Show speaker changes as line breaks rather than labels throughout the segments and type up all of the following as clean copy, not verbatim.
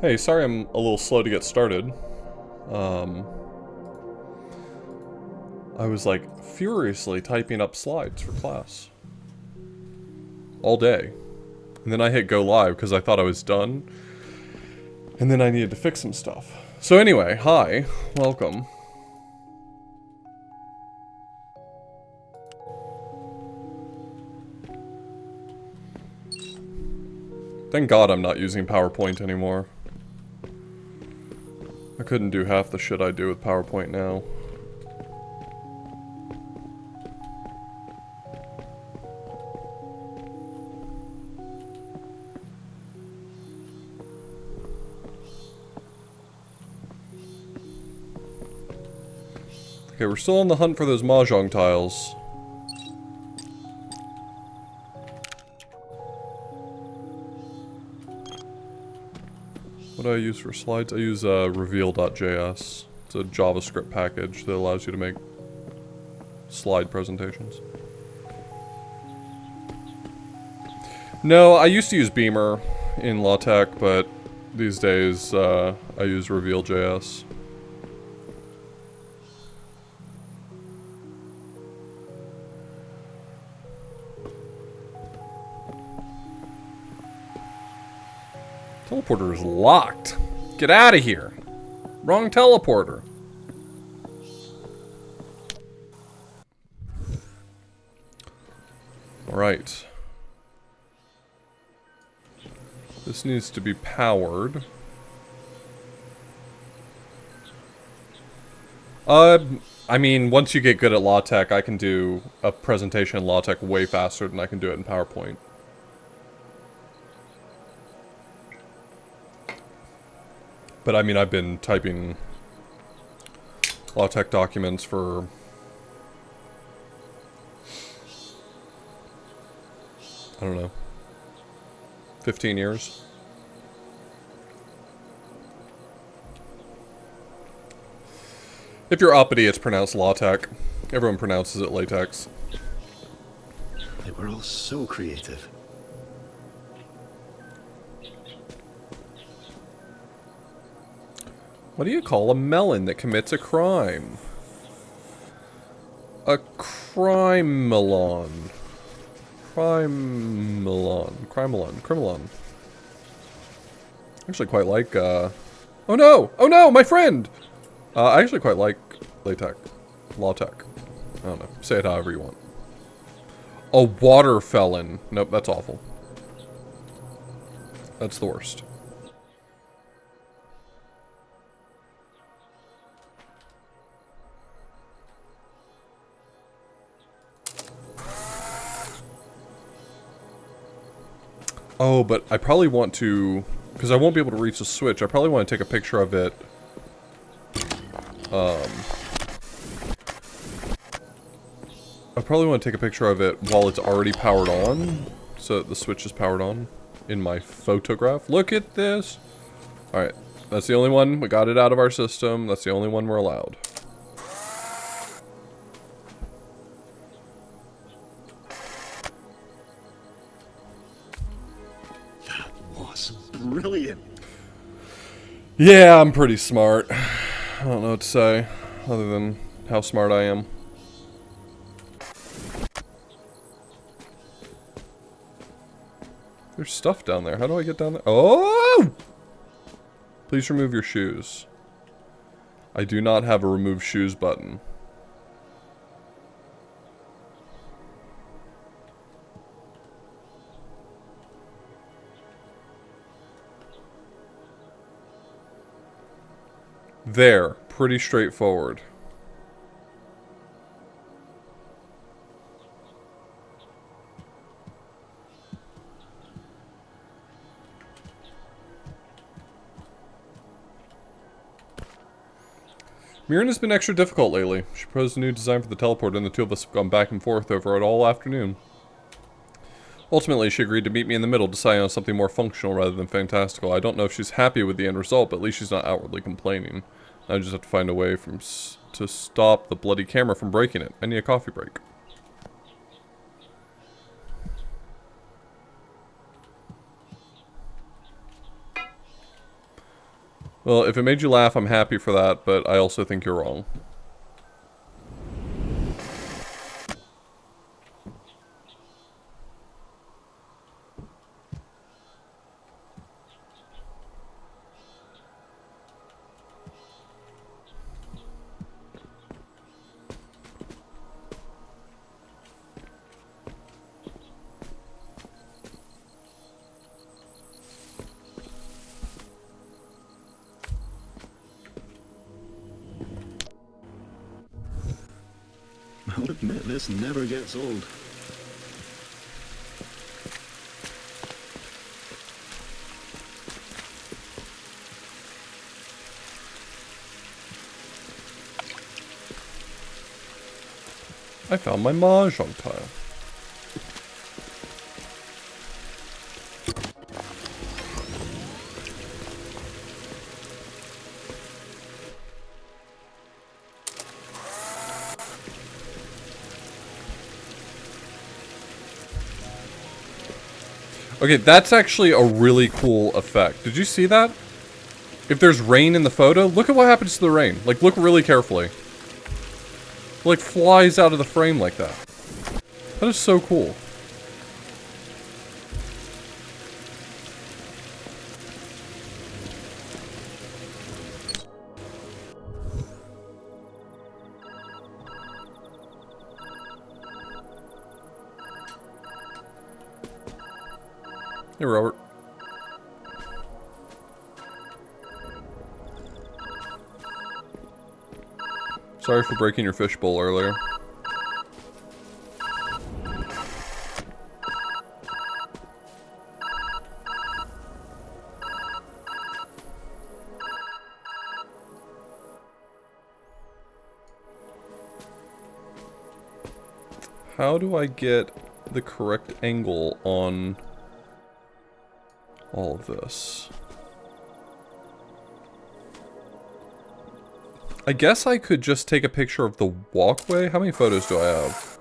Hey, sorry I'm a little slow to get started. Um, I was like furiously typing up slides for class. All day. And then I hit go live because I thought I was done. And then I needed to fix some stuff. So anyway, hi, welcome. Thank God I'm not using PowerPoint anymore. I couldn't do half the shit I do with PowerPoint now. Okay, we're still on the hunt for those mahjong tiles. What do I use for slides? I use reveal.js. It's a JavaScript package that allows you to make slide presentations. No, I used to use Beamer in LaTeX, but these days I use reveal.js. Teleporter is locked. Get out of here. Wrong teleporter. Alright. This needs to be powered. I mean, once you get good at LaTeX, I can do a presentation in LaTeX way faster than I can do it in PowerPoint. But I mean, I've been typing LaTeX documents for I don't know, 15 years. If you're uppity, it's pronounced LaTeX. Everyone pronounces it latex.
They were all so creative.
What do you call a melon that commits a crime? A crimelon. Crimelon. I actually quite like, Oh no! Oh no! My friend! I actually quite like latex. LaTeX. I don't know. Say it however you want. A water felon. Nope, that's awful. That's the worst. Oh, but I probably want to, because I won't be able to reach the switch, I probably want to take a picture of it. I probably want to take a picture of it while it's already powered on, so that the switch is powered on in my photograph. Look at this! Alright, that's the only one. We got it out of our system. That's the only one we're allowed.
That was brilliant.
Yeah, I'm pretty smart. I don't know what to say, other than how smart I am. There's stuff down there. How do I get down there? Oh! Please remove your shoes. I do not have a remove shoes button. There. Pretty straightforward. Mirren has been extra difficult lately. She proposed a new design for the teleporter, and the two of us have gone back and forth over it all afternoon. Ultimately, she agreed to meet me in the middle, deciding on something more functional rather than fantastical. I don't know if she's happy with the end result, but at least she's not outwardly complaining. I just have to find a way to stop the bloody camera from breaking it. I need a coffee break. Well, if it made you laugh, I'm happy for that, but I also think you're wrong.
I'll admit, this never gets old.
I found my mahjong tile. Okay, that's actually a really cool effect. Did you see that? If there's rain in the photo, look at what happens to the rain. Like, look really carefully. It, like, flies out of the frame like that. That is so cool. Hey, Robert. Sorry for breaking your fishbowl earlier. How do I get the correct angle on all of this? I guess I could just take a picture of the walkway. How many photos do I have?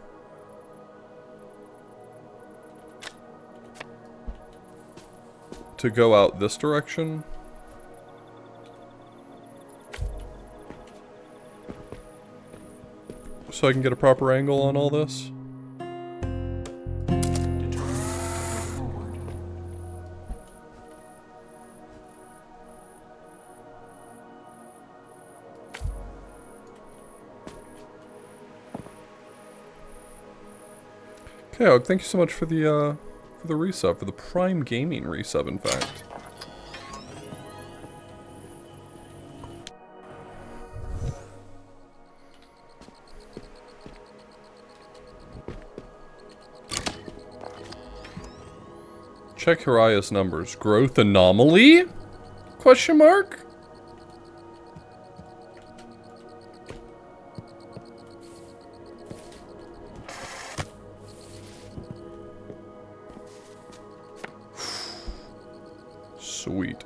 To go out this direction? So I can get a proper angle on all this? Okay, Og, thank you so much for the resub, for the Prime Gaming resub, in fact. Check Hiraya's numbers. Growth anomaly? Question mark? Sweet.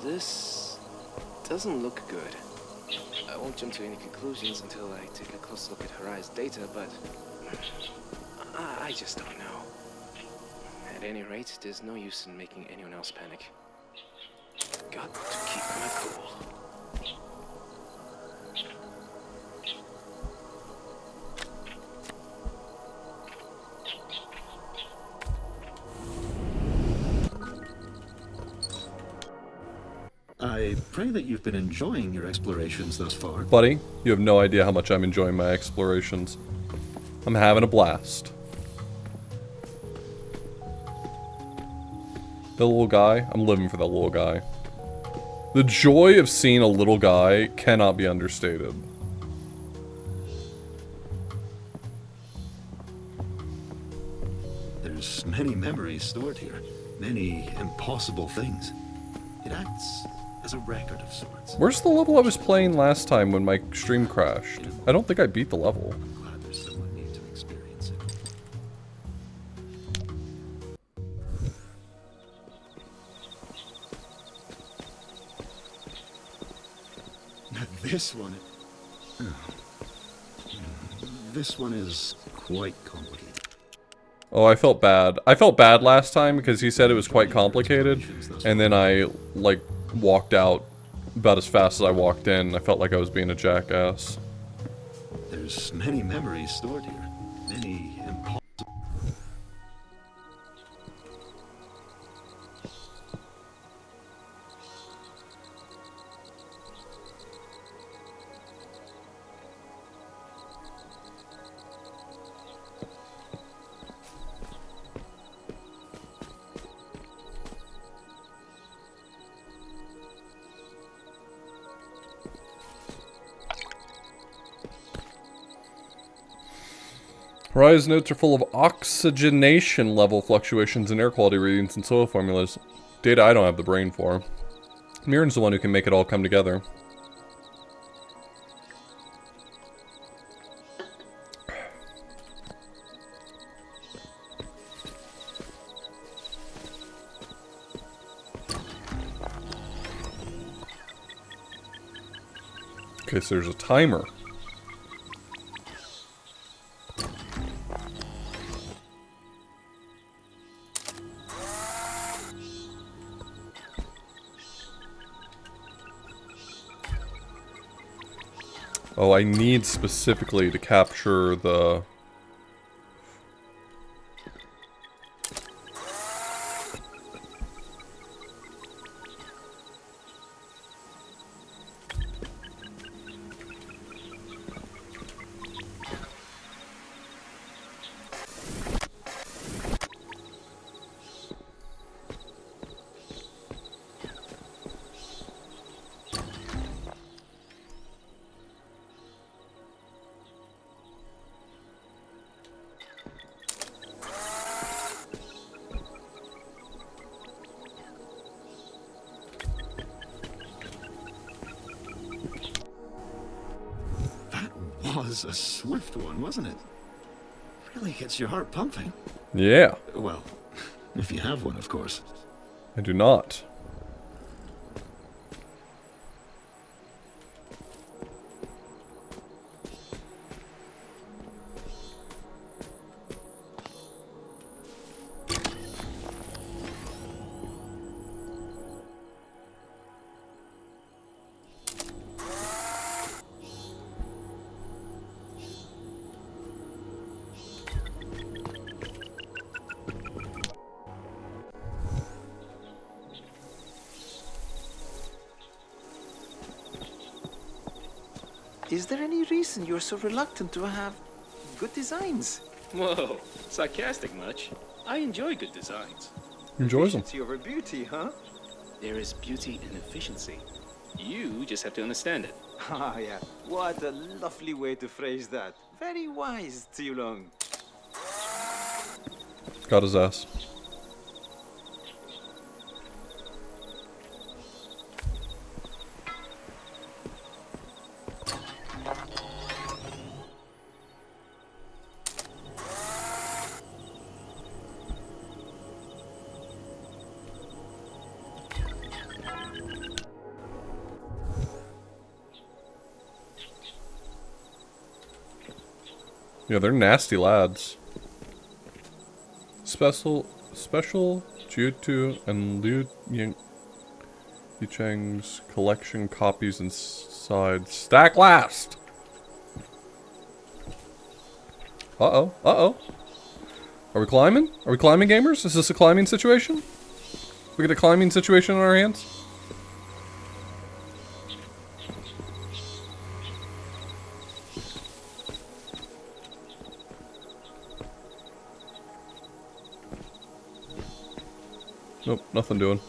This doesn't look good. I won't jump to any conclusions until I take a close look at Hiraya's data, but I just don't know. At any rate, there's no use in making anyone else panic. Got to keep my cool.
I pray that you've been enjoying your explorations thus far.
Buddy, you have no idea how much I'm enjoying my explorations. I'm having a blast. The little guy, I'm living for that little guy. The joy of seeing a little guy cannot be understated.
There's many memories stored here. Many impossible things. It acts as a record of sorts.
Where's the level I was playing last time when my stream crashed? I don't think I beat the level.
I'm glad there's someone new to experience it. Now this one... This one is quite complicated.
Oh, I felt bad. I felt bad last time because he said it was quite complicated, and then I, like, walked out about as fast as I walked in. I felt like I was being a jackass.
There's many memories stored here. Many impossible.
Horizon notes are full of oxygenation level fluctuations and air quality readings and soil formulas. Data I don't have the brain for. Mirren's the one who can make it all come together. Okay, so there's a timer. Oh, I need specifically to capture the...
Was a swift one, wasn't it? Really gets your heart pumping.
Yeah,
Well, if you have one, of course.
I do not.
Is there any reason you're so reluctant to have good designs?
Whoa, sarcastic much? I enjoy good designs.
Enjoys them.
Efficiency over beauty, huh?
There is beauty in efficiency. You just have to understand it.
Ah, yeah. What a lovely way to phrase that. Very wise, Long.
Got his ass. Yeah, they're nasty lads. Special Jiutu and Liu Cheng's collection copies inside. Stack last! Uh-oh, uh-oh. Are we climbing? Are we climbing, gamers? Is this a climbing situation? We got a climbing situation on our hands? Nope, nothing doing.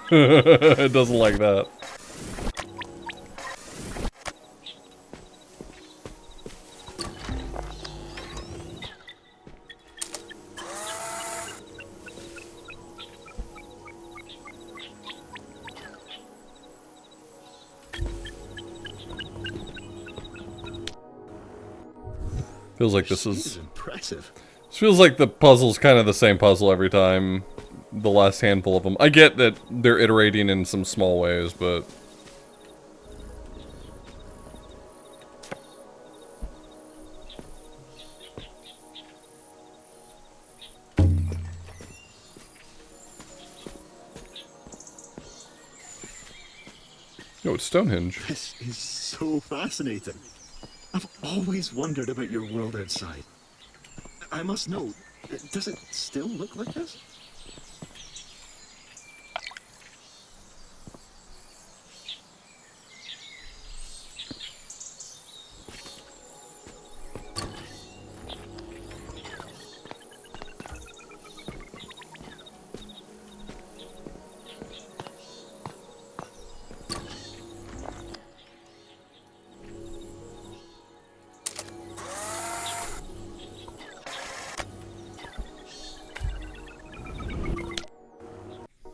It doesn't like that. Feels like
This
this
is
is...
impressive.
This feels like the puzzle's kind of the same puzzle every time. The last handful of them. I get that they're iterating in some small ways, but... Oh, it's Stonehenge.
This is so fascinating. I've always wondered about your world outside. I must know, does it still look like this?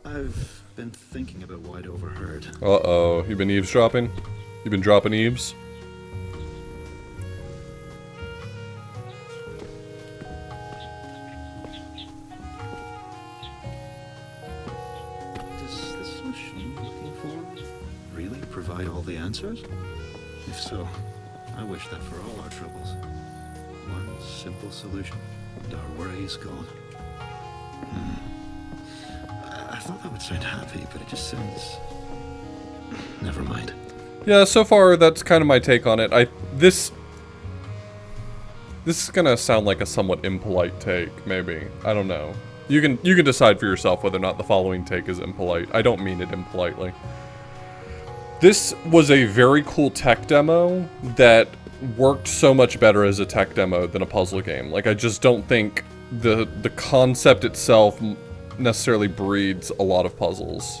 I've been thinking about what I'd overheard.
Uh-oh. You been eavesdropping? You been dropping eaves?
Does the solution I'm looking for really provide all the answers? If so, I wish that for all our troubles. One simple solution, and our worries gone. I thought that would sound happy, but it just sounds... Never mind.
Yeah, so far that's kind of my take on it. This is gonna sound like a somewhat impolite take, maybe. I don't know. You can decide for yourself whether or not the following take is impolite. I don't mean it impolitely. This was a very cool tech demo that worked so much better as a tech demo than a puzzle game. Like, I just don't think the concept itself necessarily breeds a lot of puzzles.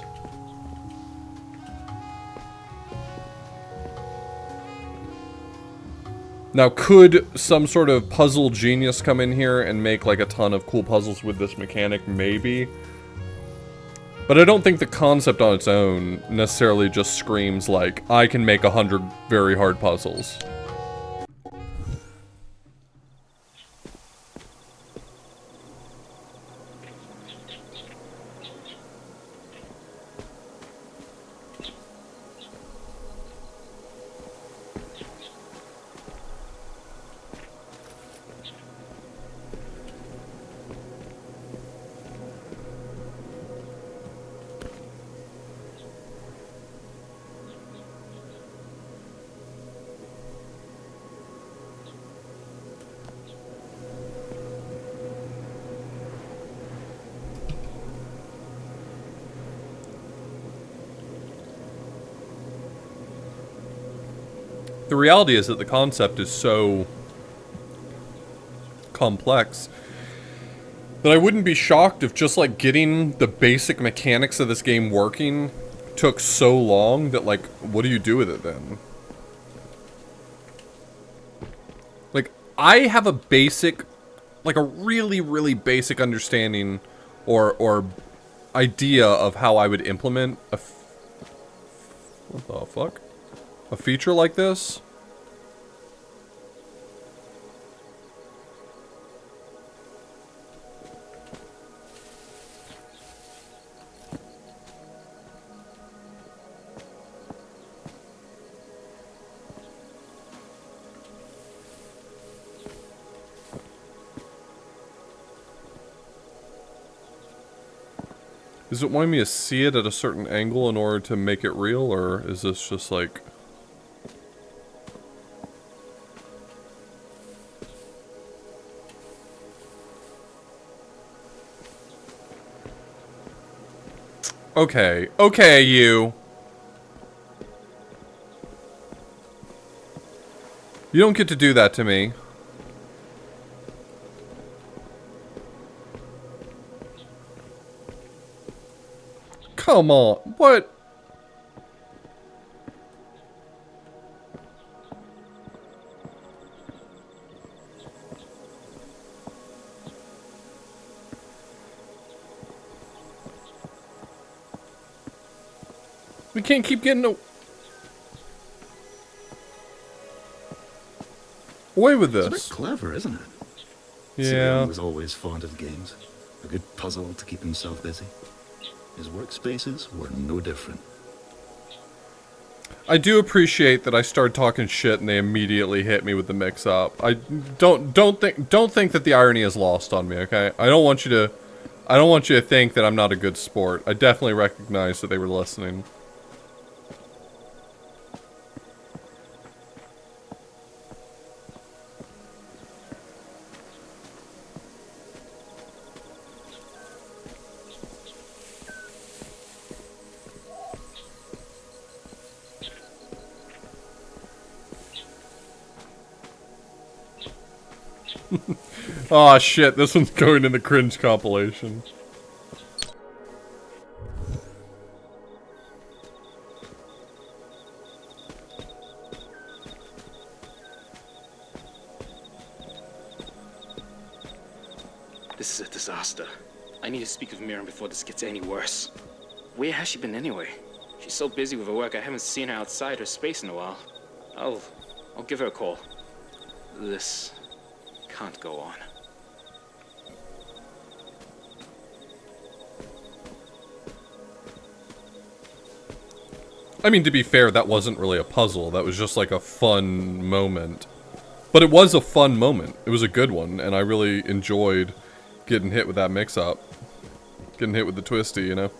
Now, could some sort of puzzle genius come in here and make like a ton of cool puzzles with this mechanic? Maybe. But I don't think the concept on its own necessarily just screams like, I can make 100 very hard puzzles. The reality is that the concept is so complex that I wouldn't be shocked if just like getting the basic mechanics of this game working took so long that like, what do you do with it then? Like, I have a basic, like a really, really basic understanding or idea of how I would implement what the fuck? A feature like this? Is it wanting me to see it at a certain angle in order to make it real, or is this just like... Okay, okay, you. You don't get to do that to me. Come on, what? We can't keep getting a... away with
It's a bit
this.
clever, isn't it?
Yeah.
Cyril was always fond of games. A good puzzle to keep himself busy. His workspaces were no different.
I do appreciate that I started talking shit and they immediately hit me with the mix-up. I don't think that the irony is lost on me, okay? I don't want you to think that I'm not a good sport. I definitely recognize that they were listening. Aw, shit, this one's going in the cringe compilation.
This is a disaster. I need to speak with Miriam before this gets any worse. Where has she been anyway? She's so busy with her work, I haven't seen her outside her space in a while. I'll give her a call. This can't go on.
I mean, to be fair, that wasn't really a puzzle. That was just like a fun moment. But it was a fun moment. It was a good one, and I really enjoyed getting hit with that mix-up. Getting hit with the twisty, you know?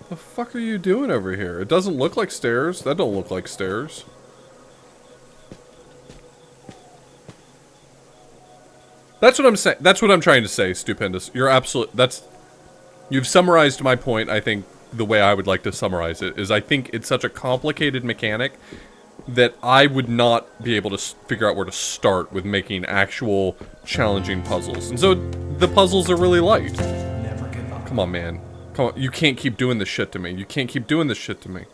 The fuck are you doing over here? It doesn't look like stairs. That don't look like stairs. That's what I'm saying. That's what I'm trying to say, Stupendous. You're absolute. You've summarized my point, I think, the way I would like to summarize it, is I think it's such a complicated mechanic that I would not be able to figure out where to start with making actual challenging puzzles. And so the puzzles are really light.
Never give up.
Come on, man. Come on. You can't keep doing this shit to me. You can't keep doing this shit to me.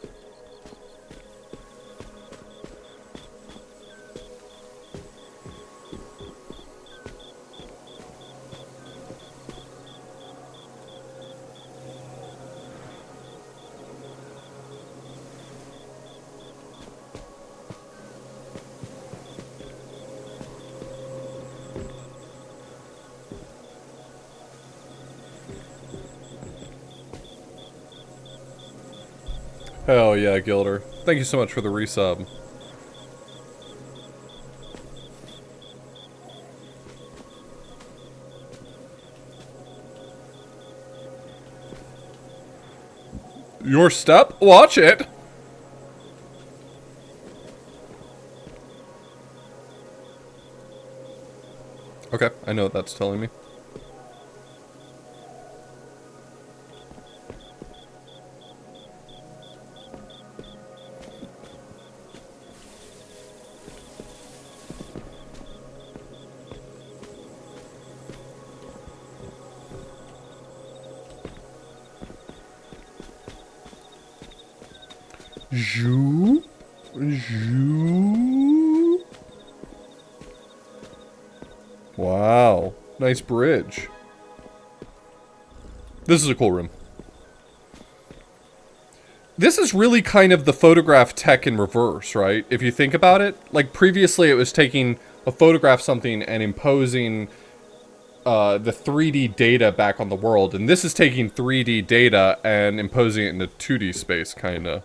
Hell yeah, Gilder. Thank you so much for the resub. Your step? Watch it! Okay, I know what that's telling me. Zoop, zoop. Wow, nice bridge. This is a cool room. This is really kind of the photograph tech in reverse, right? If you think about it, like previously it was taking a photograph something and imposing the 3D data back on the world, and this is taking 3D data and imposing it into 2D space, kinda.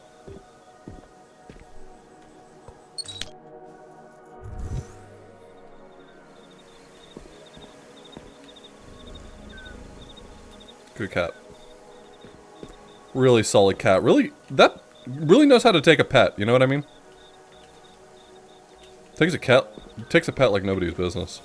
Good cat. Really solid cat. Really, that really knows how to take a pet, you know what I mean? Takes a pet like nobody's business.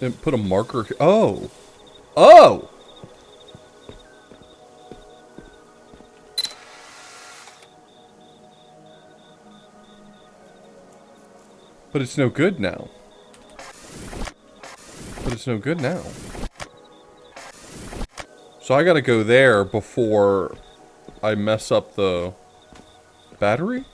And put a marker. Oh! Oh! But it's no good now. But it's no good now. So I gotta go there before I mess up the battery?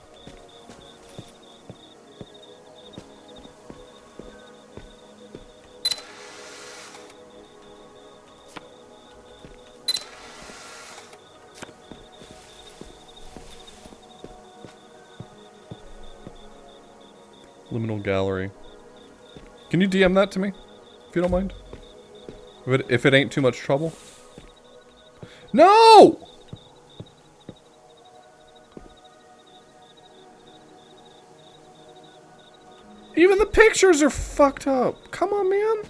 Liminal gallery. Can you DM that to me? If you don't mind? If it ain't too much trouble? No! Even the pictures are fucked up. Come on, man.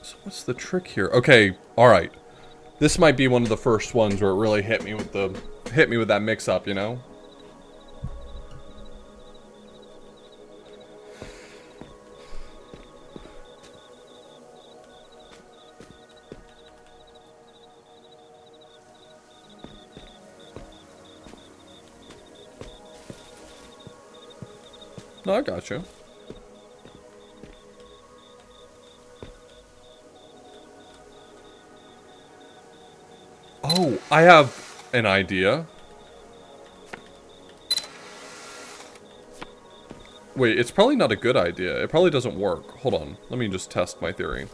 So what's the trick here? Okay, alright. This might be one of the first ones where it really hit me with that mix-up, you know? No, I got you. Oh, I have an idea. Wait, it's probably not a good idea. It probably doesn't work. Hold on. Let me just test my theory.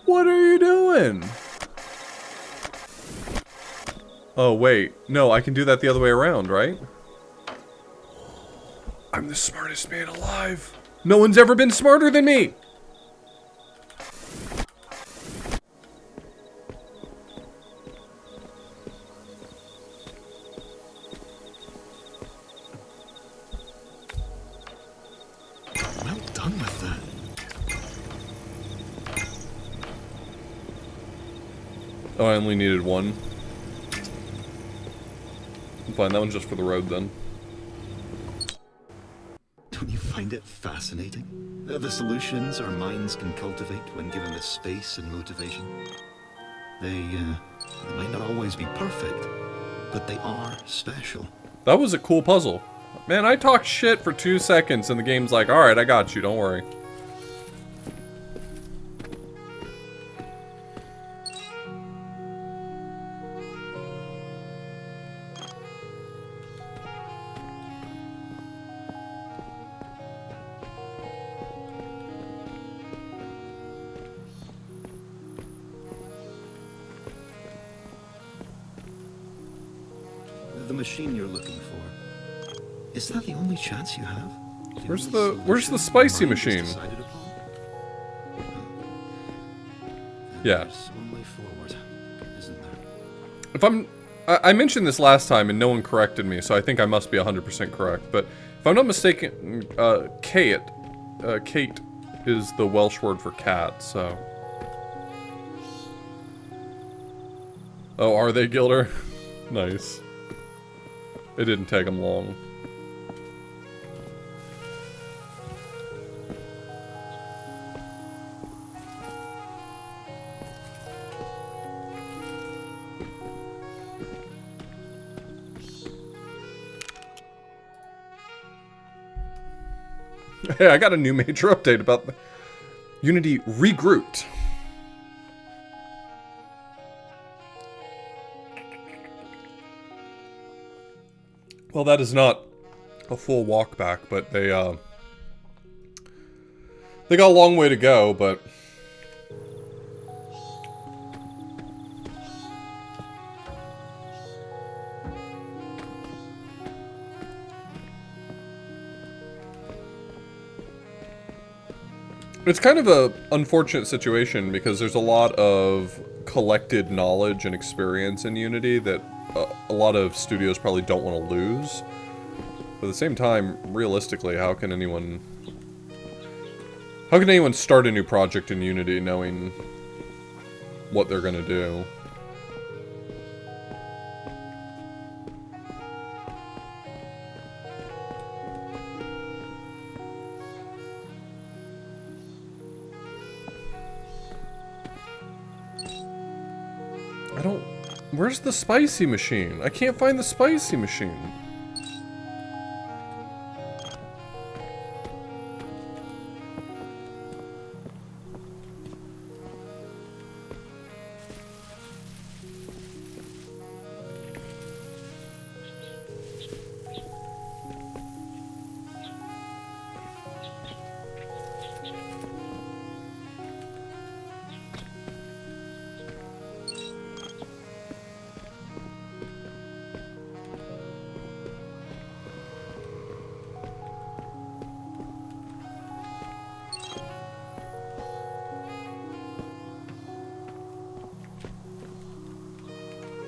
What are you doing? Oh, wait. No, I can do that the other way around, right? I'm the smartest man alive. No one's ever been smarter than me!
Well done with that.
Oh, I only needed one. Fine, that one's just for the road then.
Don't you find it fascinating? The solutions our minds can cultivate when given the space and motivation. They might not always be perfect, but they are special.
That was a cool puzzle. Man, I talked shit for 2 seconds and the game's like, alright, I got you, don't worry.
The machine you're looking for. Is that the only chance you have?
Where's
only
the
solution
spicy
your mind has
machine?
decided upon? Then
Yeah.
There's one way forward, isn't there?
If I mentioned this last time and no one corrected me, so I think I must be 100% correct, but if I'm not mistaken, Kate is the Welsh word for cat, so. Oh, are they, Gilder? Nice. It didn't take them long. Hey, I got a new major update about the Unity regrouped. Well, that is not a full walk back, but they got a long way to go, but It's kind of a unfortunate situation because there's a lot of collected knowledge and experience in Unity that a lot of studios probably don't want to lose. But at the same time, realistically, how can anyone start a new project in Unity knowing what they're gonna do? Where's the spicy machine? I can't find the spicy machine.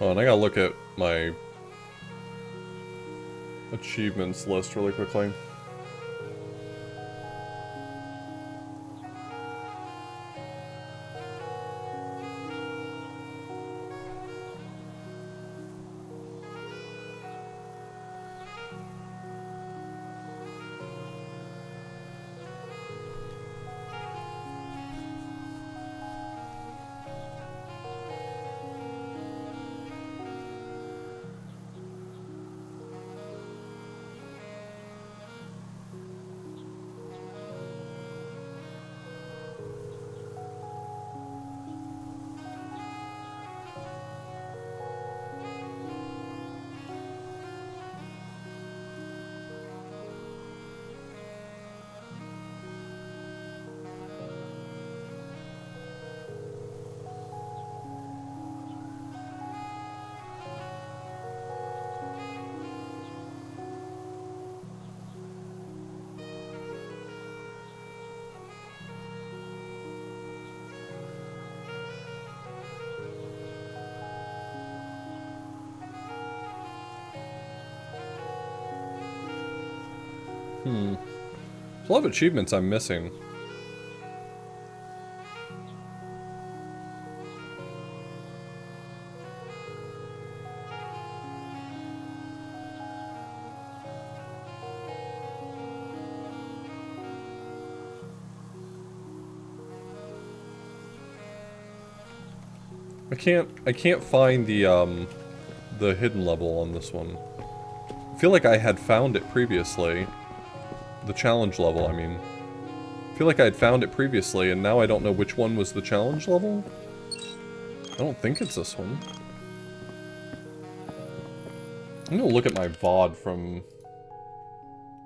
Oh, and I gotta look at my achievements list really quickly. There's a lot of achievements I'm missing. I can't find the hidden level on this one. I feel like I had found it previously. The challenge level, I mean. I feel like I had found it previously, and now I don't know which one was the challenge level. I don't think it's this one. I'm gonna look at my VOD from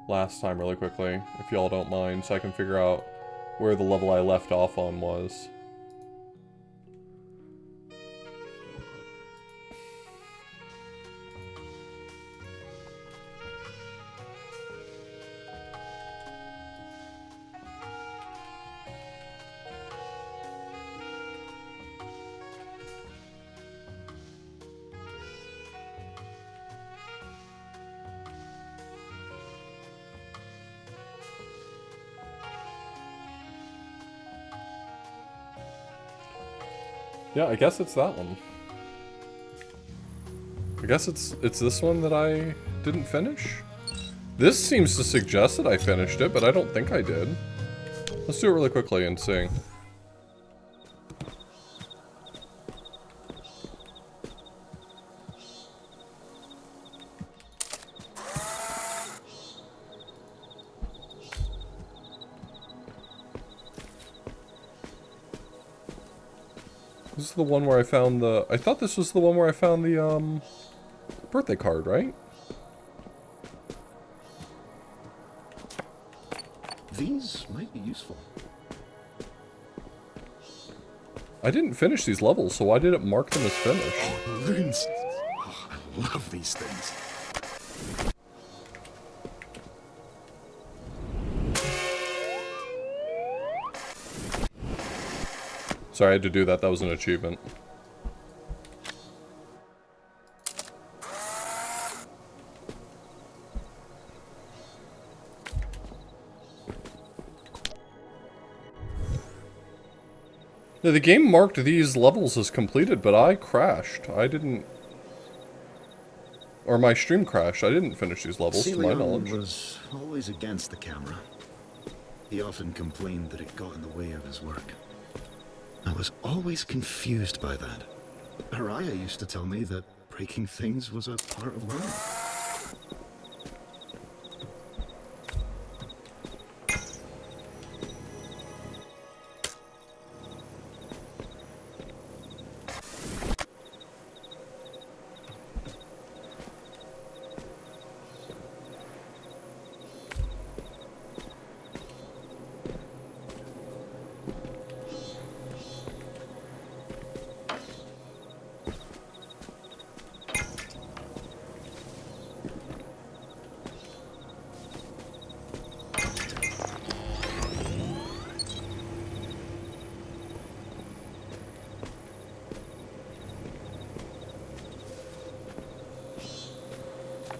last time really quickly, if y'all don't mind, so I can figure out where the level I left off on was. Yeah, I guess it's that one. I guess it's this one that I didn't finish? This seems to suggest that I finished it, but I don't think I did. Let's do it really quickly and see. This is the one where I found the... I thought this was the one where I found the, birthday card, right?
These might be useful.
I didn't finish these levels, so why did it mark them as finished?
Balloons! Oh, I love these things.
Sorry, I had to do that. That was an achievement. Yeah, the game marked these levels as completed, but I crashed. I didn't... Or my stream crashed. I didn't finish these levels, to my
Leon
knowledge.
was always against the camera. He often complained that it got in the way of his work. I was always confused by that. Araya used to tell me that breaking things was a part of learning.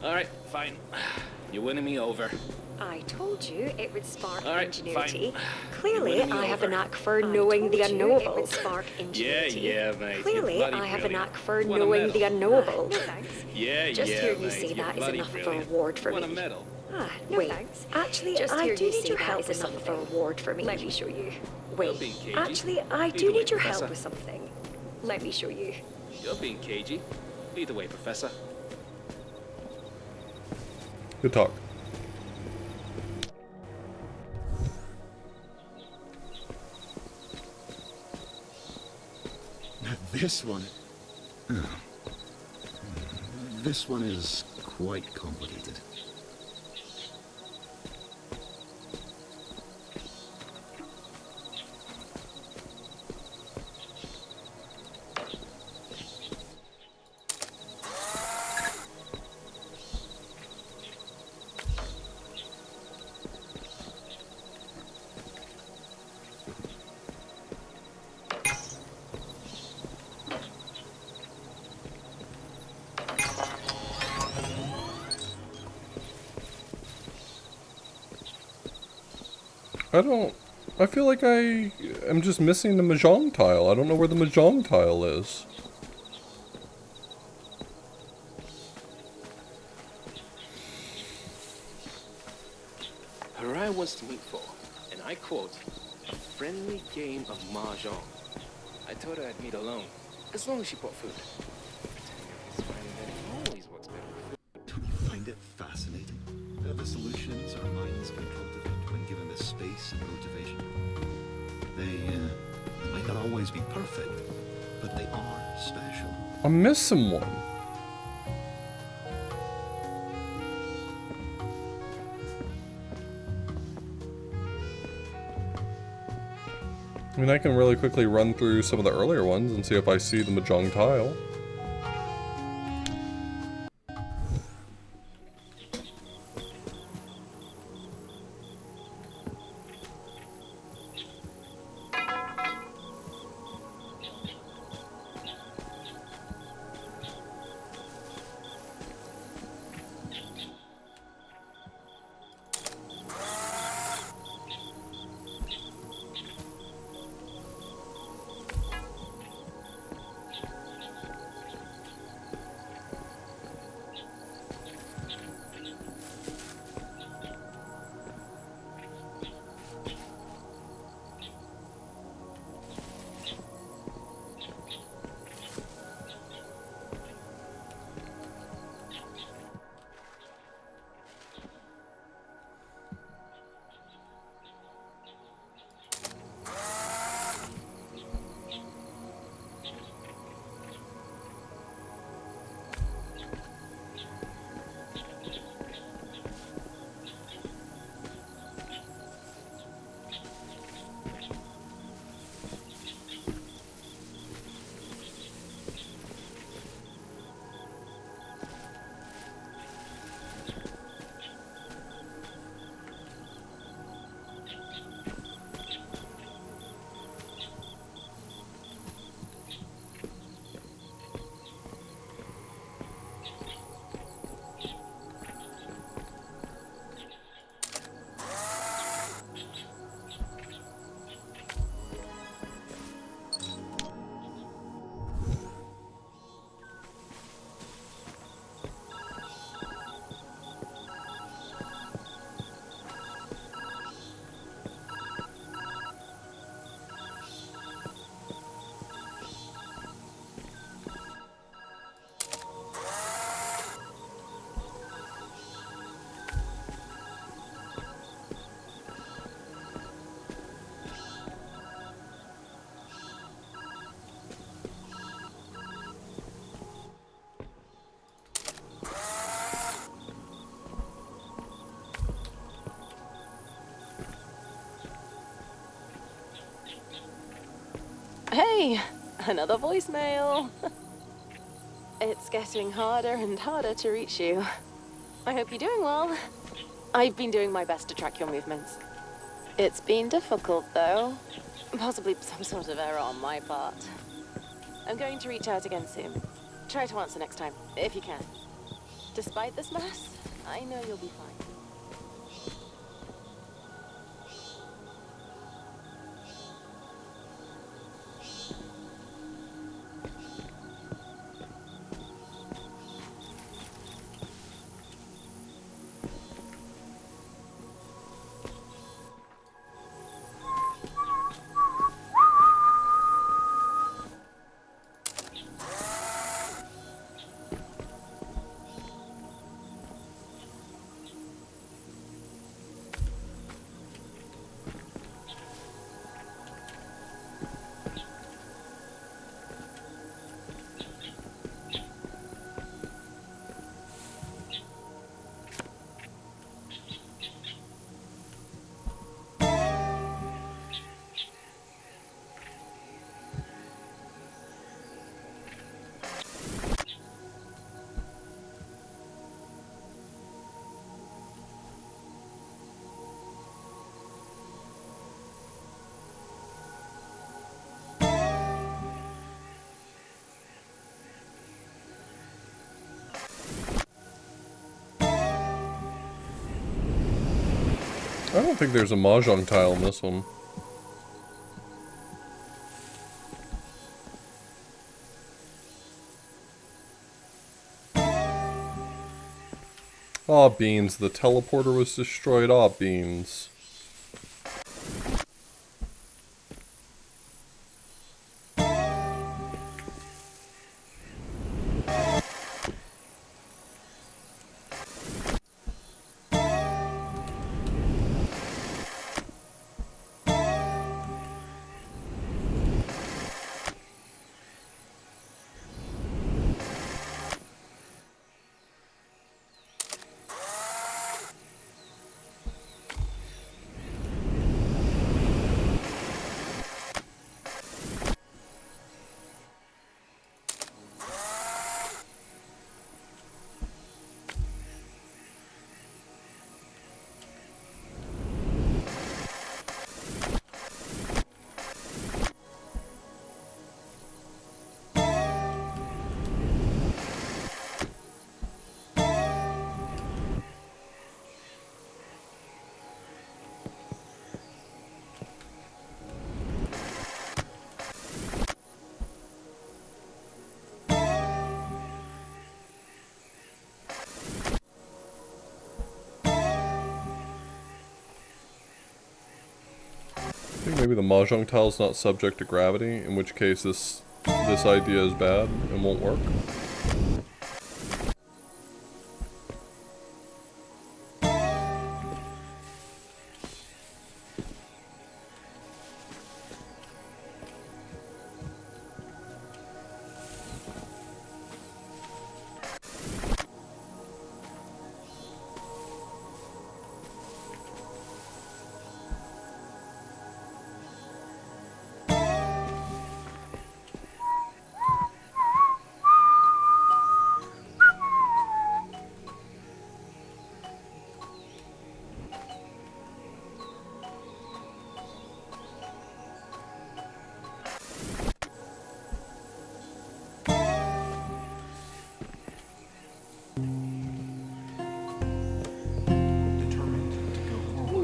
Alright, fine. You're winning me over.
I told you it would spark
All right,
ingenuity.
fine.
Clearly,
You're winning me
I have a
over.
knack for
I
knowing the
told you
unknowable.
it would spark
Yeah,
ingenuity.
yeah, mate. You're
Clearly,
bloody
I have a
brilliant.
knack for
Won a
knowing
medal.
the unknowable.
No thanks.
Yeah,
Just
yeah,
hearing you
mate.
say
You're
that is
bloody
enough of a
brilliant.
reward for
Won a
me.
medal.
Ah,
No
wait.
thanks.
Actually,
Just
I
hearing
do
you
need
say
your
that
help
is
with
enough
something.
of a
reward for me.
Let me show you.
Wait.
being cagey.
Actually, I
Lead
do
the way,
need your
Professor.
help with something.
Let me show you.
You're being cagey. Lead the way, Professor.
Good talk.
Now this one... This one is quite complicated.
I feel like I am just missing the Mahjong tile. I don't know where the Mahjong tile is.
Harai wants to meet for, and I quote, a friendly game of mahjong. I told her I'd meet alone, as long as she brought food. Pretending it's fine that it always works better with food.
Don't you find it fascinating? The solutions our minds can cultivate when given the space and motivation. They might not always be perfect, but they are special.
I'm missing one. I mean, I can really quickly run through some of the earlier ones and see if I see the Mahjong tile.
Hey, another voicemail. It's getting harder and harder to reach you. I hope you're doing well. I've been doing my best to track your movements. It's been difficult, though. Possibly some sort of error on my part. I'm going to reach out again soon. Try to answer next time, if you can. Despite this mess, I know you'll be fine.
I don't think there's a mahjong tile in this one. Aw, beans. The teleporter was destroyed. Aw, beans. I think maybe the mahjong tile is not subject to gravity, in which case this idea is bad and won't work.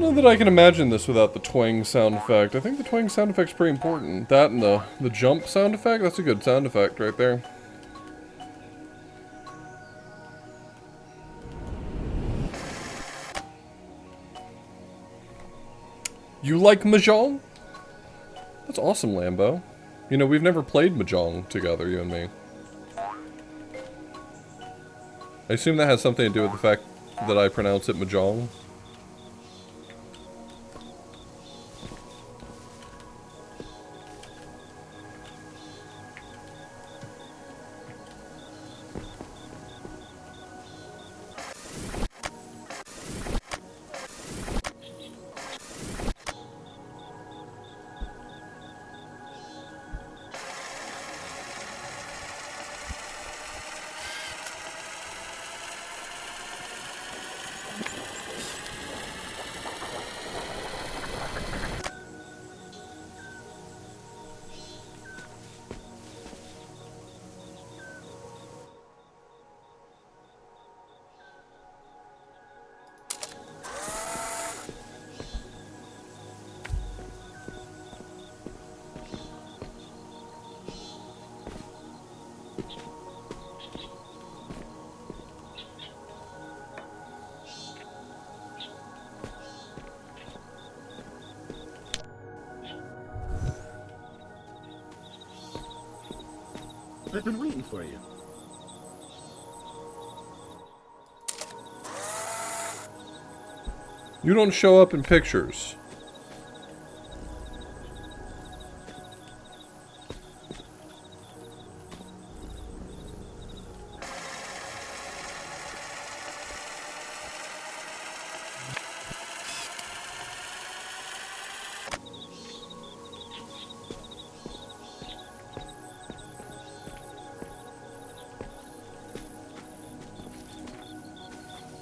That I can imagine this without the twang sound effect. I think the twang sound effect's pretty important. That and the jump sound effect, that's a good sound effect right there. You like Mahjong? That's awesome, Lambo. You know, we've never played Mahjong together, you and me. I assume that has something to do with the fact that I pronounce it Mahjong.
I've been waiting for you.
You don't show up in pictures.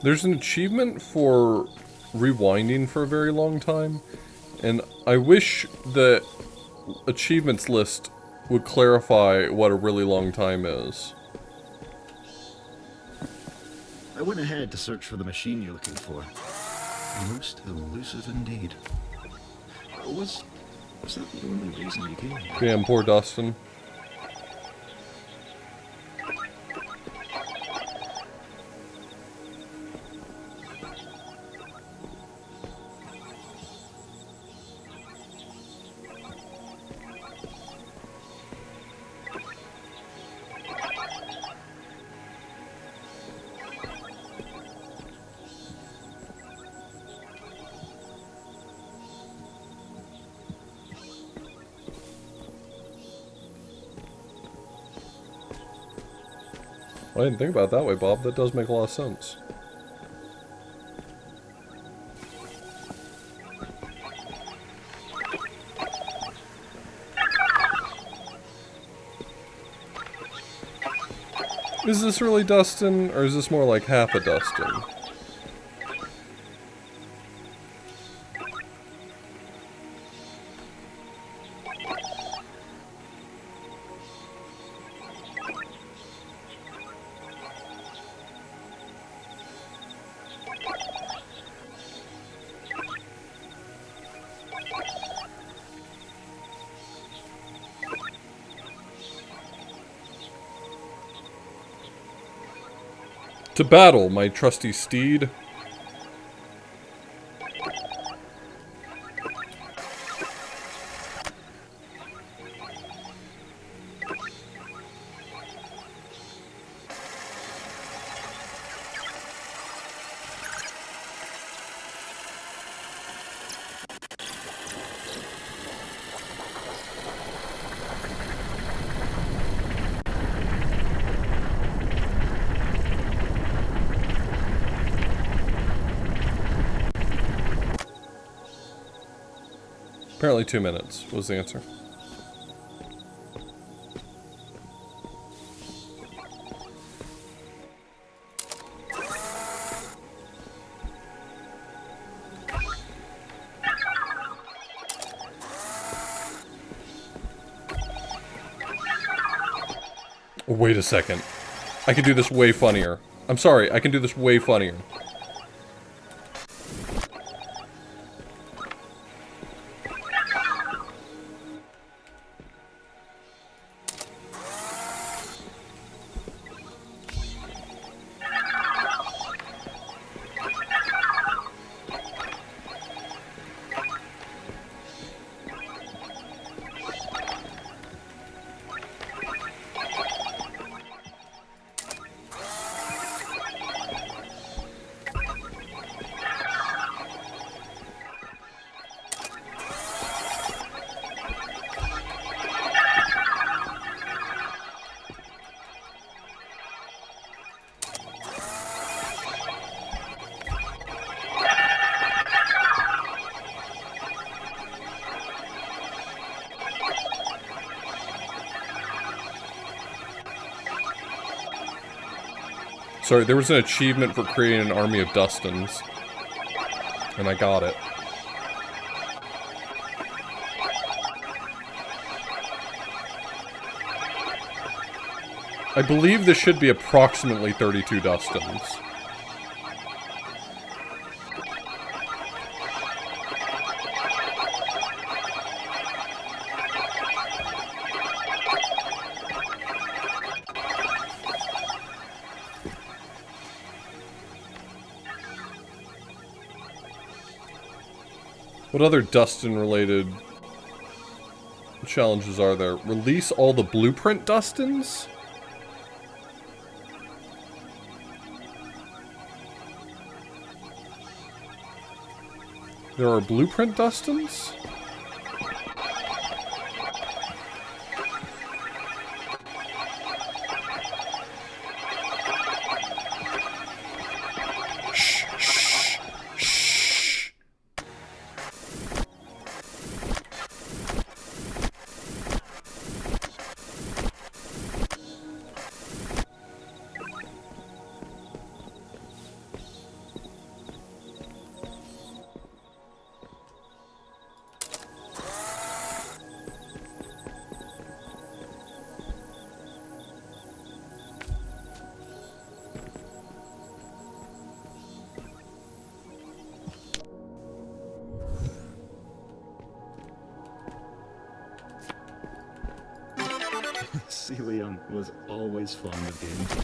There's an achievement for rewinding for a very long time, and I wish the achievements list would clarify what a really long time is.
I went ahead to search for the machine you're looking for. Most elusive indeed. Was that the only reason you came here?
Damn, poor Dustin. I didn't think about it that way, Bob. That does make a lot of sense. Is this really Dustin, or is this more like half a Dustin? To battle, my trusty steed. Apparently 2 minutes was the answer. Oh, wait a second. I can do this way funnier. I'm sorry, I can do this way funnier. Sorry, there was an achievement for creating an army of Dustins. And I got it. I believe this should be approximately 32 Dustins. What other Dustin-related challenges are there? Release all the blueprint Dustins? There are blueprint Dustins? Shh, shh, shh.
Leon was always fond of games.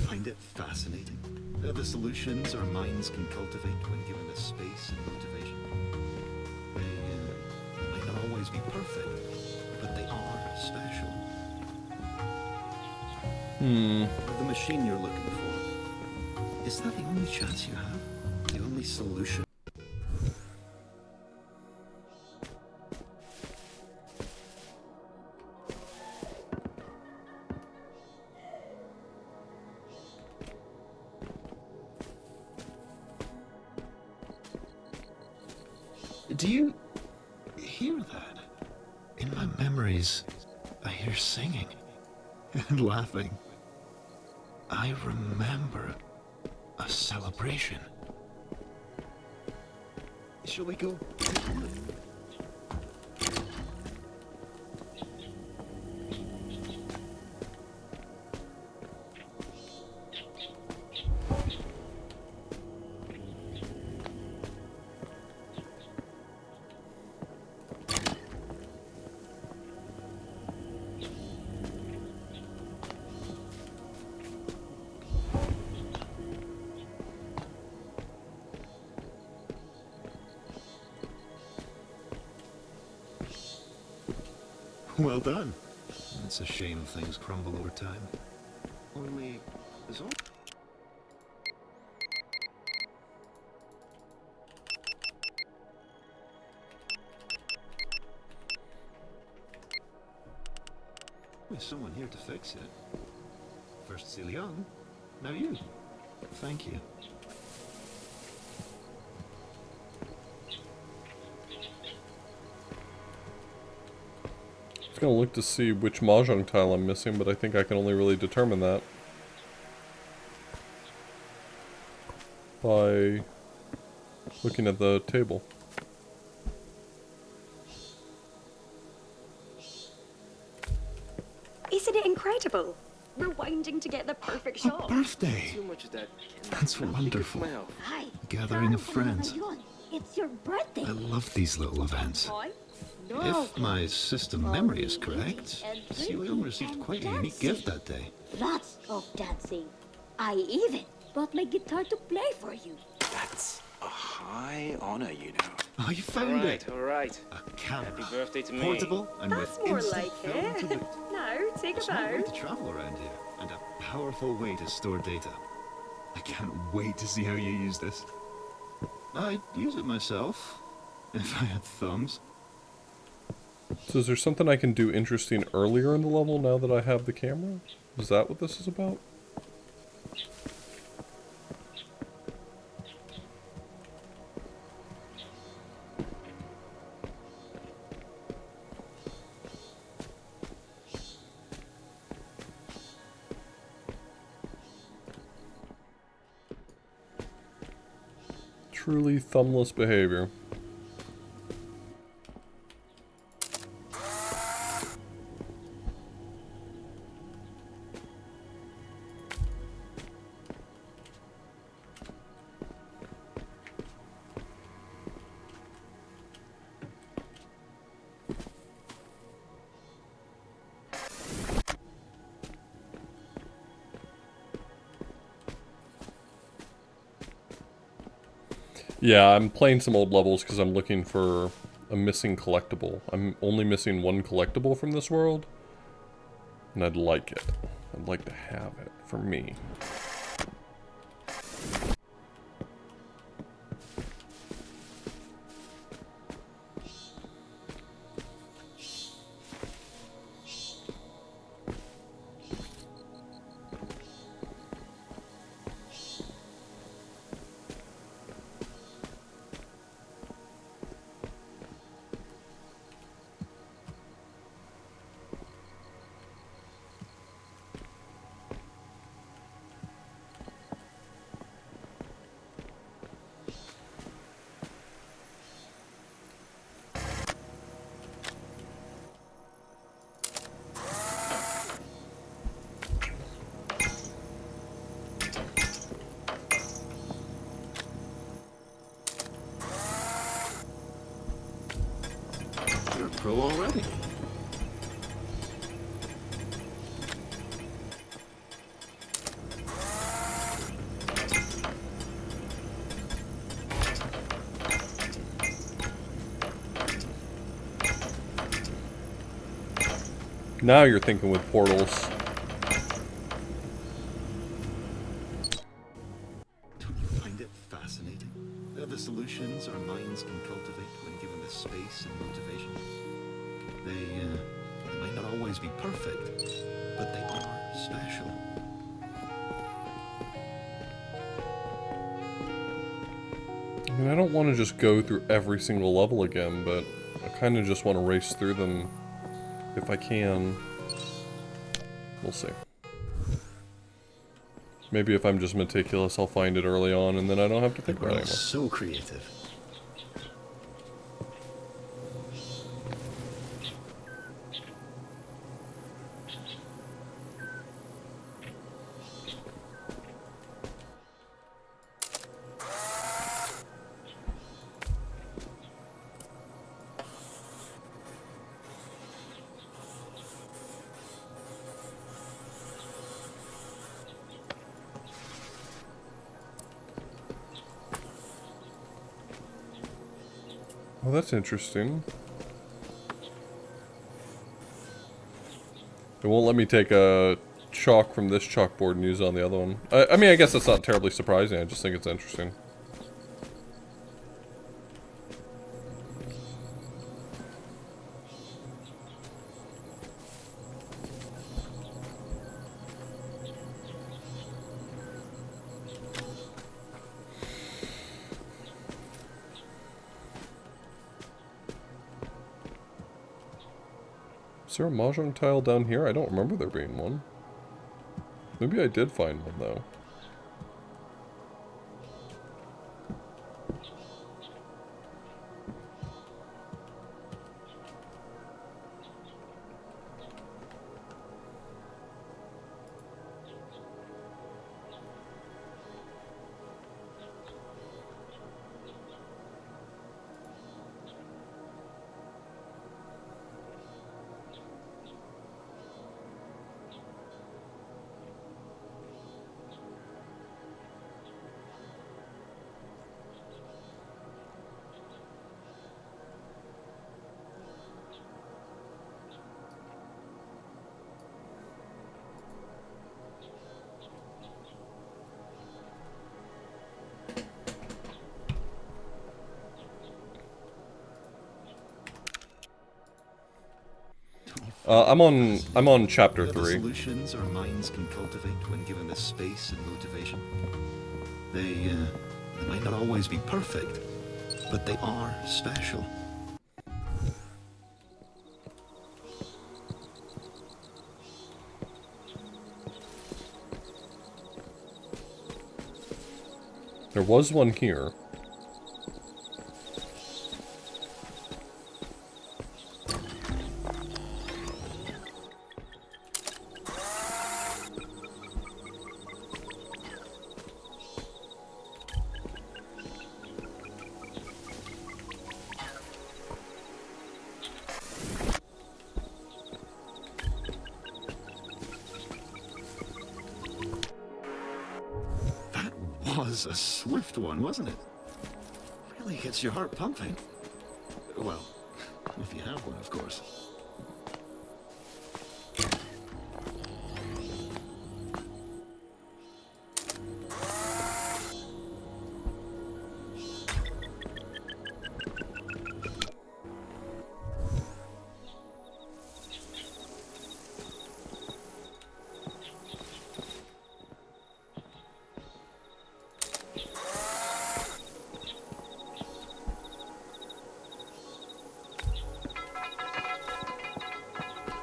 Find it fascinating. The solutions our minds can cultivate when given the space and motivation. They might not always be perfect, but they are special. The machine you're looking for, is that the only chance you have? The only solution? Do you hear that? In my memories, I hear singing and laughing. I remember a celebration. Shall we go? Well done. It's a shame things crumble over time. Only, is all... There's someone here to fix it. First Celine, now you. Thank you.
gonna look to see which mahjong tile I'm missing, but I think I can only really determine that by looking at the table.
Isn't it incredible? Rewinding to get the perfect shot.
Birthday!
Too much of that.
That's wonderful.
Well,
Hi.
Gathering of friends.
It's your birthday.
I love these little events. If my system memory is correct, Cereal received quite a unique gift that day.
Lots of dancing. I even brought my guitar to play for you.
That's a high honor, you know.
Oh, you found it!
all right.
A camera.
Happy birthday to me.
Portable and
That's
with
more
instant
like
film
it.
to boot.
Now, take
A
a
smart way
bow.
to travel around here, and a powerful way to store data. I can't wait to see how you use this. I'd use it myself, if I had thumbs.
So is there something I can do interesting earlier in the level now that I have the camera? Is that what this is about? Truly thumbless behavior. Yeah, I'm playing some old levels because I'm looking for a missing collectible. I'm only missing one collectible from this world, and I'd like it. I'd like to have it for me.
You're a pro already.
Now you're thinking with portals.
Don't you find it fascinating? The solutions our minds can cultivate when given the space and motivation. They might not always be perfect, but they are special.
I mean, I don't want to just go through every single level again, but I kind of just want to race through them if I can. We'll see. Maybe if I'm just meticulous, I'll find it early on, and then I don't have to think
We're
about
all
it anymore.
so creative.
Well, that's interesting. It won't let me take a chalk from this chalkboard and use it on the other one. I mean, I guess that's not terribly surprising. I just think it's interesting. Is there a mahjong tile down here? I don't remember there being one. Maybe I did find one, though. I'm on chapter 3.
The solutions our minds can cultivate when given the space and motivation. They might not always be perfect, but they are special.
There was one here.
Was a swift one, wasn't it? Really gets your heart pumping. Well, if you have one, of course.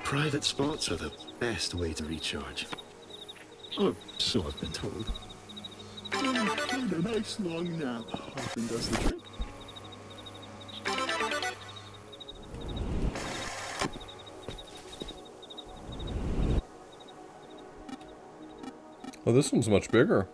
Private spots are the best way to recharge. Or so I've been told. And a nice long nap often does the trick.
Oh, this one's much bigger.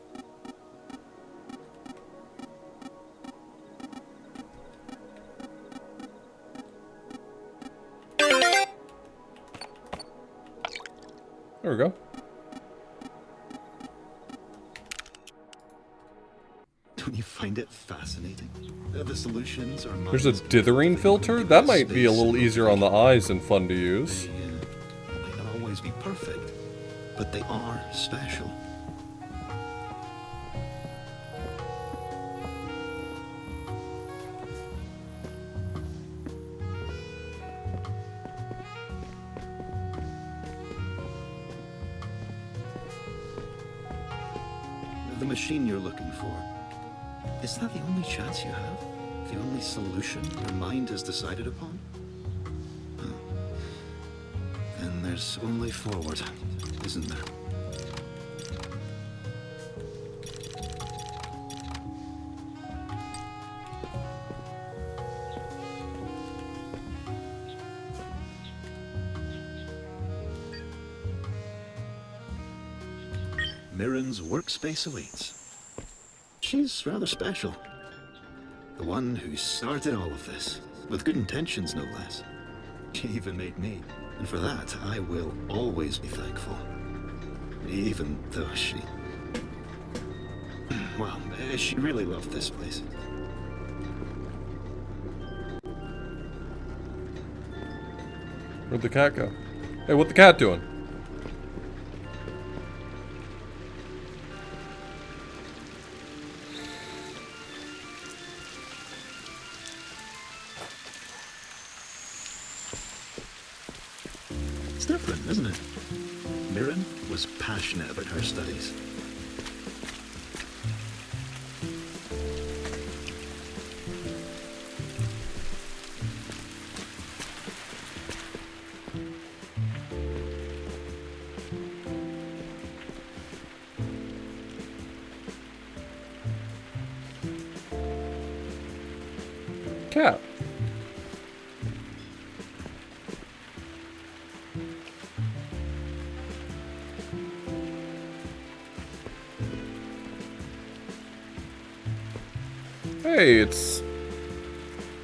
There we go.
Don't you find it fascinating? The solutions are
There's a dithering filter? That might be a little easier on the eyes and fun to use.
They might not always be perfect, but they are special. The machine you're looking for, is that the only chance you have? The only solution your mind has decided upon? Huh. Then there's only forward, isn't there? Mirren's workspace awaits. She's rather special. The one who started all of this, with good intentions no less. She even made me, and for that I will always be thankful. Even though she... well, she really loved this place.
Where'd the cat go? Hey, what the cat doing?
It's different, isn't it? Mirren was passionate about her studies.
cat. Hey, it's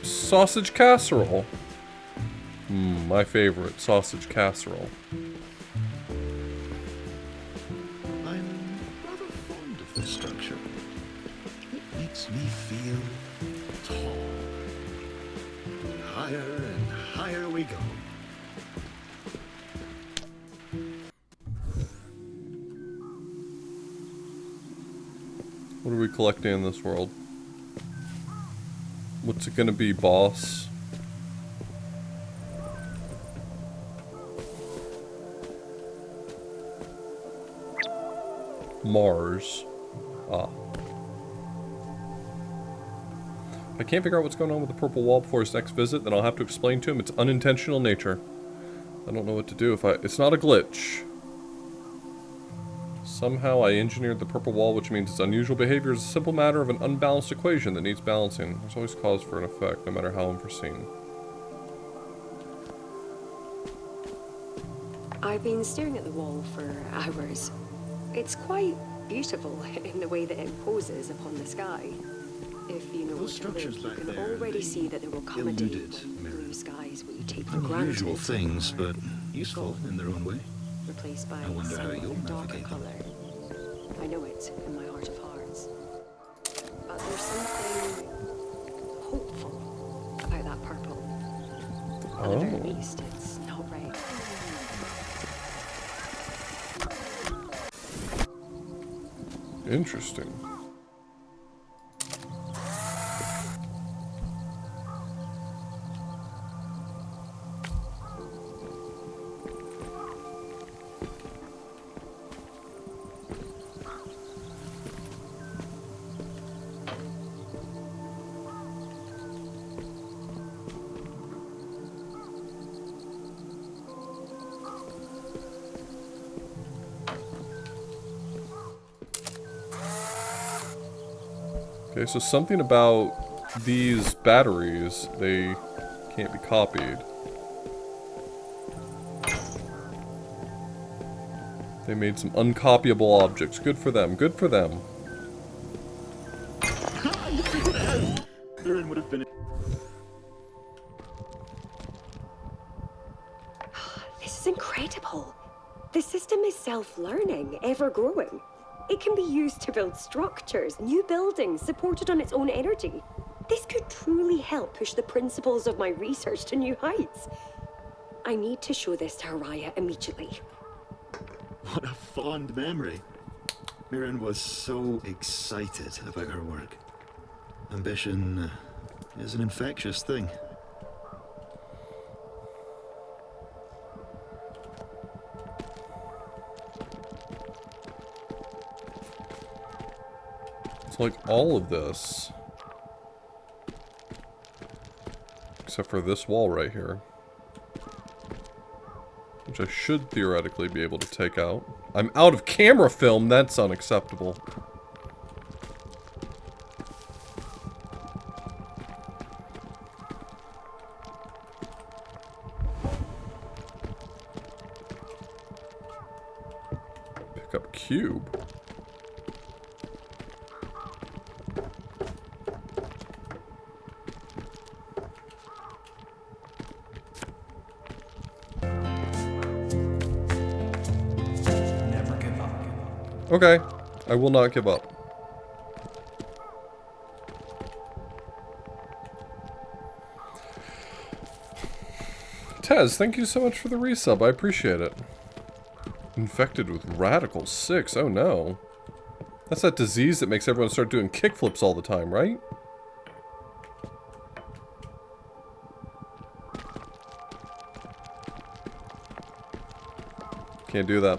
sausage casserole. My favorite, sausage casserole.
I'm rather fond of this structure. It makes me feel tall. Higher and higher we go.
What are we collecting in this world? What's it gonna be, boss? Mars. Ah. If I can't figure out what's going on with the purple wall before his next visit, then I'll have to explain to him its unintentional nature. I don't know what to do if it's not a glitch. Somehow I engineered the purple wall, which means its unusual behavior is a simple matter of an unbalanced equation that needs balancing. There's always cause for an effect, no matter how unforeseen.
I've been staring at the wall for hours. It's quite beautiful in the way that it poses upon the sky. If you know
Those
what to
structures
look, you
back
can
there,
already
they
see that they will accommodate
eluded
blue
Mirren.
skies we take for granted.
Unusual things, but useful in their own way.
Replaced by
I wonder how
some
you'll
darker
navigate them.
color. I know it in my heart of hearts. But there's something hopeful about that purple. At the very least, it's not red.
Interesting. Okay, so something about these batteries, they can't be copied. They made some uncopyable objects. Good for them, good for them.
Mirren would have been.
This is incredible. The system is self-learning, ever-growing. It can be used to build structures, new buildings, supported on its own energy. This could truly help push the principles of my research to new heights. I need to show this to Haraya immediately.
What a fond memory. Mirren was so excited about her work. Ambition is an infectious thing.
It's like all of this, except for this wall right here, which I should theoretically be able to take out. I'm out of camera film. That's unacceptable. Pick up cube. Okay, I will not give up. Tez, thank you so much for the resub. I appreciate it. Infected with Radical 6. Oh no. That's that disease that makes everyone start doing kickflips all the time, right? Can't do that.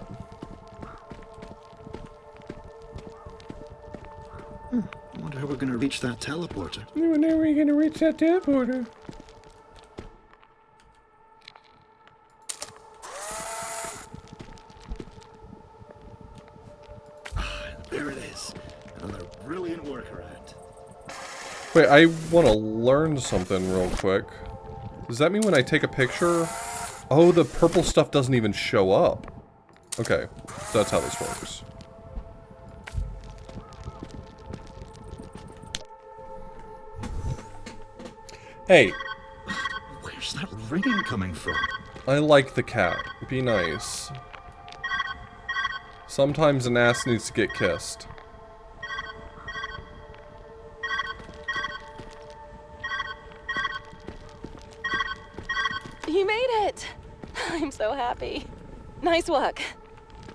I wonder how we're going to reach that teleporter.
When are we gonna reach that teleporter?
There it is. Another brilliant workaround.
Wait, I want to learn something real quick. Does that mean when I take a picture... Oh, the purple stuff doesn't even show up. Okay, so that's how this works. Hey.
Where's that ringing coming from?
I like the cat. Be nice. Sometimes an ass needs to get kissed.
You made it! I'm so happy. Nice work.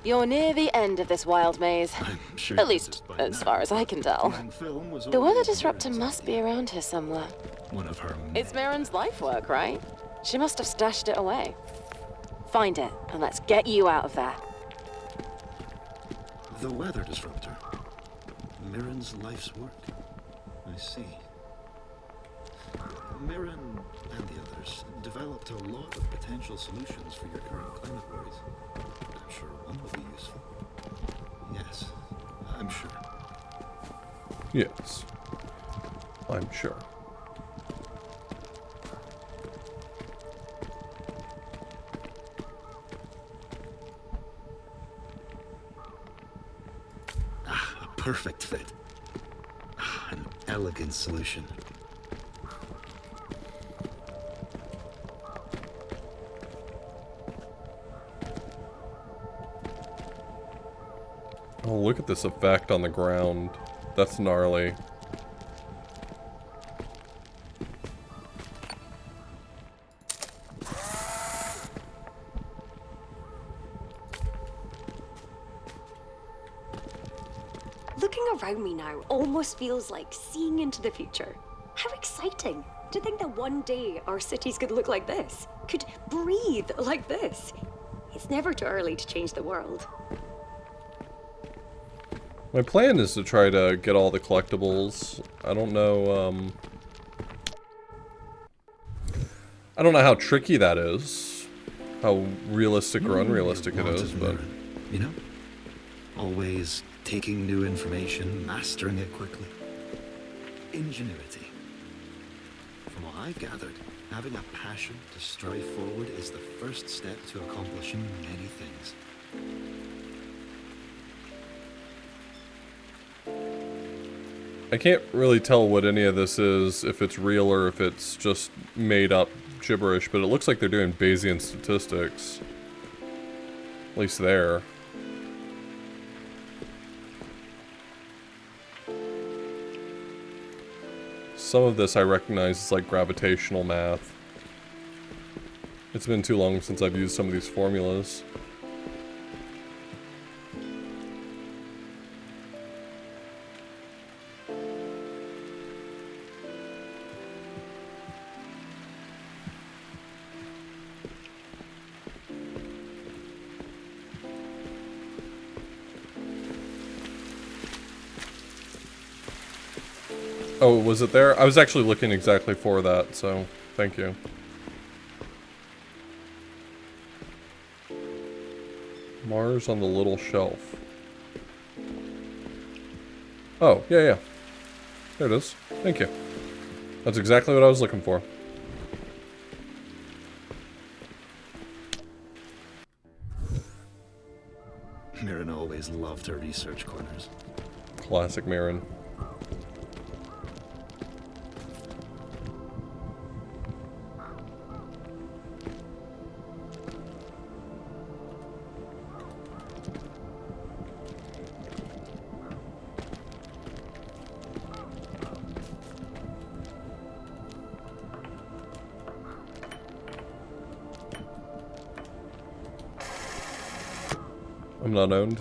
You're near the end of this wild maze.
I'm sure
At least, as far as I can tell. The weather disruptor must be around here somewhere.
One of her.
It's Mirren's life work, right? She must have stashed it away. Find it, and let's get you out of there.
The weather disruptor. Mirren's life's work. I see. Mirren and the others developed a lot of potential solutions for your current climate worries. I'm sure one will be useful. Yes, I'm sure.
Yes. I'm sure.
Ah, a perfect fit. Ah, an elegant solution.
Oh, look at this effect on the ground. That's gnarly.
Looking around me now almost feels like seeing into the future. How exciting! To think that one day our cities could look like this, could breathe like this. It's never too early to change the world.
My plan is to try to get all the collectibles. I don't know how tricky that is. How realistic or unrealistic it is, but...
You know? Always taking new information, mastering it quickly. Ingenuity. From what I've gathered, having a passion to strive forward is the first step to accomplishing many things.
I can't really tell what any of this is, if it's real or if it's just made up gibberish, but it looks like they're doing Bayesian statistics. At least there. Some of this I recognize as like gravitational math. It's been too long since I've used some of these formulas. Oh, was it there? I was actually looking exactly for that, so thank you. Mars on the little shelf. Oh, yeah. There it is. Thank you. That's exactly what I was looking for.
Mirren always loved her research corners.
Classic Mirren. I'm not owned.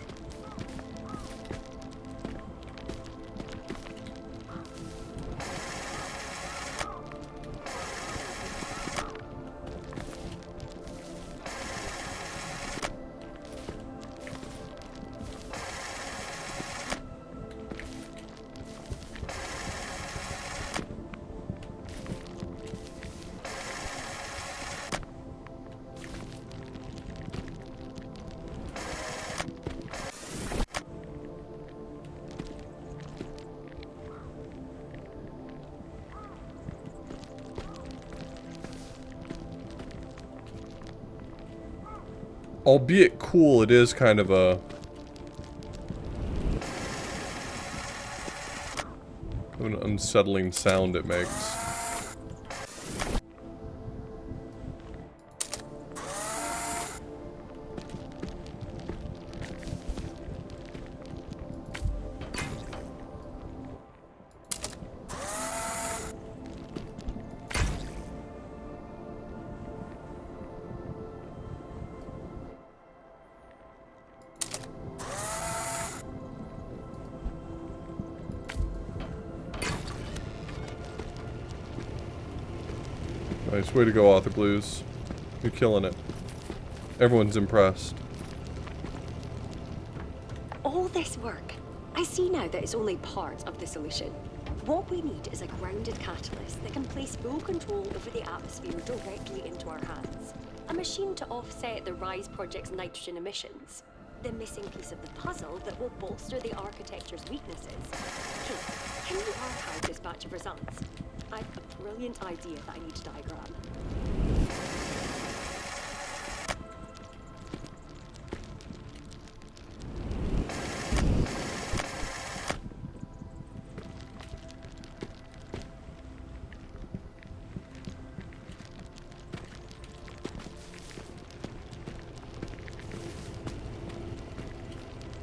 Albeit cool, it is kind of a... an unsettling sound it makes. Nice way to go, Author Blues. You're killing it. Everyone's impressed.
All this work, I see now that it's only part of the solution. What we need is a grounded catalyst that can place full control over the atmosphere directly into our hands. A machine to offset the RISE project's nitrogen emissions. The missing piece of the puzzle that will bolster the architecture's weaknesses. Kate, can you archive this batch of results? I've a brilliant idea that I need to diagram.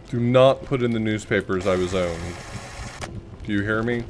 Do not put in the newspapers I was owned. Do you hear me?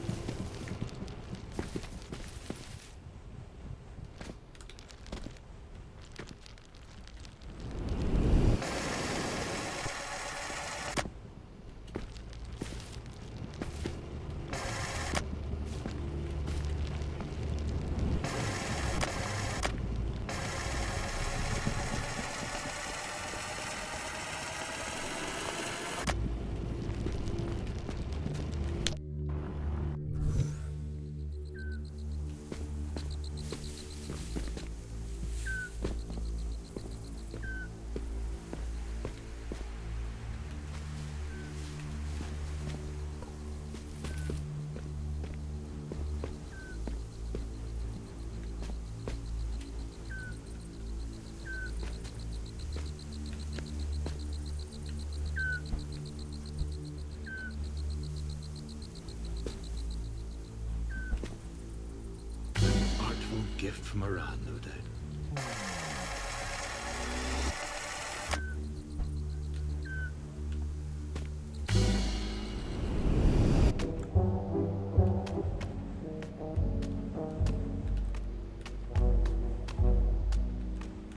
Gift from Iran, no doubt.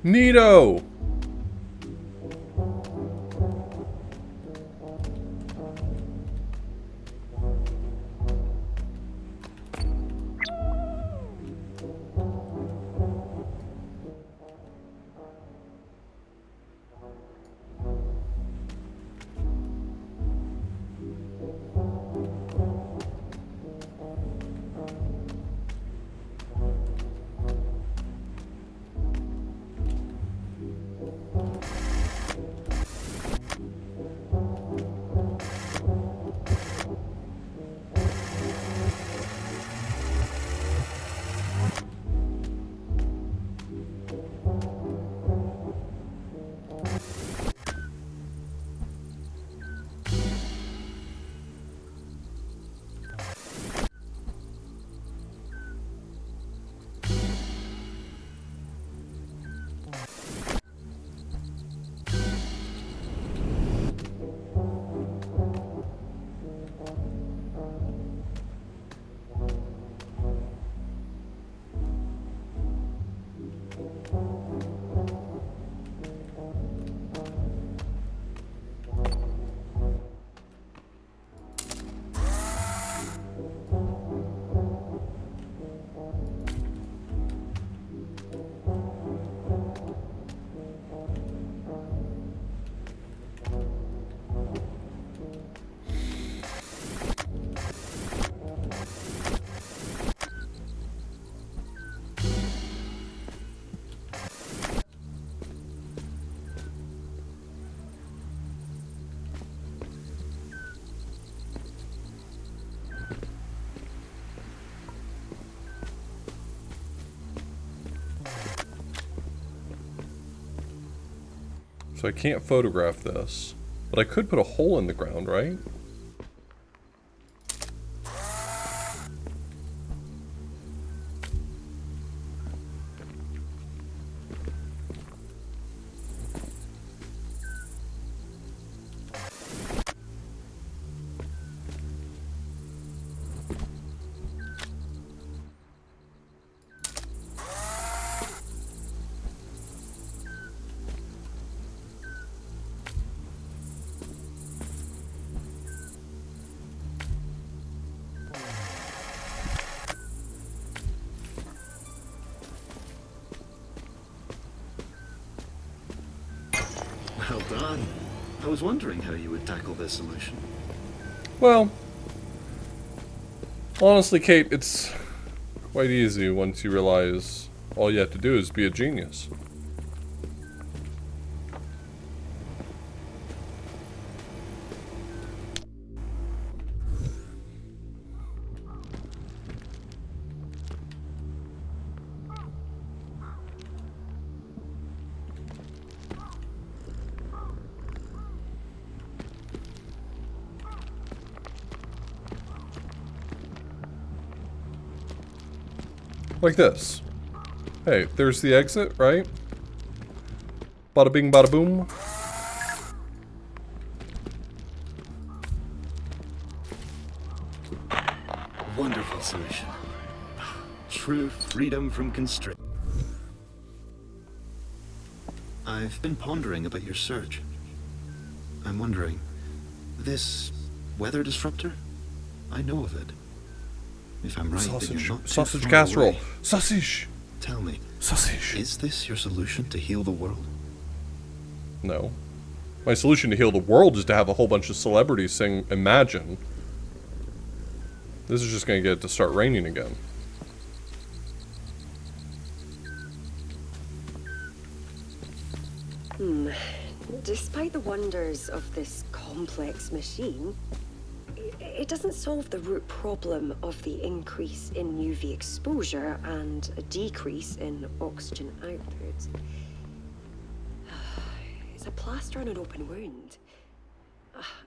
Neato! So I can't photograph this. But I could put a hole in the ground, right?
Well done. I was wondering how you would tackle this solution.
Well, honestly, Kate, it's quite easy once you realize all you have to do is be a genius. Like this. Hey, there's the exit, right? Bada bing, bada boom.
Wonderful solution. True freedom from constraint. I've been pondering about your search. I'm wondering, this weather disruptor? I know of it. If I'm right, then you're not too
Sausage
far
casserole.
away.
Sausage.
Tell me,
Sausage.
is this your solution to heal the world?
No. My solution to heal the world is to have a whole bunch of celebrities sing Imagine. This is just going to get it to start raining again.
Despite the wonders of this complex machine, it doesn't solve the root problem of the increase in UV exposure and a decrease in oxygen output. It's a plaster on an open wound.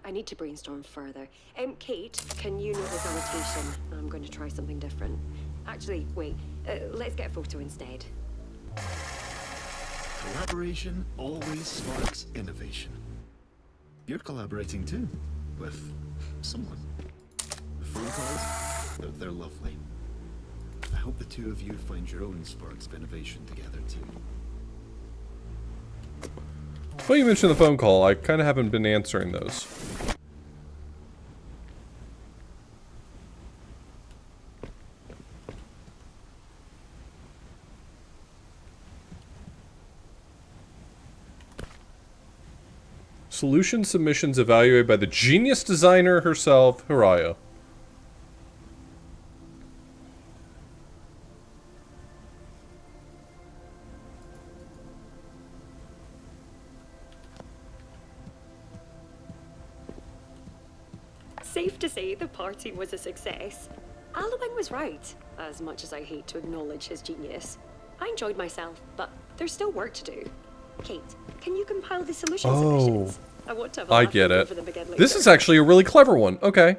I need to brainstorm further. Kate, can you note this annotation? I'm going to try something different. Actually, wait. Let's get a photo instead.
Collaboration always sparks innovation. You're collaborating too, with someone. The phone calls, they're lovely. I hope the two of you find your own sparks of innovation together too.
Well, you mentioned the phone call. I kind of haven't been answering those. Solution submissions evaluated by the genius designer herself, Hiraya.
Safe to say the party was a success. Alwyn was right, as much as I hate to acknowledge his genius. I enjoyed myself, but there's still work to do. Kate, can you compile the solution submissions? I want to have a
I
laugh
get it.
over them again later.
This is actually a really clever one. Okay.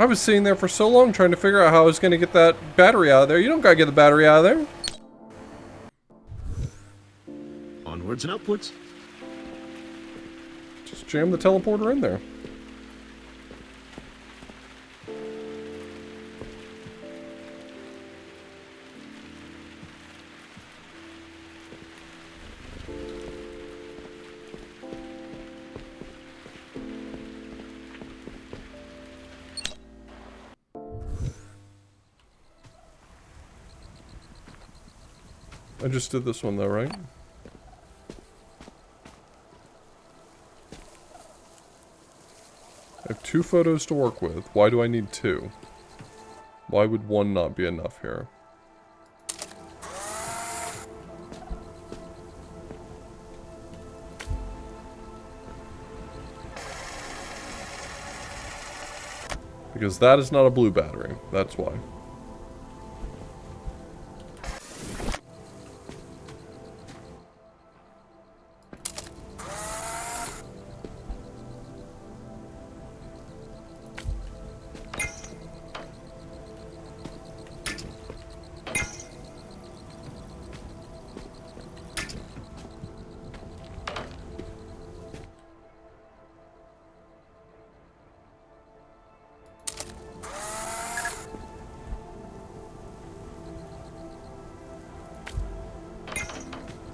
I was sitting there for so long trying to figure out how I was going to get that battery out of there. You don't got to get the battery out of there.
Onwards and upwards.
Just jam the teleporter in there. I just did this one though, right? 2 photos to work with. Why do I need 2? Why would 1 not be enough here? Because that is not a blue battery. That's why.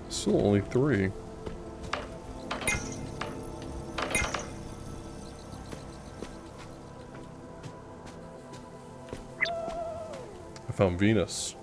Still only 3. I found Venus.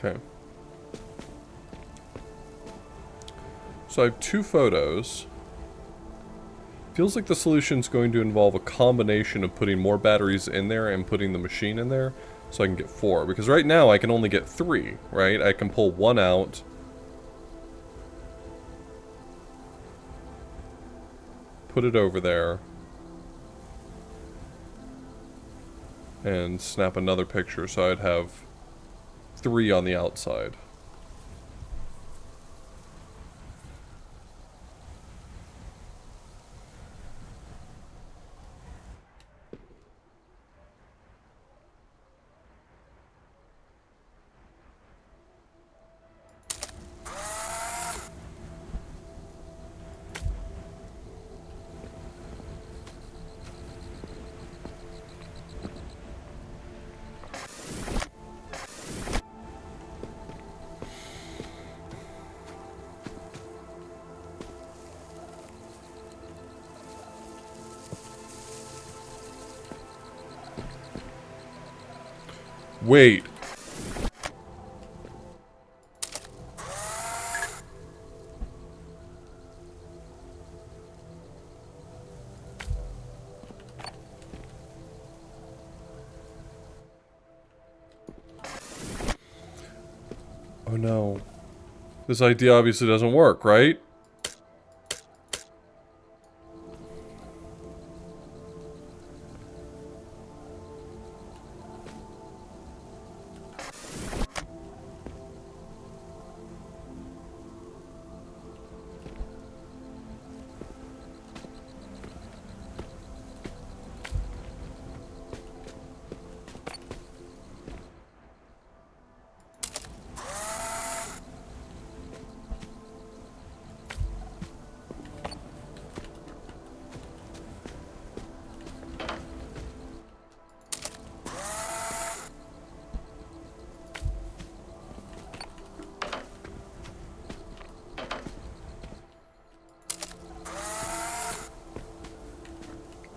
Okay. So I have 2 photos. Feels like the solution's going to involve a combination of putting more batteries in there and putting the machine in there so I can get 4. Because right now I can only get 3, right? I can pull 1 out. Put it over there. And snap another picture so I'd have 3 on the outside. Wait. Oh no. This idea obviously doesn't work, right?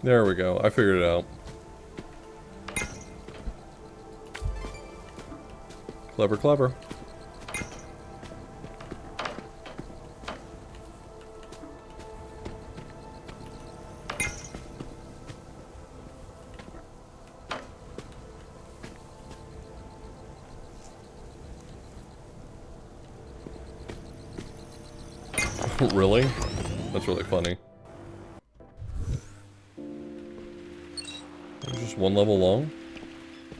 There we go. I figured it out. Clever, clever. Really? That's really funny. It was just one level long?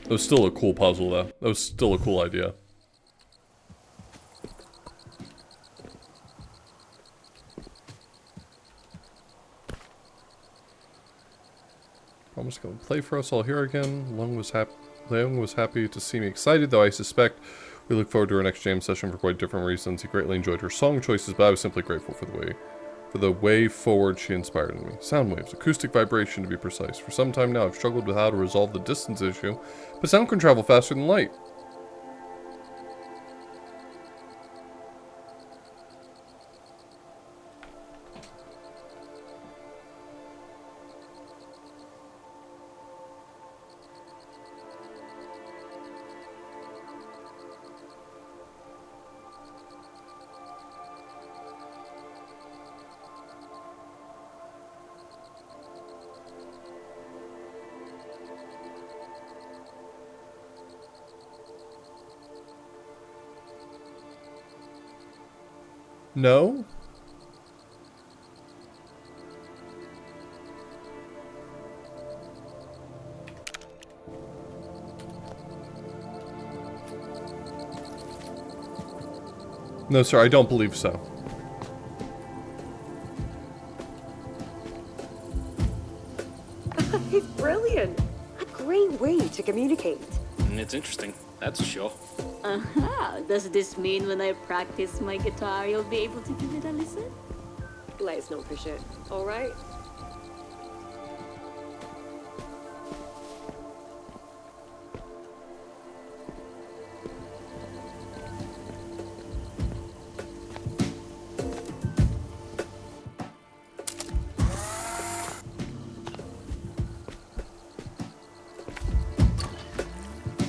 That was still a cool puzzle, though. That was still a cool idea. Promised to come play for us all here again. Leung was happy to see me excited, though I suspect we look forward to our next jam session for quite different reasons. He greatly enjoyed her song choices, but I was simply grateful for the way forward she inspired in me. Sound waves, acoustic vibration to be precise. For some time now, I've struggled with how to resolve the distance issue, but sound can travel faster than light. No? No, sir, I don't believe so.
It's brilliant. A great way to communicate.
It's interesting, that's sure.
Uh-huh. Does this mean when I practice my guitar, you'll be able to give it a listen?
Let's not push it, alright?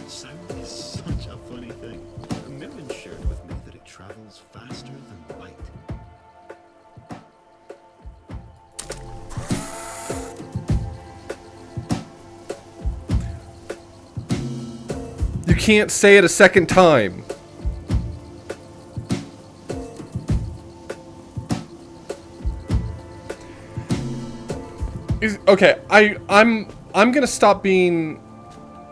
Sound is such a funny thing. Mirren shared with me that it travels faster than light.
You can't say it a second time. Okay, I'm gonna stop being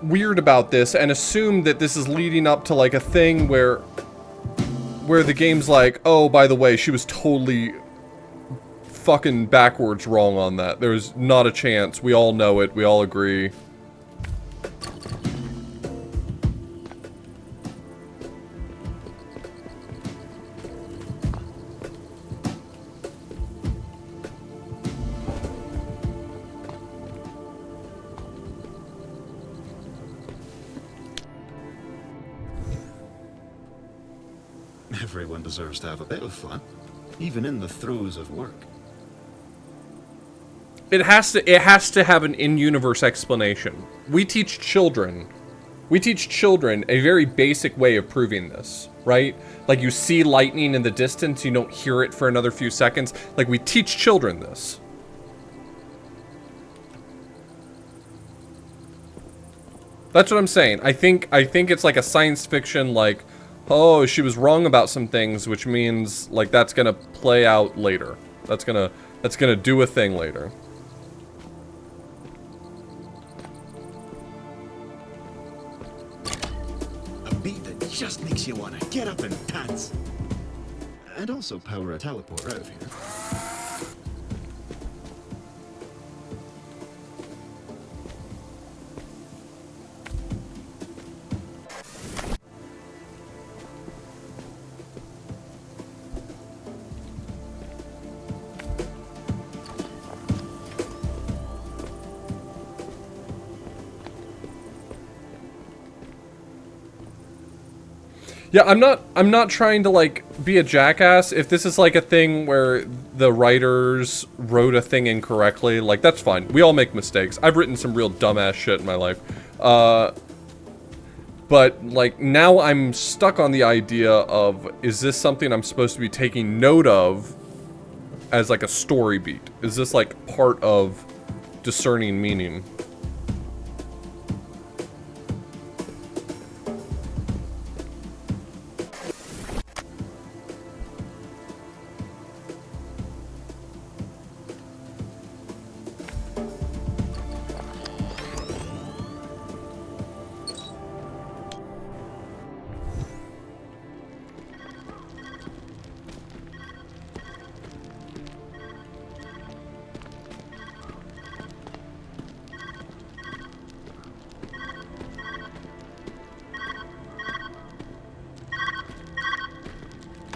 weird about this and assume that this is leading up to like a thing where the game's like, oh, by the way, she was totally fucking backwards wrong on that. There's not a chance. We all know it. We all agree.
Everyone deserves to have a bit of fun, even in the throes of work.
It has to have an in-universe explanation. We teach children a very basic way of proving this, right? Like you see lightning in the distance, you don't hear it for another few seconds. Like we teach children this. That's what I'm saying. I think it's like a science fiction, like, oh, she was wrong about some things, which means like that's gonna play out later. That's gonna do a thing later.
A beat that just makes you want to get up and dance. And also power a teleport out of here.
Yeah, I'm not trying to like be a jackass. If this is like a thing where the writers wrote a thing incorrectly, like that's fine. We all make mistakes. I've written some real dumbass shit in my life. But like now I'm stuck on the idea of, is this something I'm supposed to be taking note of as like a story beat? Is this like part of discerning meaning?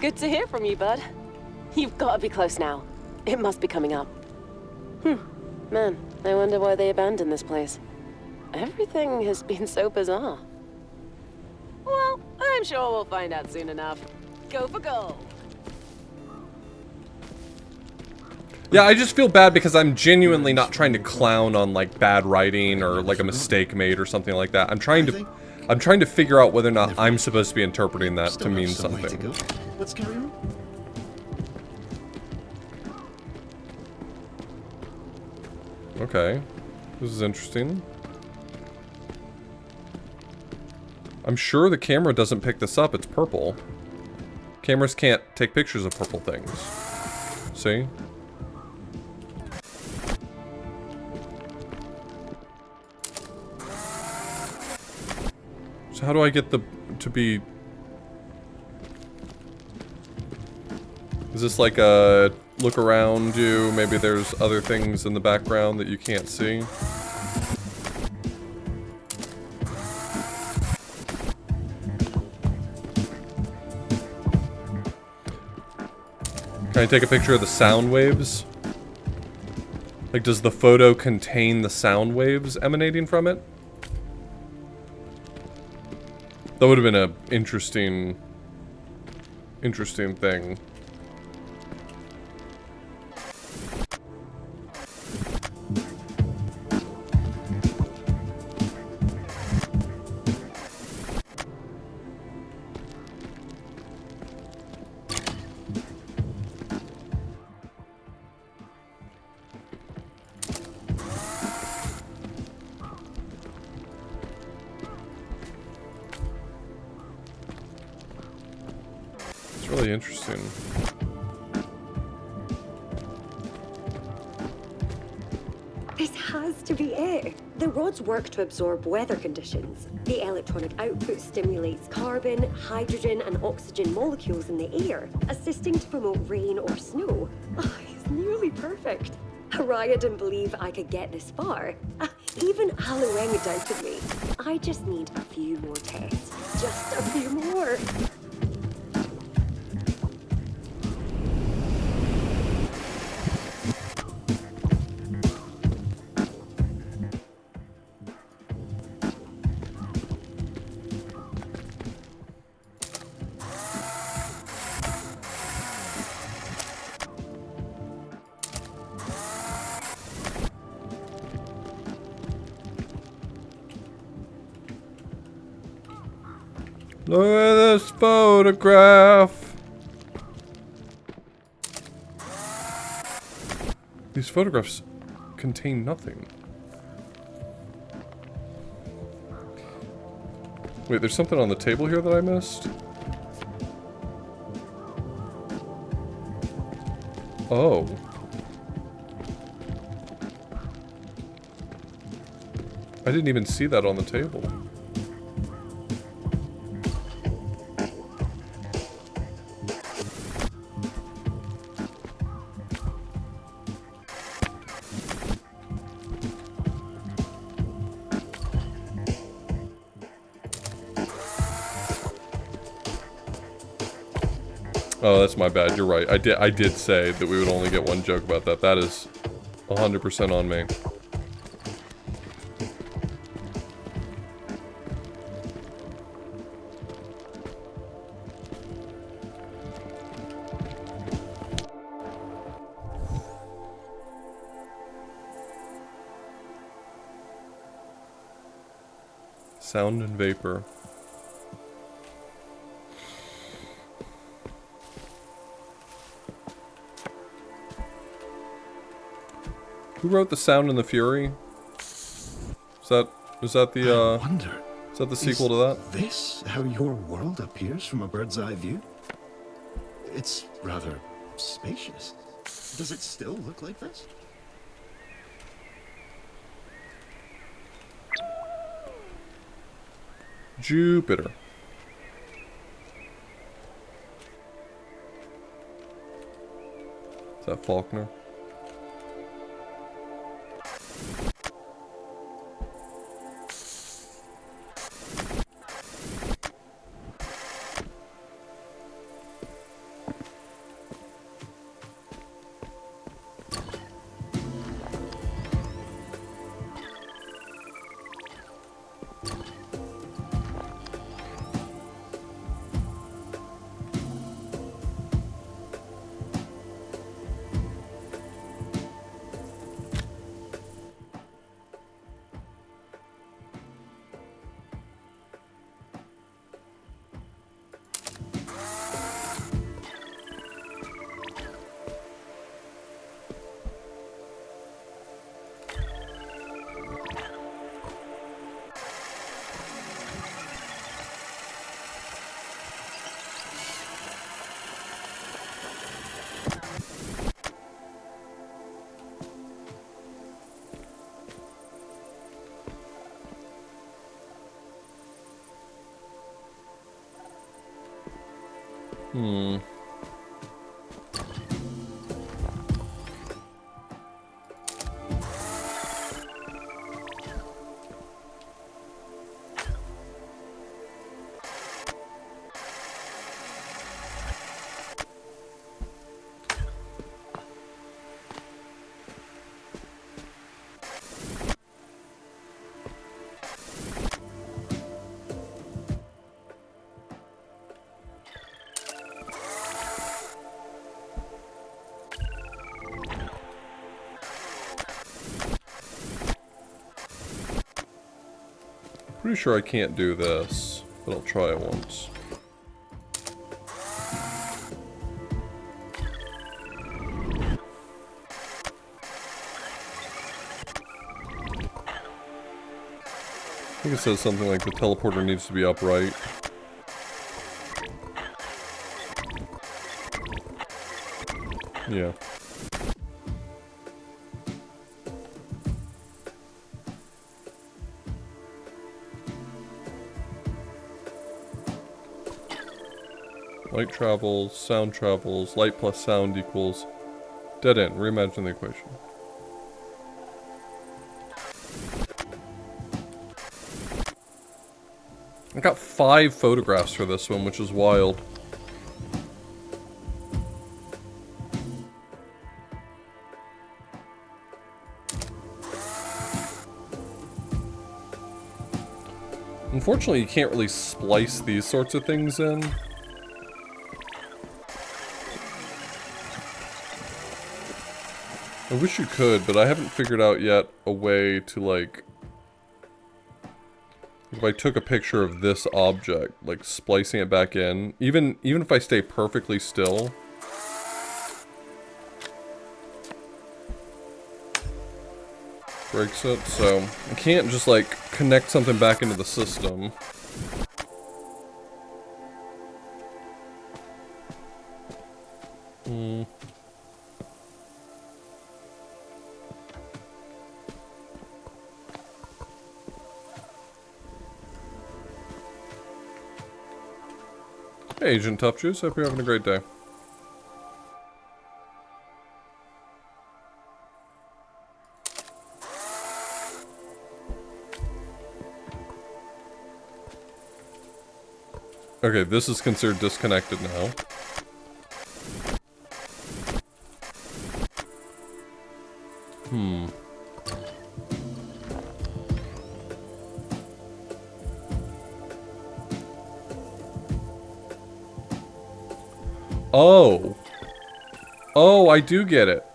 Good to hear from you, bud. You've got to be close now. It must be coming up. Man, I wonder why they abandoned this place. Everything has been so bizarre. Well, I'm sure we'll find out soon enough. Go for gold.
Yeah, I just feel bad because I'm genuinely not trying to clown on like bad writing or like a mistake made or something like that. I'm trying to figure out whether or not I'm supposed to be interpreting that to mean something.
Let's carry on.
Okay. This is interesting. I'm sure the camera doesn't pick this up. It's purple. Cameras can't take pictures of purple things. See? So how do I get the to be? Is this like a look around you? Maybe there's other things in the background that you can't see. Can I take a picture of the sound waves? Like, does the photo contain the sound waves emanating from it? That would have been an interesting thing. Really interesting.
This has to be it. The rods work to absorb weather conditions. The electronic output stimulates carbon, hydrogen, and oxygen molecules in the air, assisting to promote rain or snow. Oh, it's nearly perfect. Araya didn't believe I could get this far. Even Alueng doubted me. I just need a few more tests. Just a few more.
Look at this photograph. These photographs contain nothing. Wait, there's something on the table here that I missed? Oh. I didn't even see that on the table. Oh, that's my bad. You're right. I did say that we would only get one joke about that. That is 100% on me. Sound and vapor. Who wrote The Sound and the Fury? Is that the
I wonder,
is that the sequel to that?
This how your world appears from a bird's eye view? It's rather spacious. Does it still look like this?
Jupiter. Is that Faulkner? Hmm. Pretty sure I can't do this, but I'll try it once. I think it says something like the teleporter needs to be upright. Yeah. Light travels, sound travels, light plus sound equals dead end. Reimagine the equation. I got 5 photographs for this one, which is wild. Unfortunately, you can't really splice these sorts of things in. I wish you could, but I haven't figured out yet a way to, like... If I took a picture of this object, like splicing it back in, even if I stay perfectly still... breaks it, so I can't just like connect something back into the system. Hey, Agent Tough Juice, hope you're having a great day. Okay, this is considered disconnected now. Oh. Oh, I do get it.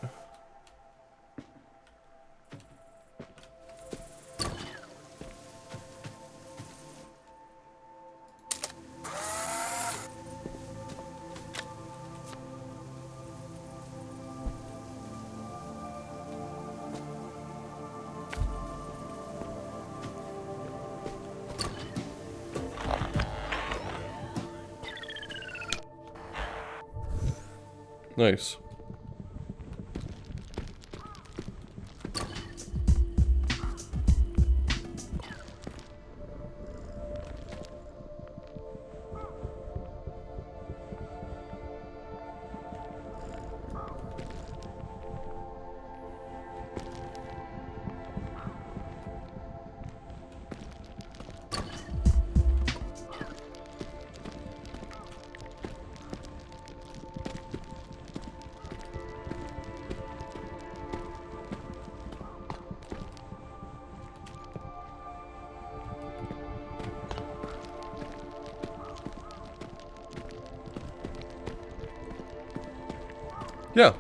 Nice. Yeah,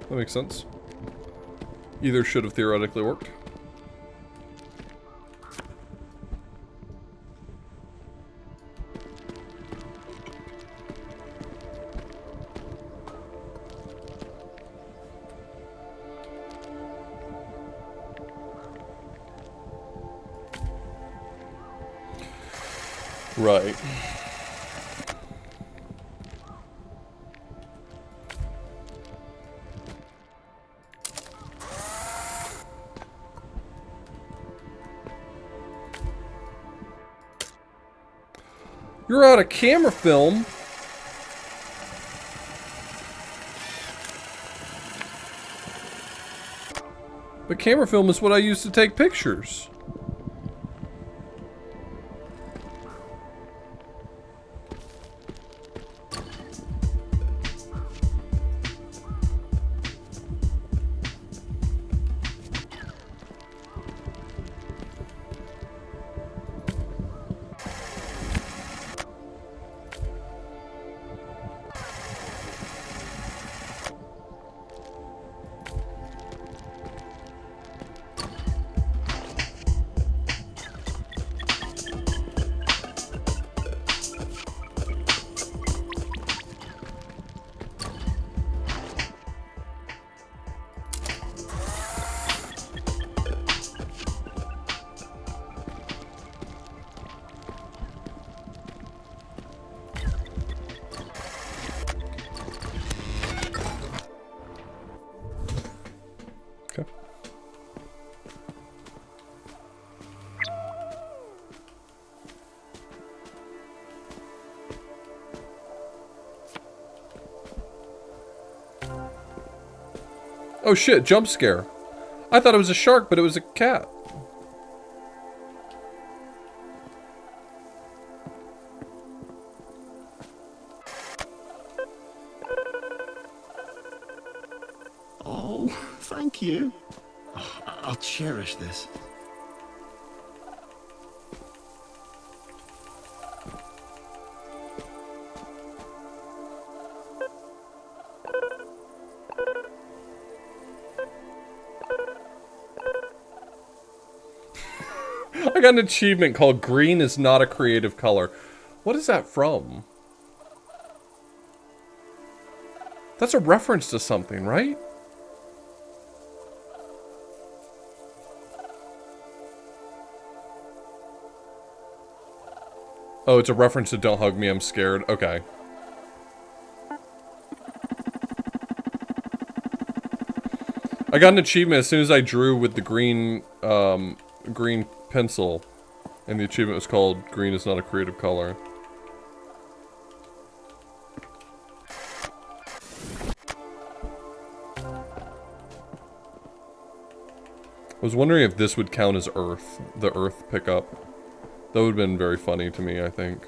that makes sense. Either should have theoretically worked. Right. You're out of camera film. But camera film is what I use to take pictures. Okay. Oh shit, jump scare. I thought it was a shark, but it was a cat.
Oh, thank you. Oh, I'll cherish this.
I got an achievement called Green is Not a Creative Color. What is that from? That's a reference to something, right? Oh, it's a reference to Don't Hug Me, I'm Scared. Okay. I got an achievement as soon as I drew with the green, green pencil. And the achievement was called Green is Not a Creative Color. I was wondering if this would count as Earth, the Earth pickup. That would have been very funny to me, I think.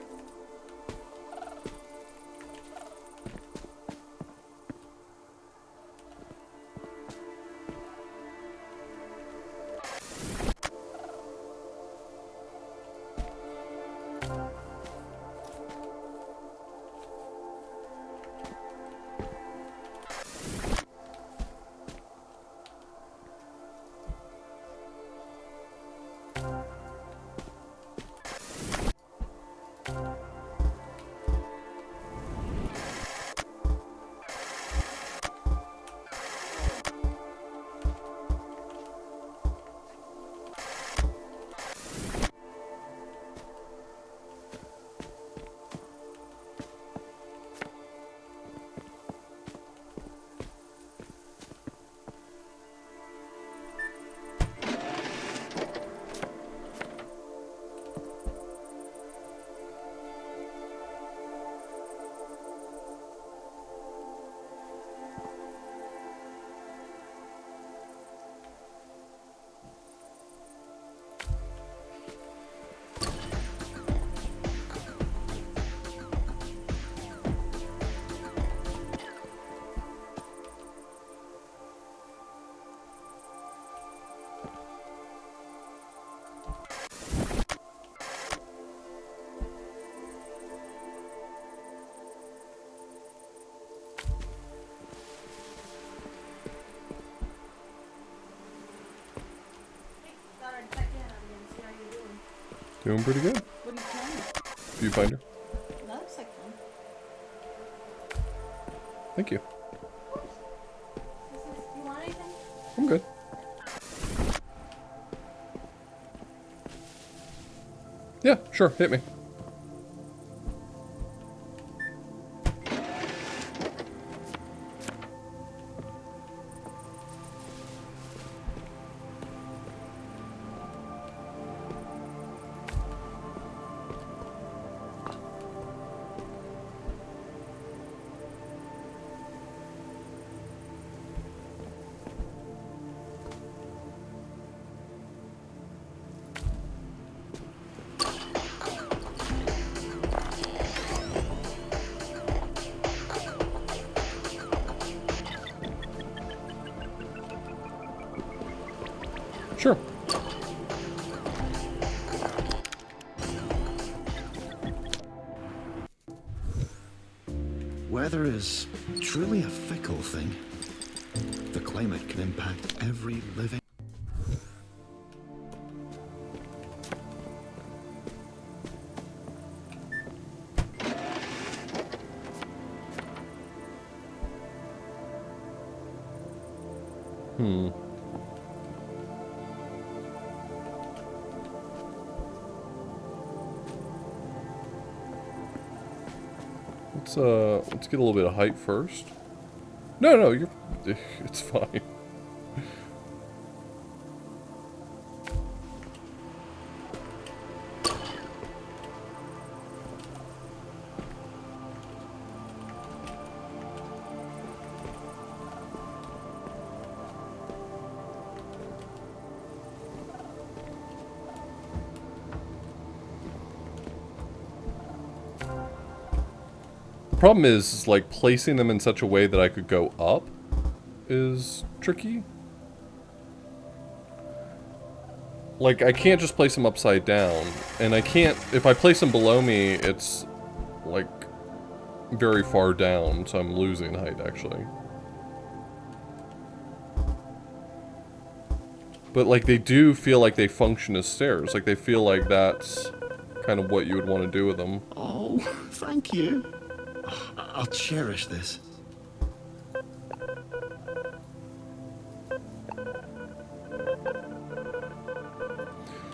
Doing pretty good.
What are you playing?
Viewfinder.
That looks like fun.
Thank you.
You want anything?
I'm good. Yeah, sure, hit me. Sure.
Weather is truly a fickle thing. The climate can impact every living.
Let's get a little bit of height first. No, you're it's fine. Problem is like placing them in such a way that I could go up is tricky. Like I can't just place them upside down, and I can't, if I place them below me, it's like very far down, so I'm losing height actually. But like they do feel like they function as stairs, like they feel like that's kind of what you would want to do with them.
Oh, thank you. I'll cherish this.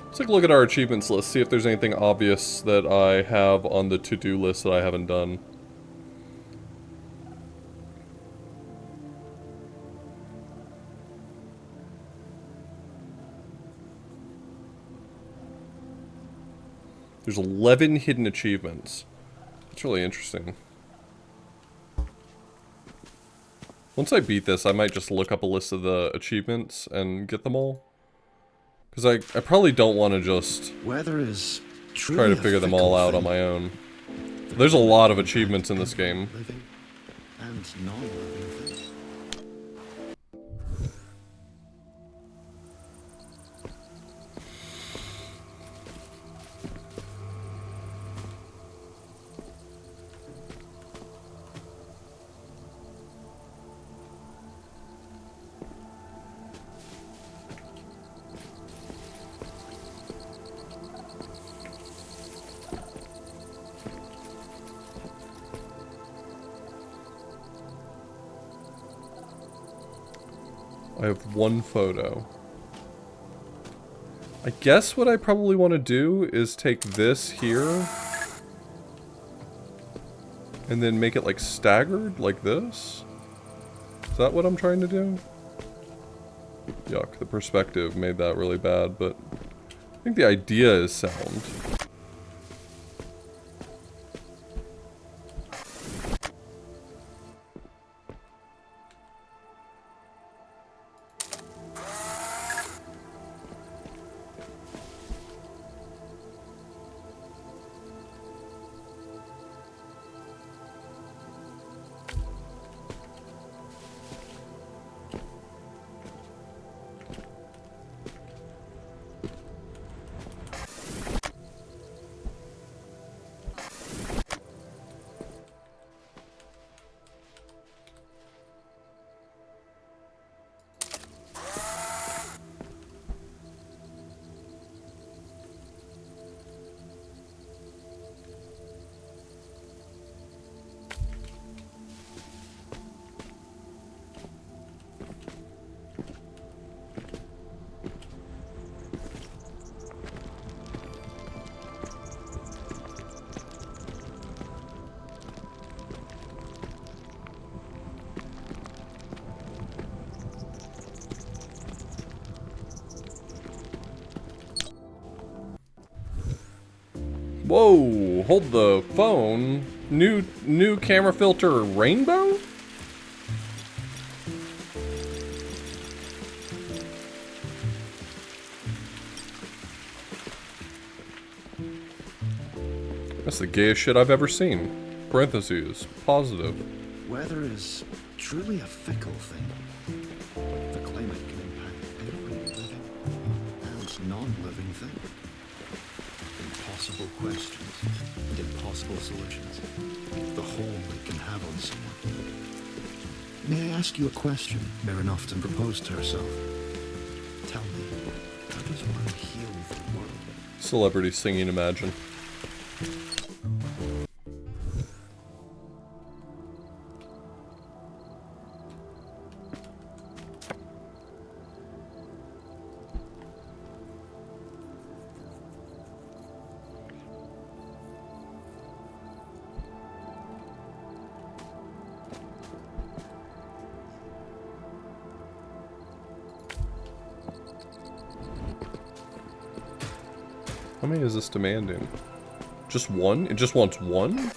Let's take a look at our achievements list, see if there's anything obvious that I have on the to-do list that I haven't done. There's 11 hidden achievements. That's really interesting. Once I beat this, I might just look up a list of the achievements and get them all. Because I probably don't want to just
Weather is
try to figure them all out on my own. There's a lot of achievements in this game.
Living and non-living things.
I have one photo. I guess what I probably want to do is take this here and then make it like staggered like this. Is that what I'm trying to do? Yuck, the perspective made that really bad, but I think the idea is sound. Whoa, hold the phone. New camera filter rainbow? That's the gayest shit I've ever seen. Parentheses, positive.
Weather is truly a fickle thing. The climate can impact every living living thing. Impossible questions and impossible solutions. The hold it can have on someone. May I ask you a question Marin often proposed to herself? Tell me, how does one heal the world?
Celebrity singing, imagine. How many is this demanding? Just one? It just wants one?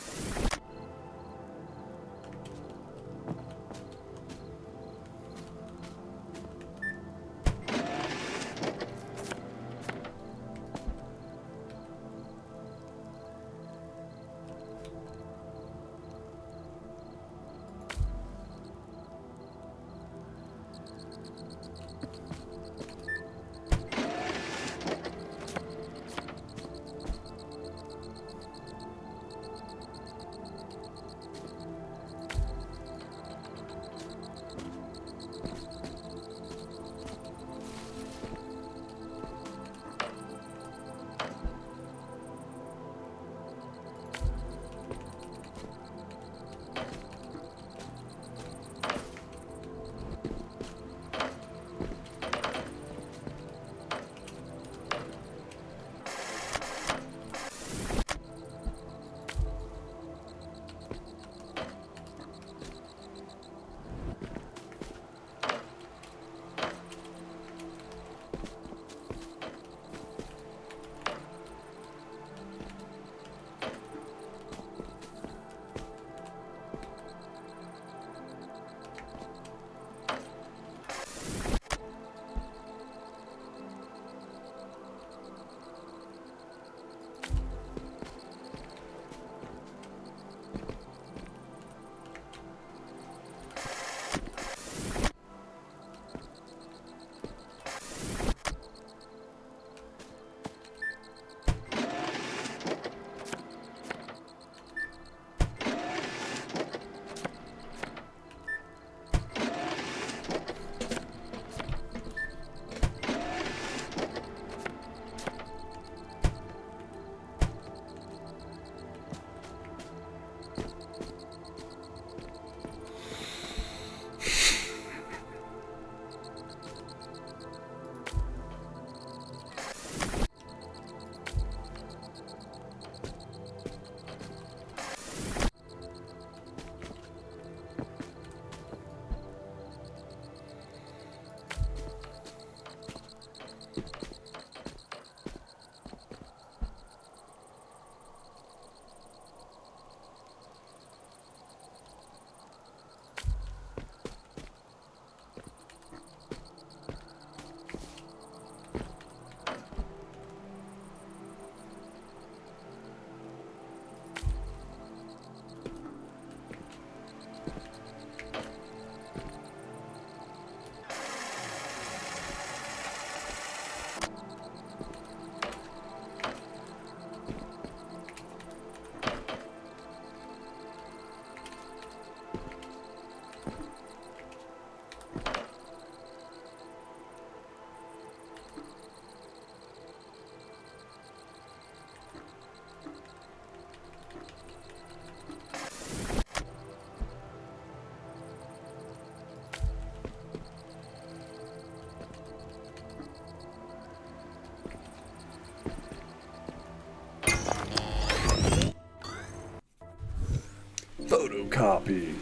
Photocopied.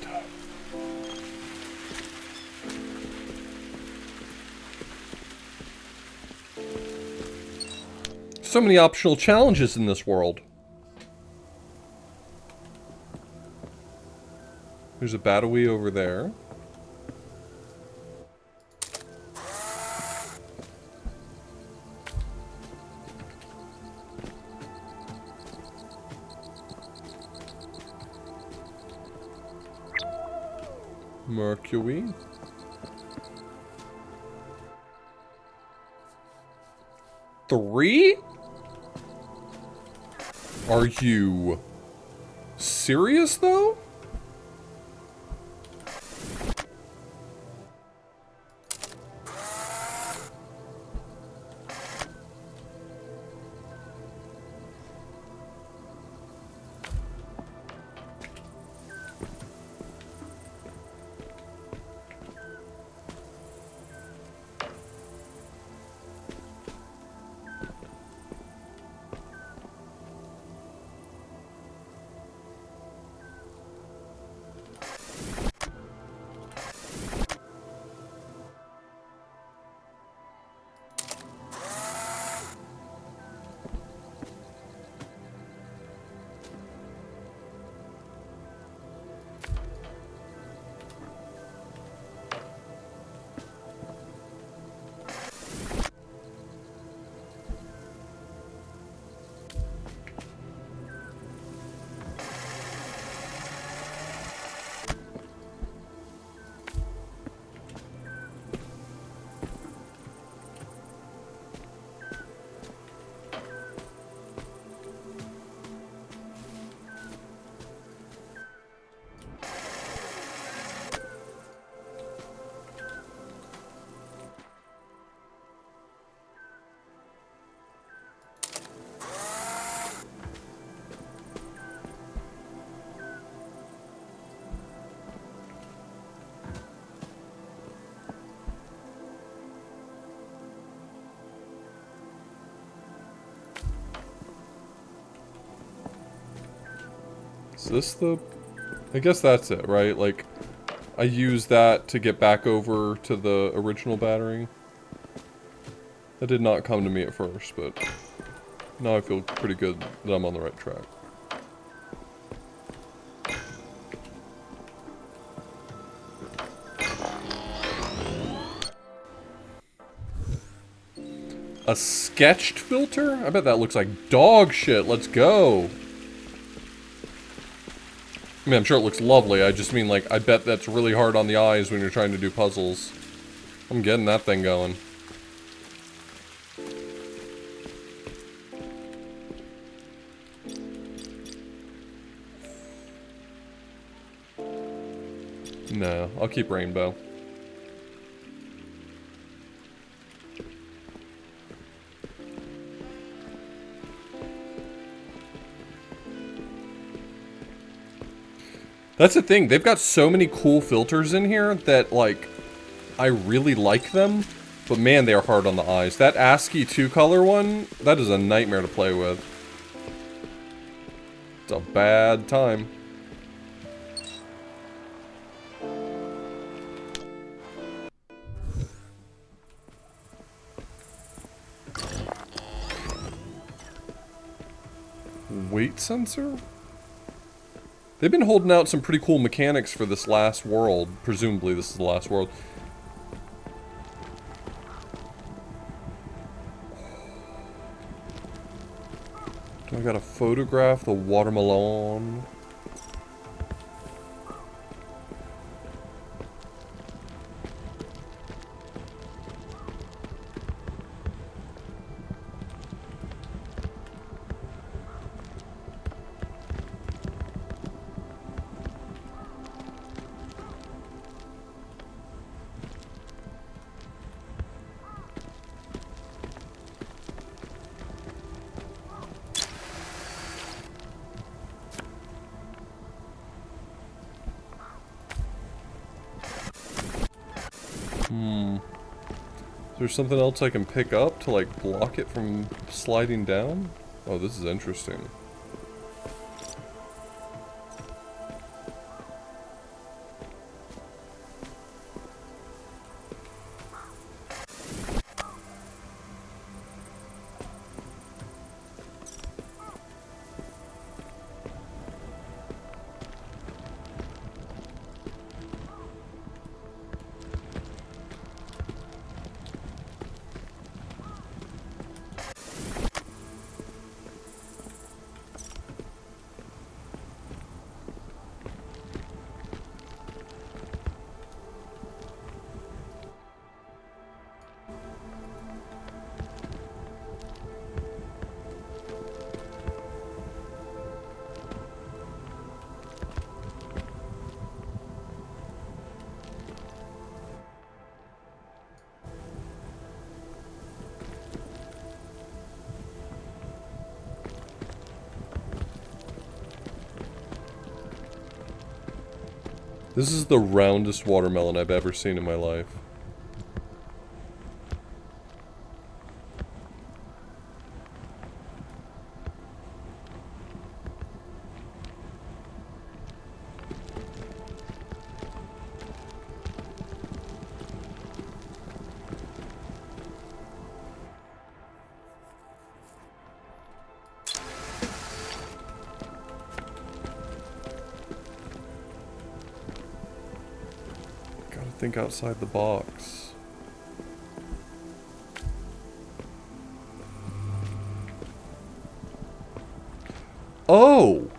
So many optional challenges in this world. There's a Batawee over there. Mercury. 3? Are you serious, though? Is this the... I guess that's it, right? Like, I use that to get back over to the original battery. That did not come to me at first, but now I feel pretty good that I'm on the right track. A sketched filter? I bet that looks like dog shit. Let's go. I mean, I'm sure it looks lovely. I just mean, like, I bet that's really hard on the eyes when you're trying to do puzzles. I'm getting that thing going. No, I'll keep rainbow. That's the thing, they've got so many cool filters in here that, like, I really like them, but man, they are hard on the eyes. That ASCII 2-color one, that is a nightmare to play with. It's a bad time. Weight sensor? They've been holding out some pretty cool mechanics for this last world. Presumably this is the last world. Do I gotta photograph the watermelon? Is there something else I can pick up to, like, block it from sliding down? Oh, this is interesting. This is the roundest watermelon I've ever seen in my life. Think outside the box. Oh!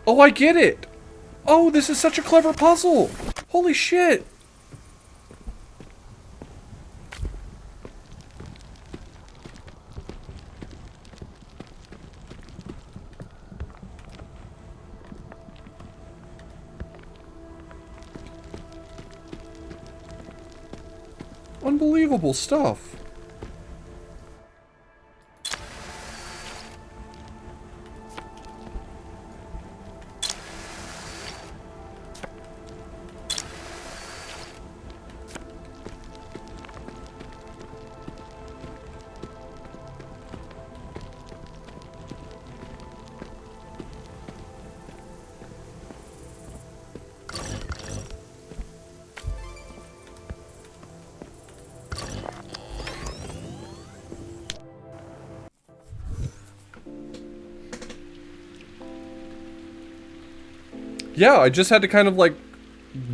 Oh, I get it! Oh, this is such a clever puzzle! Holy shit! Unbelievable stuff. Yeah, I just had to kind of like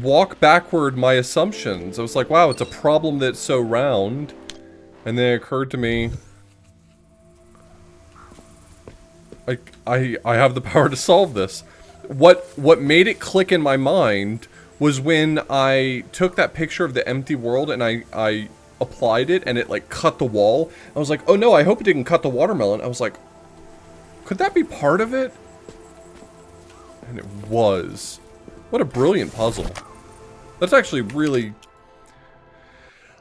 walk backward my assumptions. I was like, wow, it's a problem that's so round. And then it occurred to me, I have the power to solve this. What made it click in my mind was when I took that picture of the empty world and I applied it and it like cut the wall. I was like, oh no, I hope it didn't cut the watermelon. I was like, could that be part of it? And it was. What a brilliant puzzle. That's actually really...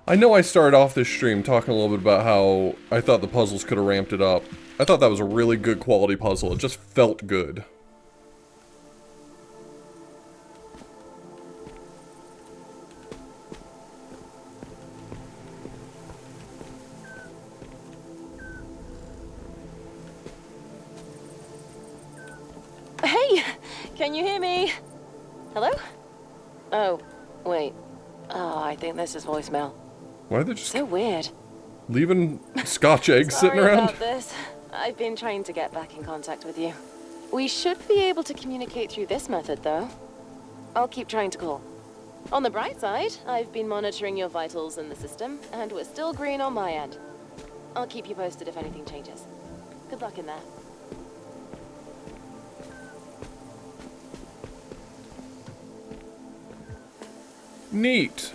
I know I started off this stream talking a little bit about how I thought the puzzles could have ramped it up. I thought that was a really good quality puzzle. It just felt good.
Hey! Can you hear me? Hello? Oh, wait. Oh, I think this is voicemail.
Why are they just
So weird.
leaving scotch eggs sitting
Sorry
around?
about this. I've been trying to get back in contact with you. We should be able to communicate through this method, though. I'll keep trying to call. On the bright side, I've been monitoring your vitals in the system, and we're still green on my end. I'll keep you posted if anything changes. Good luck in there.
Neat.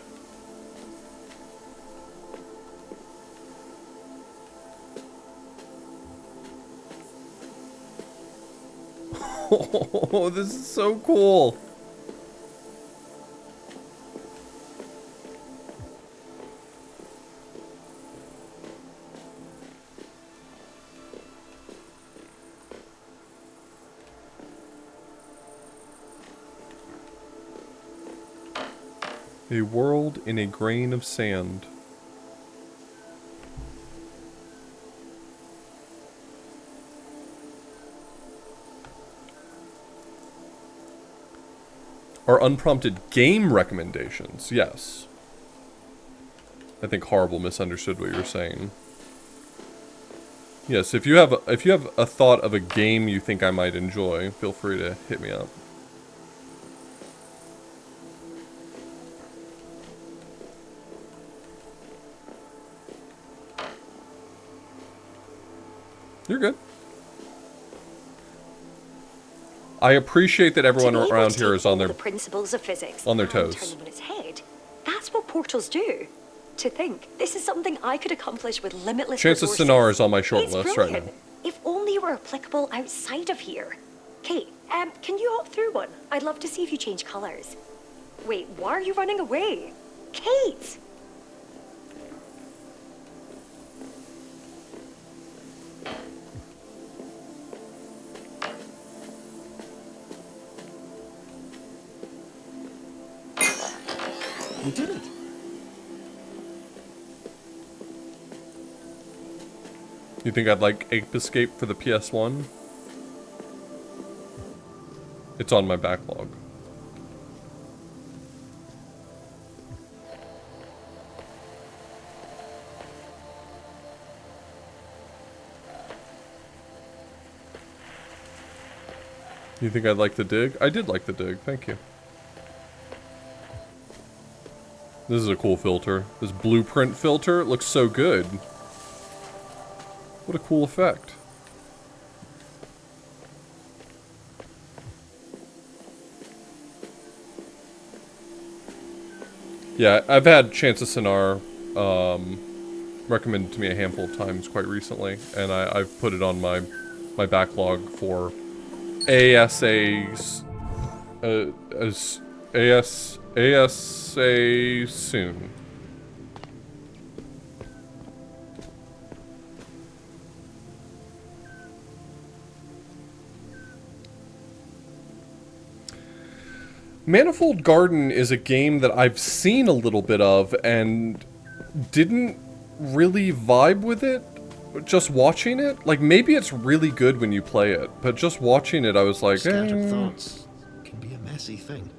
Oh, this is so cool. A world in a grain of sand. Our unprompted game recommendations, yes. I think Horrible misunderstood what you were saying. Yes, if you have a thought of a game you think I might enjoy, feel free to hit me up. You're good. I appreciate that everyone around here is on their
principles of physics
on their
and
toes.
turn them on its head. That's what portals do. To think this is something I could accomplish with limitless
Chance of
resources.
Sonar is on my short
It's
list right now.
brilliant. If only it were applicable outside of here. Kate, can you hop through one? I'd love to see if you change colors. Wait, why are you running away? Kate!
You think I'd like Ape Escape for the PS1? It's on my backlog. You think I'd like the dig? I did like the dig, thank you. This is a cool filter. This blueprint filter looks so good. What a cool effect. Yeah, I've had Chance of Sinar recommended to me a handful of times quite recently, and I've put it on my backlog for ASA's ASA soon. Manifold Garden is a game that I've seen a little bit of and didn't really vibe with it. Just watching it, like maybe it's really good when you play it, but just watching it, I was like,
Scattered thoughts can be a messy thing.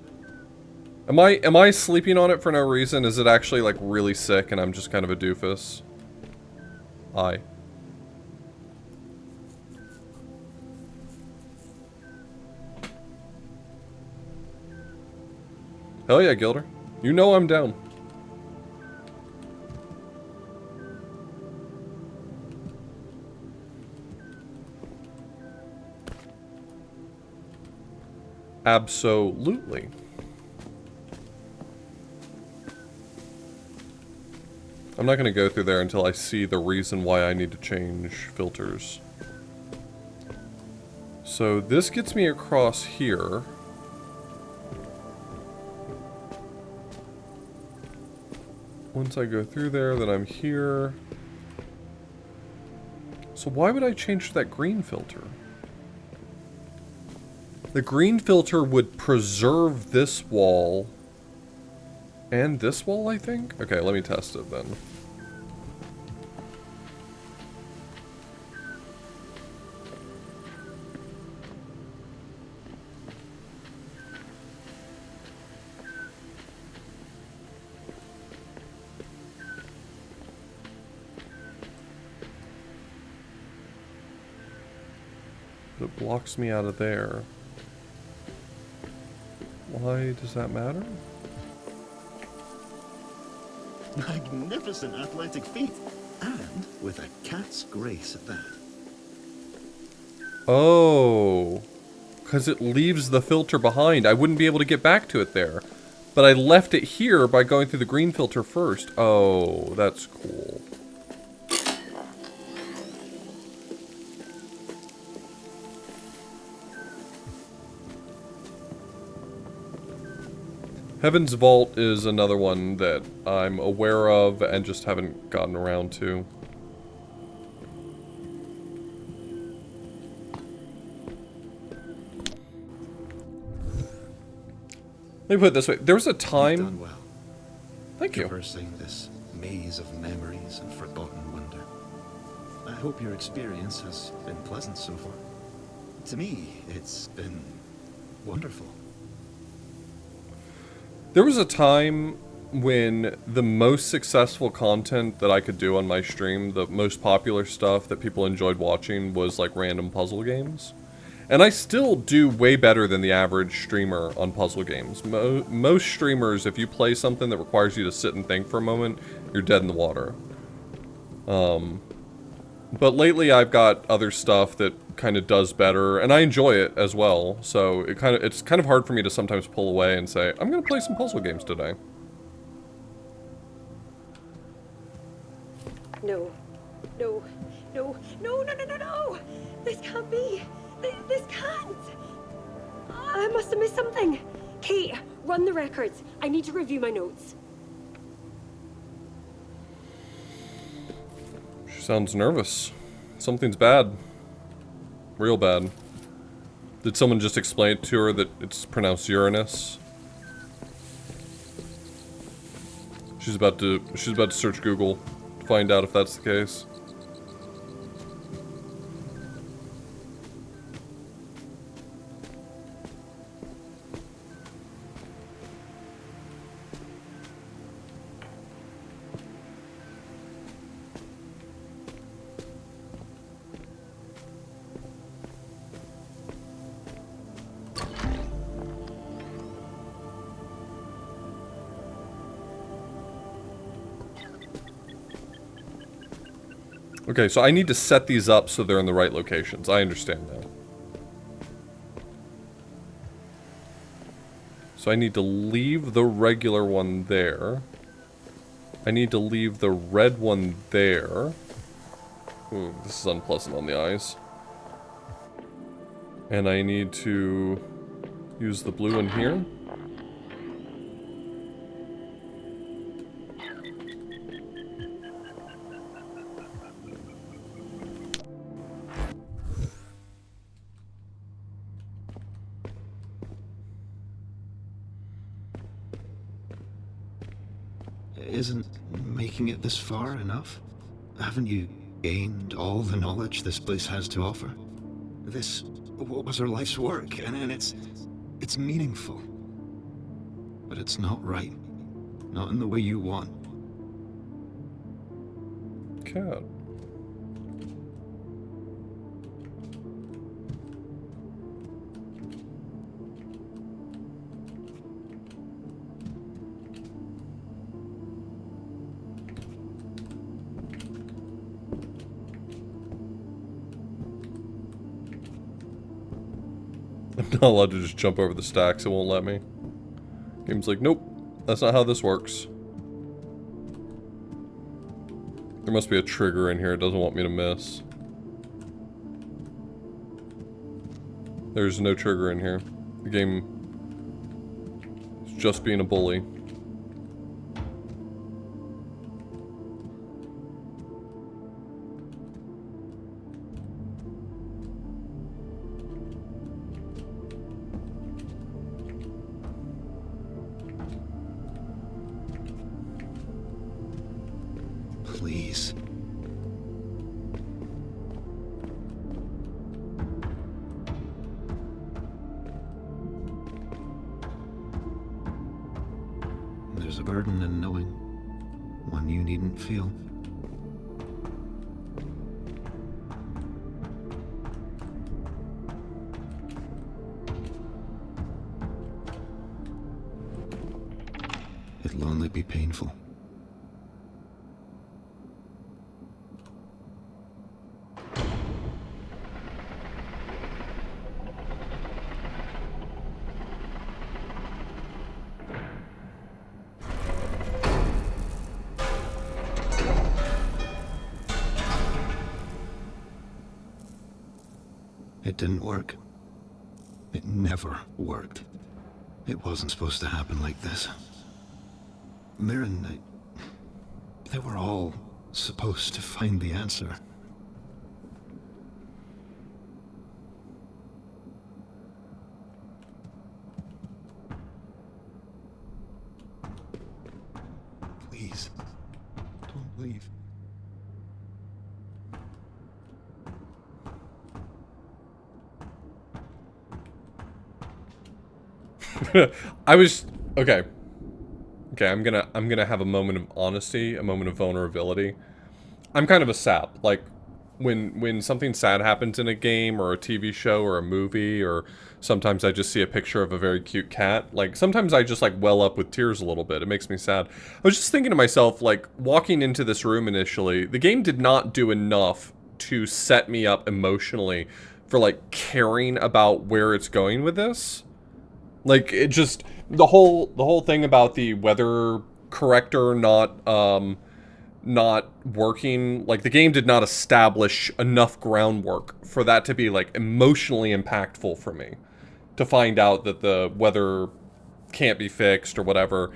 Am I sleeping on it for no reason? Is it actually like really sick and I'm just kind of a doofus? Aye. Hell yeah, Gilder. You know I'm down. Absolutely. I'm not going to go through there until I see the reason why I need to change filters. So this gets me across here. Once I go through there, then I'm here. So why would I change that green filter? The green filter would preserve this wall and this wall, I think? Okay, let me test it then. But it blocks me out of there. Why does that matter?
Magnificent athletic feat, and with a cat's grace at that.
Oh, because it leaves the filter behind. I wouldn't be able to get back to it there. But I left it here by going through the green filter first. Oh, that's cool. Heaven's Vault is another one that I'm aware of and just haven't gotten around to. Let me put it this way. There was a time...
You've done well.
Thank you.
Traversing this maze of memories and forgotten wonder. I hope your experience has been pleasant so far. To me, it's been wonderful.
There was a time when the most successful content that I could do on my stream, the most popular stuff that people enjoyed watching, was like random puzzle games. And I still do way better than the average streamer on puzzle games. Most streamers, if you play something that requires you to sit and think for a moment, you're dead in the water. But lately I've got other stuff that kind of does better, and I enjoy it as well. So it's kind of hard for me to sometimes pull away and say, I'm gonna play some puzzle games today.
No. No. No. No, no, no, no, no! This can't be! This can't! I must have missed something. Kate, run the records. I need to review my notes.
She sounds nervous. Something's bad. Real bad. Did someone just explain to her that it's pronounced Uranus? She's about to search Google to find out if that's the case. Okay, so I need to set these up so they're in the right locations. I understand now. So I need to leave the regular one there. I need to leave the red one there. Ooh, this is unpleasant on the eyes. And I need to use the blue in here.
Isn't making it this far enough? Haven't you gained all the knowledge this place has to offer? This was her life's work, and it's meaningful. But it's not right. Not in the way you want.
Cat. I'm not allowed to just jump over the stacks, it won't let me. Game's like, nope, that's not how this works. There must be a trigger in here it doesn't want me to miss. There's no trigger in here. The game is just being a bully.
Please. There's a burden in knowing, one you needn't feel. It'll only be painful. It didn't work. It never worked. It wasn't supposed to happen like this. Mirren, they were all supposed to find the answer. Please, don't leave.
I was okay. Okay, I'm gonna have a moment of honesty, a moment of vulnerability. I'm kind of a sap. Like when something sad happens in a game or a TV show or a movie, or sometimes I just see a picture of a very cute cat. Like sometimes I just like well up with tears a little bit. It makes me sad. I was just thinking to myself, like walking into this room initially, the game did not do enough to set me up emotionally for like caring about where it's going with this. Like it just the whole thing about the weather corrector not working, like the game did not establish enough groundwork for that to be like emotionally impactful for me, to find out that the weather can't be fixed or whatever.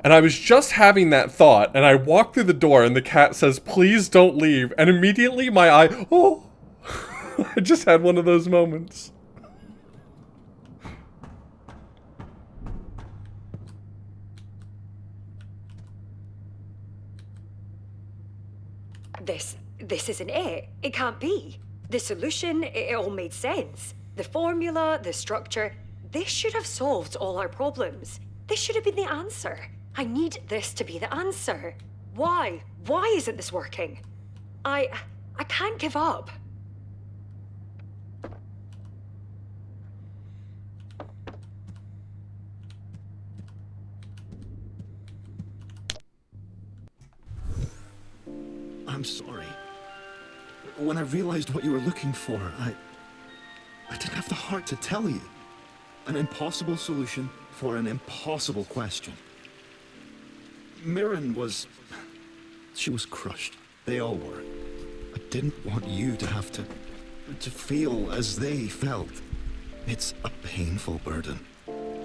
And I was just having that thought, and I walk through the door and the cat says, "Please don't leave," and immediately my eye, oh, I just had one of those moments.
This isn't it. It can't be. The solution, it all made sense. The formula, the structure, this should have solved all our problems. This should have been the answer. I need this to be the answer. Why? Why isn't this working? I can't give up.
I'm sorry. when I realized what you were looking for, I didn't have the heart to tell you. An impossible solution for an impossible question. Mirren was... she was crushed. They all were. I didn't want you to have to feel as they felt. It's a painful burden,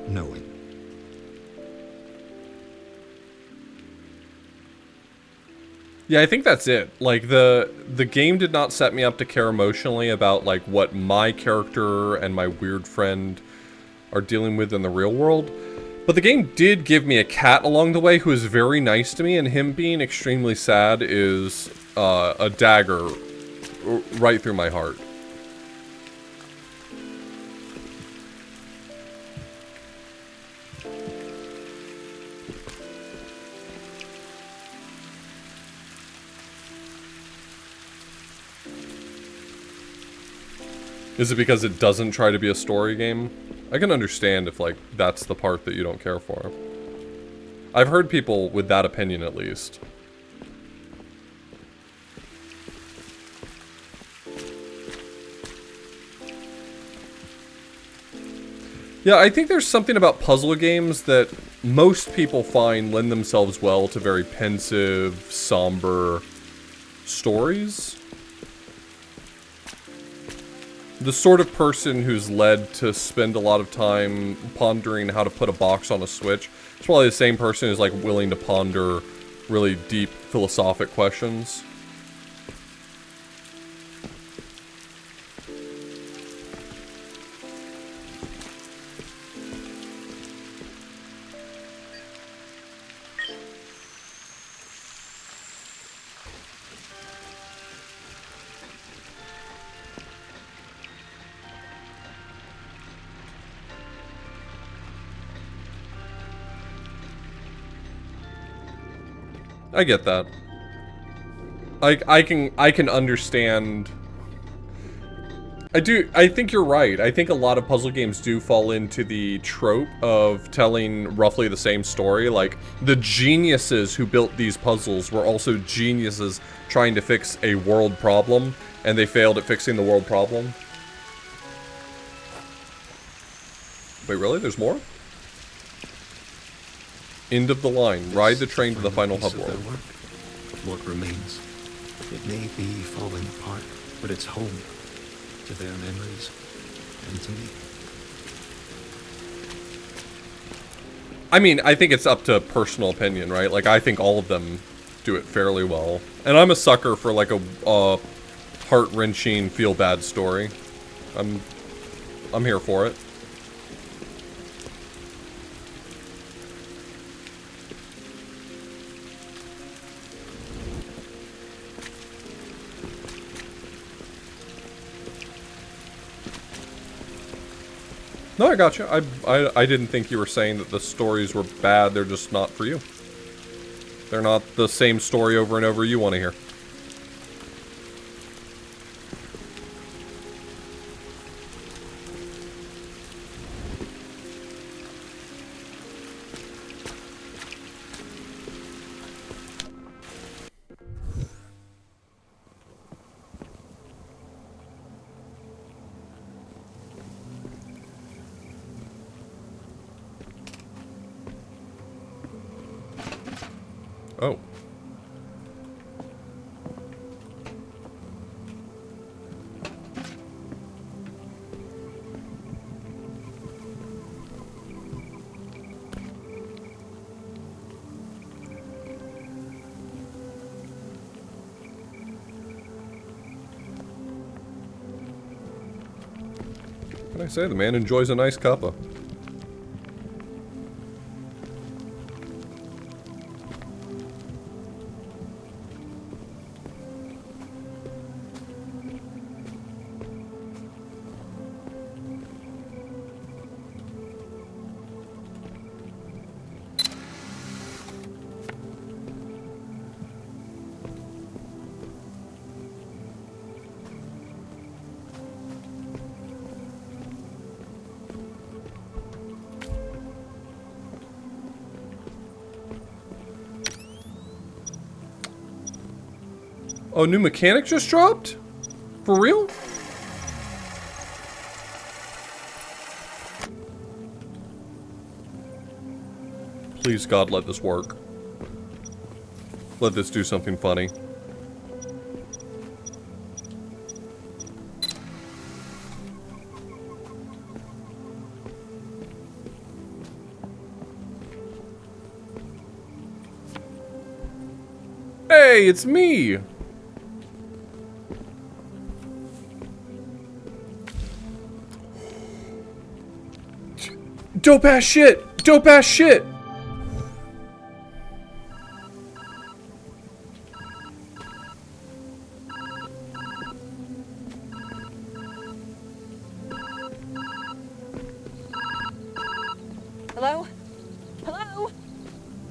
knowing.
Yeah, I think that's it. Like, the game did not set me up to care emotionally about, like, what my character and my weird friend are dealing with in the real world. But the game did give me a cat along the way who is very nice to me, and him being extremely sad is a dagger right through my heart. Is it because it doesn't try to be a story game? I can understand if, like, that's the part that you don't care for. I've heard people with that opinion, at least. Yeah, I think there's something about puzzle games that most people find lend themselves well to very pensive, somber stories. The sort of person who's led to spend a lot of time pondering how to put a box on a Switch is probably the same person who's, like, willing to ponder really deep philosophic questions. I get that. I can understand. I think you're right. I think a lot of puzzle games do fall into the trope of telling roughly the same story. Like, the geniuses who built these puzzles were also geniuses trying to fix a world problem, and they failed at fixing the world problem. Wait, really? There's more? End of the line. Ride the train to the final hub world.
What remains? It may be falling apart, but it's home to their memories and to me.
I mean, I think it's up to personal opinion, right? Like, I think all of them do it fairly well. And I'm a sucker for, like, a heart-wrenching, feel-bad story. I'm here for it. No, I gotcha. I didn't think you were saying that the stories were bad, they're just not for you. They're not the same story over and over you want to hear. Oh. What can I say? The man enjoys a nice cuppa. Oh, new mechanic just dropped? For real? Please, God, let this work. Let this do something funny. Hey, it's me! Dope ass shit! Dope ass shit!
Hello? Hello?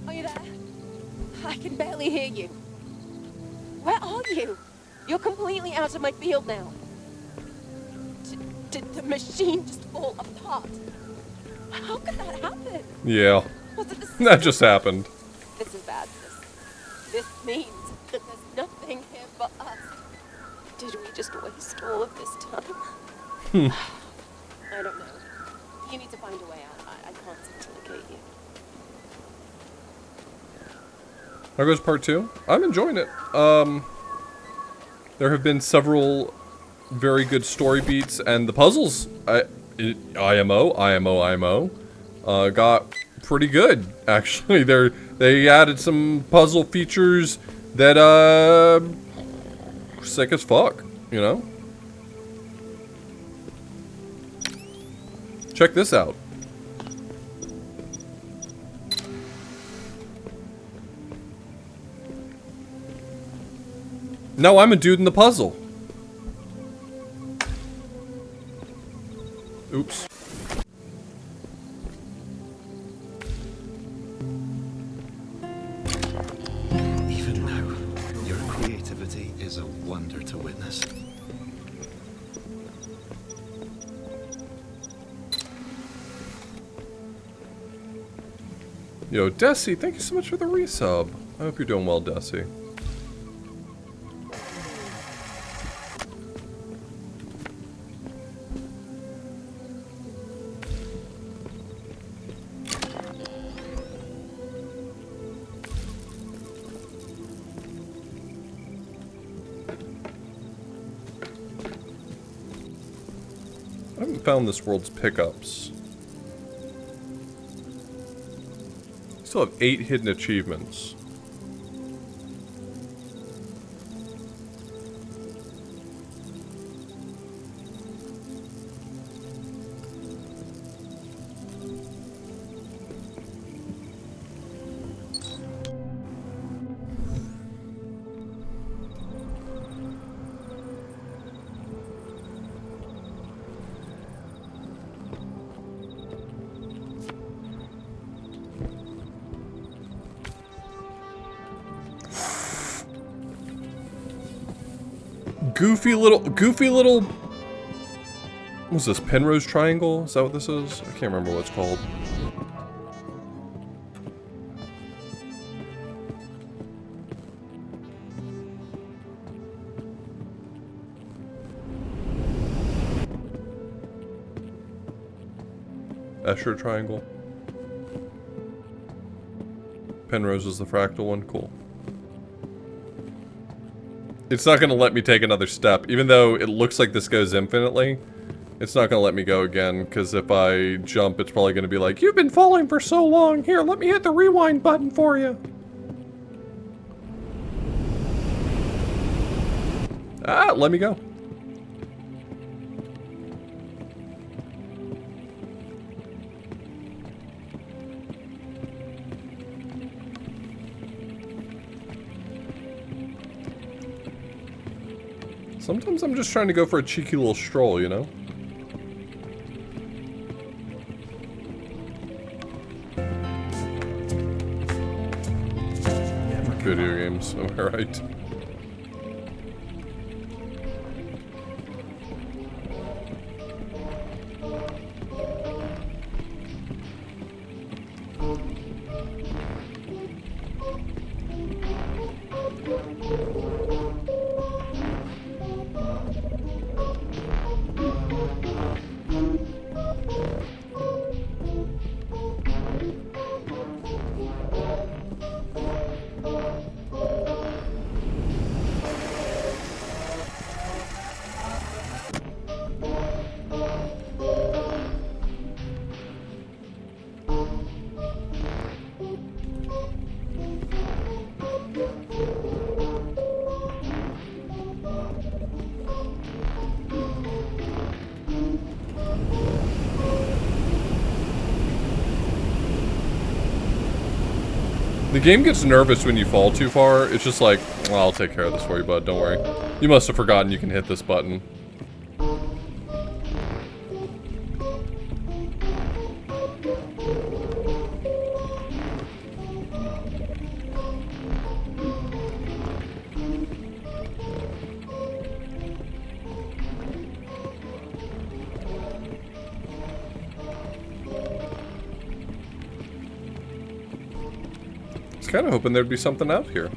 Are you there? I can barely hear you. Where are you? You're completely out of my field now. Did the machine just fall apart? How could that happen?
Yeah.
Was it the
That just happened.
This is bad. This means that there's nothing here for us. Did we just waste all of this time? I don't know. You need to find a way out. I can't seem to locate you.
There goes part 2. I'm enjoying it. There have been several very good story beats, and the puzzles, IMO, got pretty good, actually. They added some puzzle features that, sick as fuck, you know? Check this out. No, I'm a dude in the puzzle. Oops.
Even now, your creativity is a wonder to witness.
Yo, Desi, thank you so much for the resub. I hope you're doing well, Desi. I haven't found this world's pickups. Still have 8 hidden achievements. Goofy little, what's this, Penrose Triangle? Is that what this is? I can't remember what it's called. Escher Triangle. Penrose is the fractal one, cool. It's not going to let me take another step. Even though it looks like this goes infinitely, it's not going to let me go again, because if I jump, it's probably going to be like, you've been falling for so long. Here, let me hit the rewind button for you. Ah, let me go. Sometimes I'm just trying to go for a cheeky little stroll, you know? Video games, alright. The game gets nervous when you fall too far. It's just like, well, I'll take care of this for you, bud. Don't worry. You must have forgotten you can hit this button. I was kind of hoping there'd be something out here.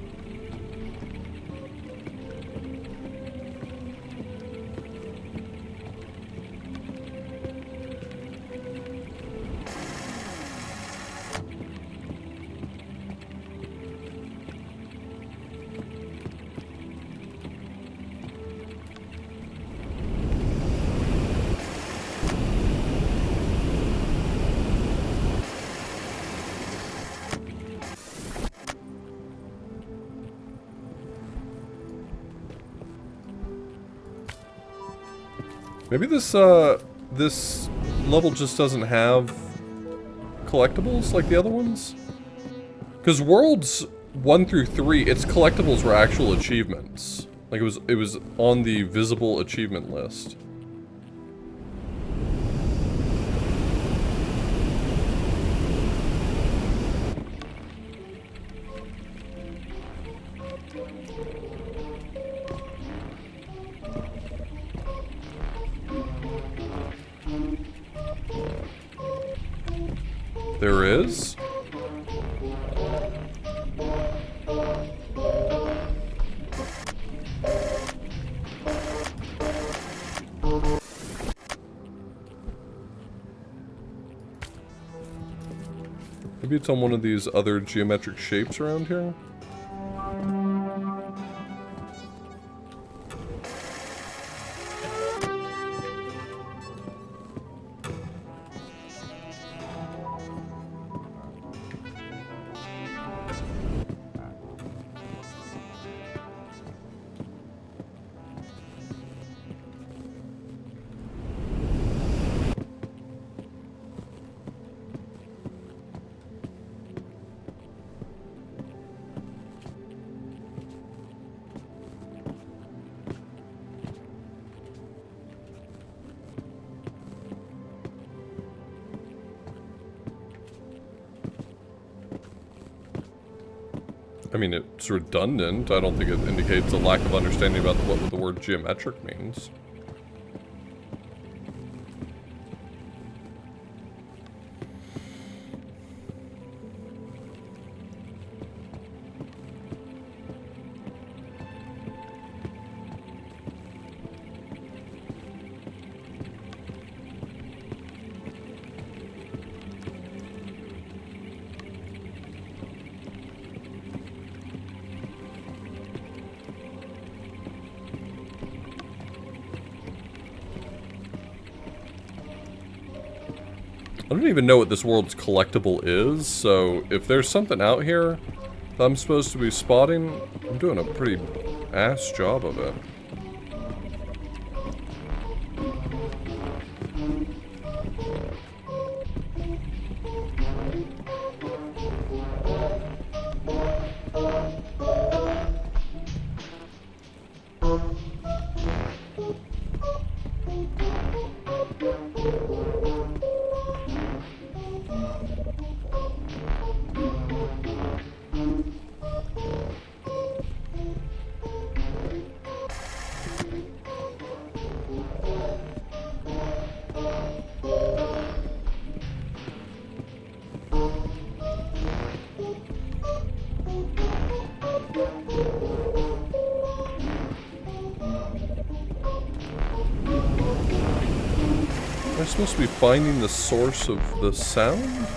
Maybe this level just doesn't have collectibles like the other ones? Because Worlds 1 through 3, its collectibles were actual achievements. Like it was on the visible achievement list. There is? Maybe it's on one of these other geometric shapes around here? I mean, it's redundant. I don't think it indicates a lack of understanding about what the word geometric means. I don't even know what this world's collectible is, so if there's something out here that I'm supposed to be spotting, I'm doing a pretty ass job of it. Am I supposed to be finding the source of the sound?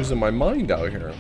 losing my mind out here.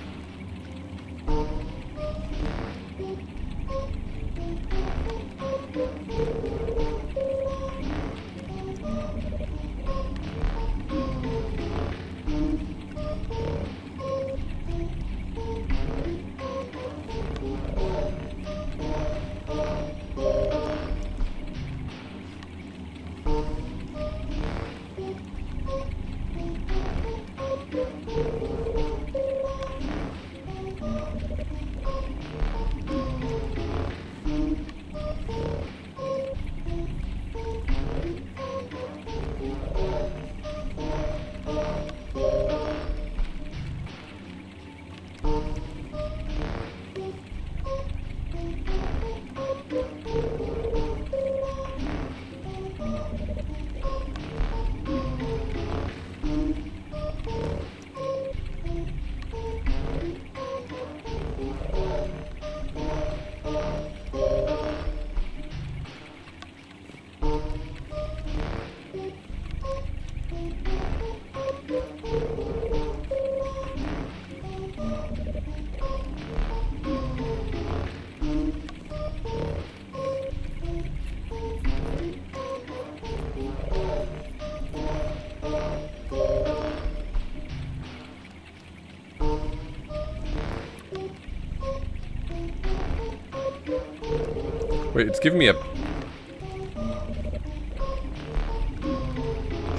Wait, it's giving me a...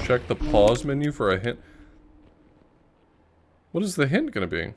Check the pause menu for a hint. What is the hint gonna be?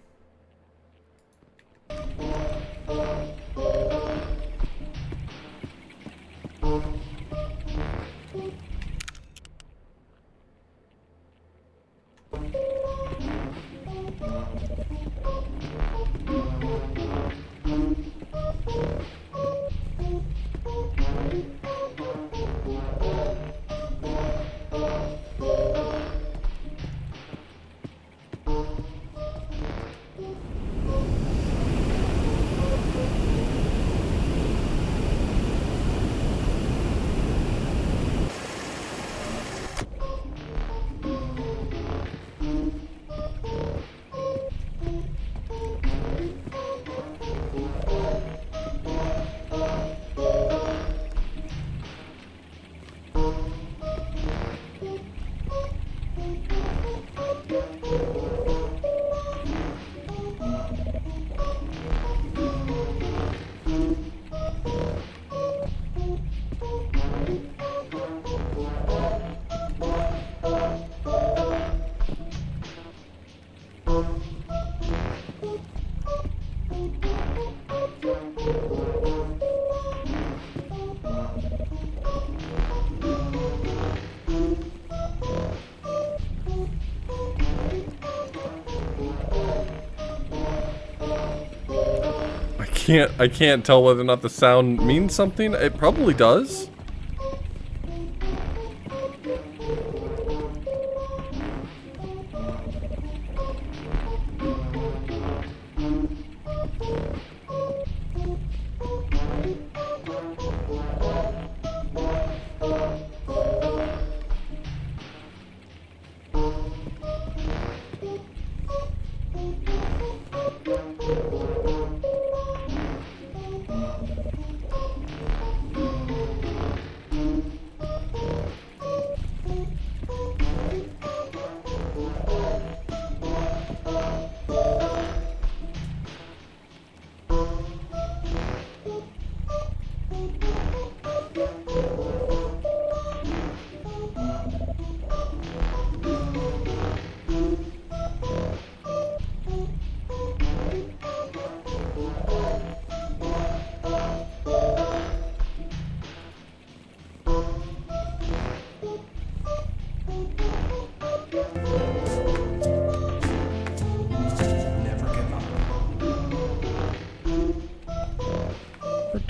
I can't tell whether or not the sound means something. It probably does.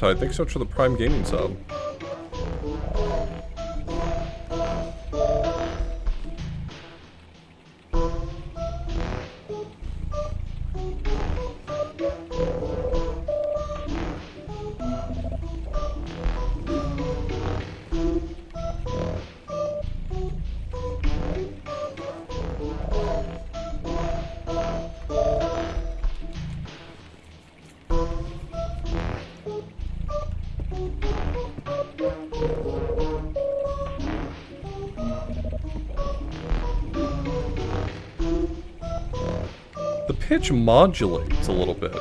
Riptide, thanks so much for the Prime Gaming sub. pitch modulates a little bit.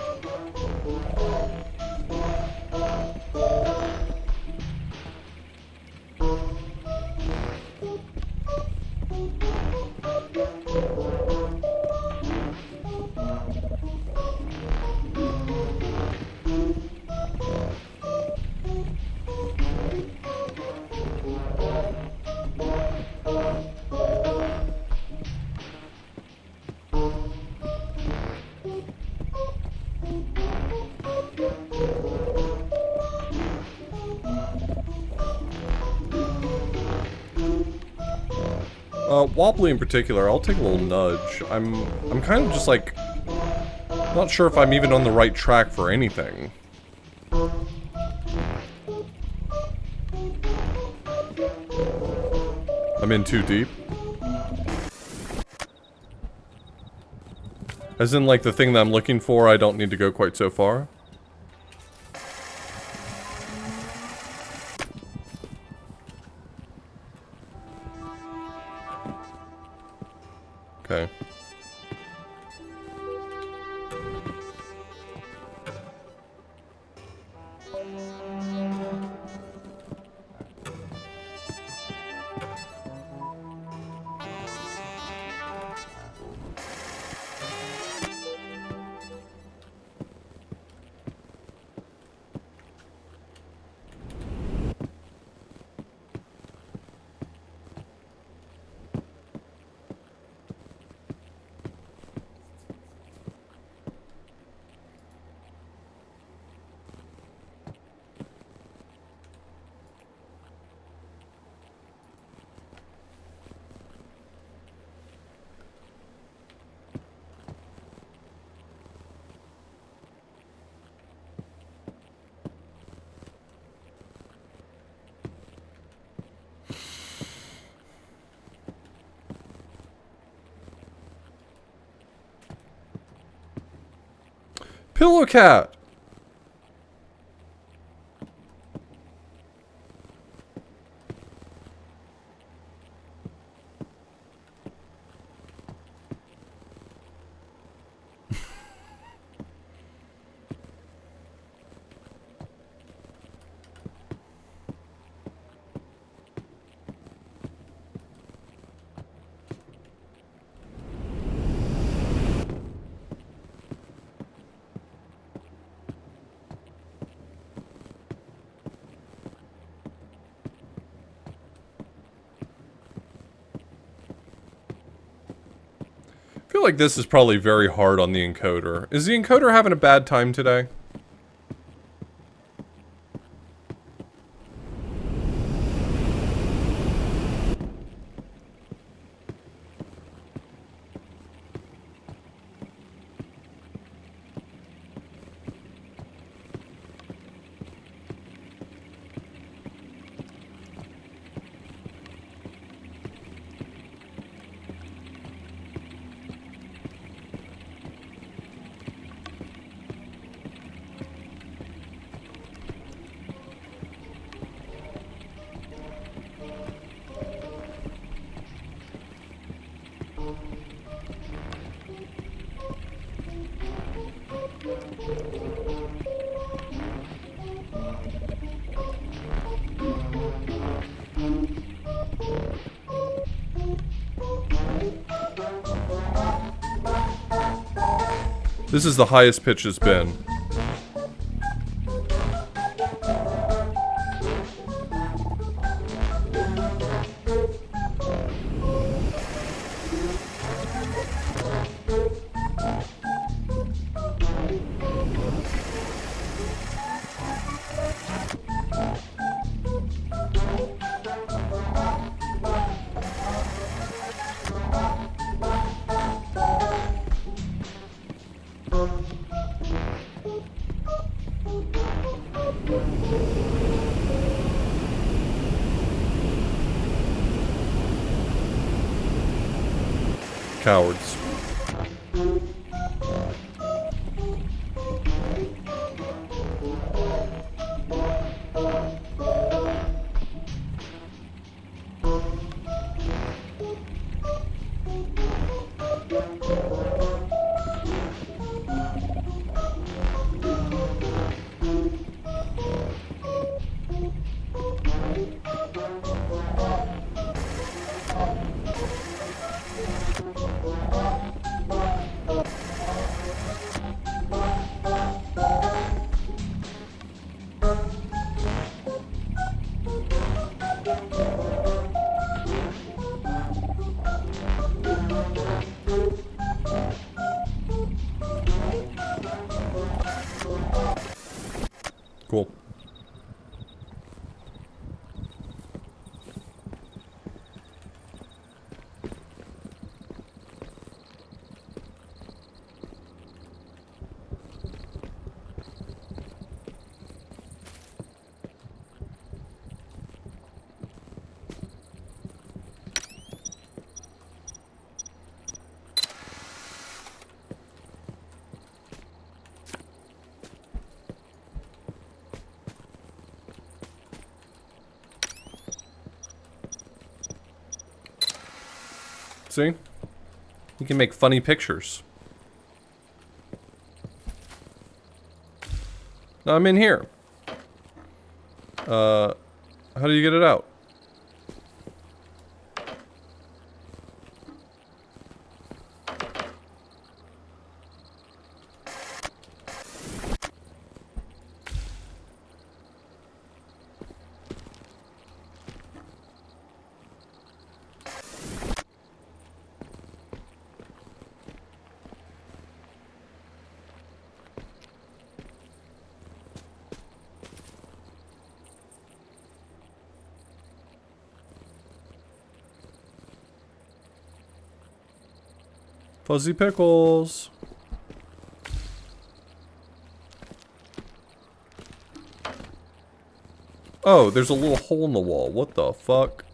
Wobbly in particular, I'll take a little nudge. I'm kind of just like, not sure if I'm even on the right track for anything. I'm in too deep. As in, like, the thing that I'm looking for, I don't need to go quite so far. Okay. Pillow cat! I feel like this is probably very hard on the encoder. Is the encoder having a bad time today? This is the highest pitch it's been. Cowards. Cool. See? You can make funny pictures. Now I'm in here. How do you get it out? Fuzzy pickles. Oh, there's a little hole in the wall. What the fuck?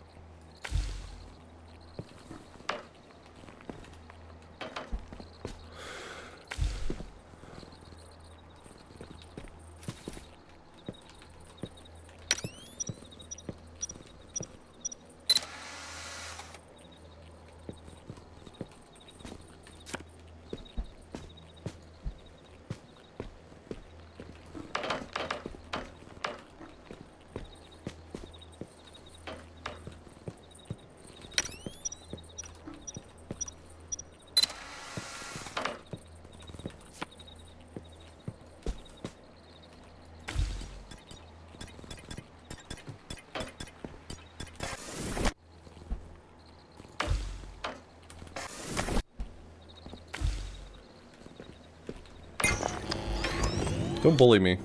Don't bully me.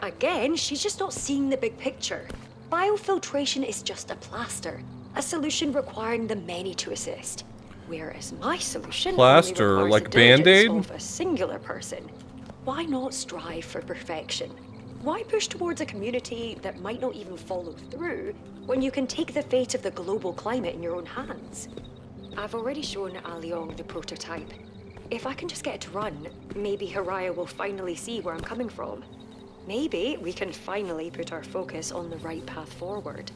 Again, she's just not seeing the big picture. Biofiltration is just a plaster, a solution requiring the many to assist. Whereas my solution
Plaster,
only requires
like
the diligence
Band-Aid?
of a singular person. Why not strive for perfection? Why push towards a community that might not even follow through when you can take the fate of the global climate in your own hands? I've already shown Aliong the prototype. If I can just get it to run, maybe Haraya will finally see where I'm coming from. Maybe we can finally put our focus on the right path forward.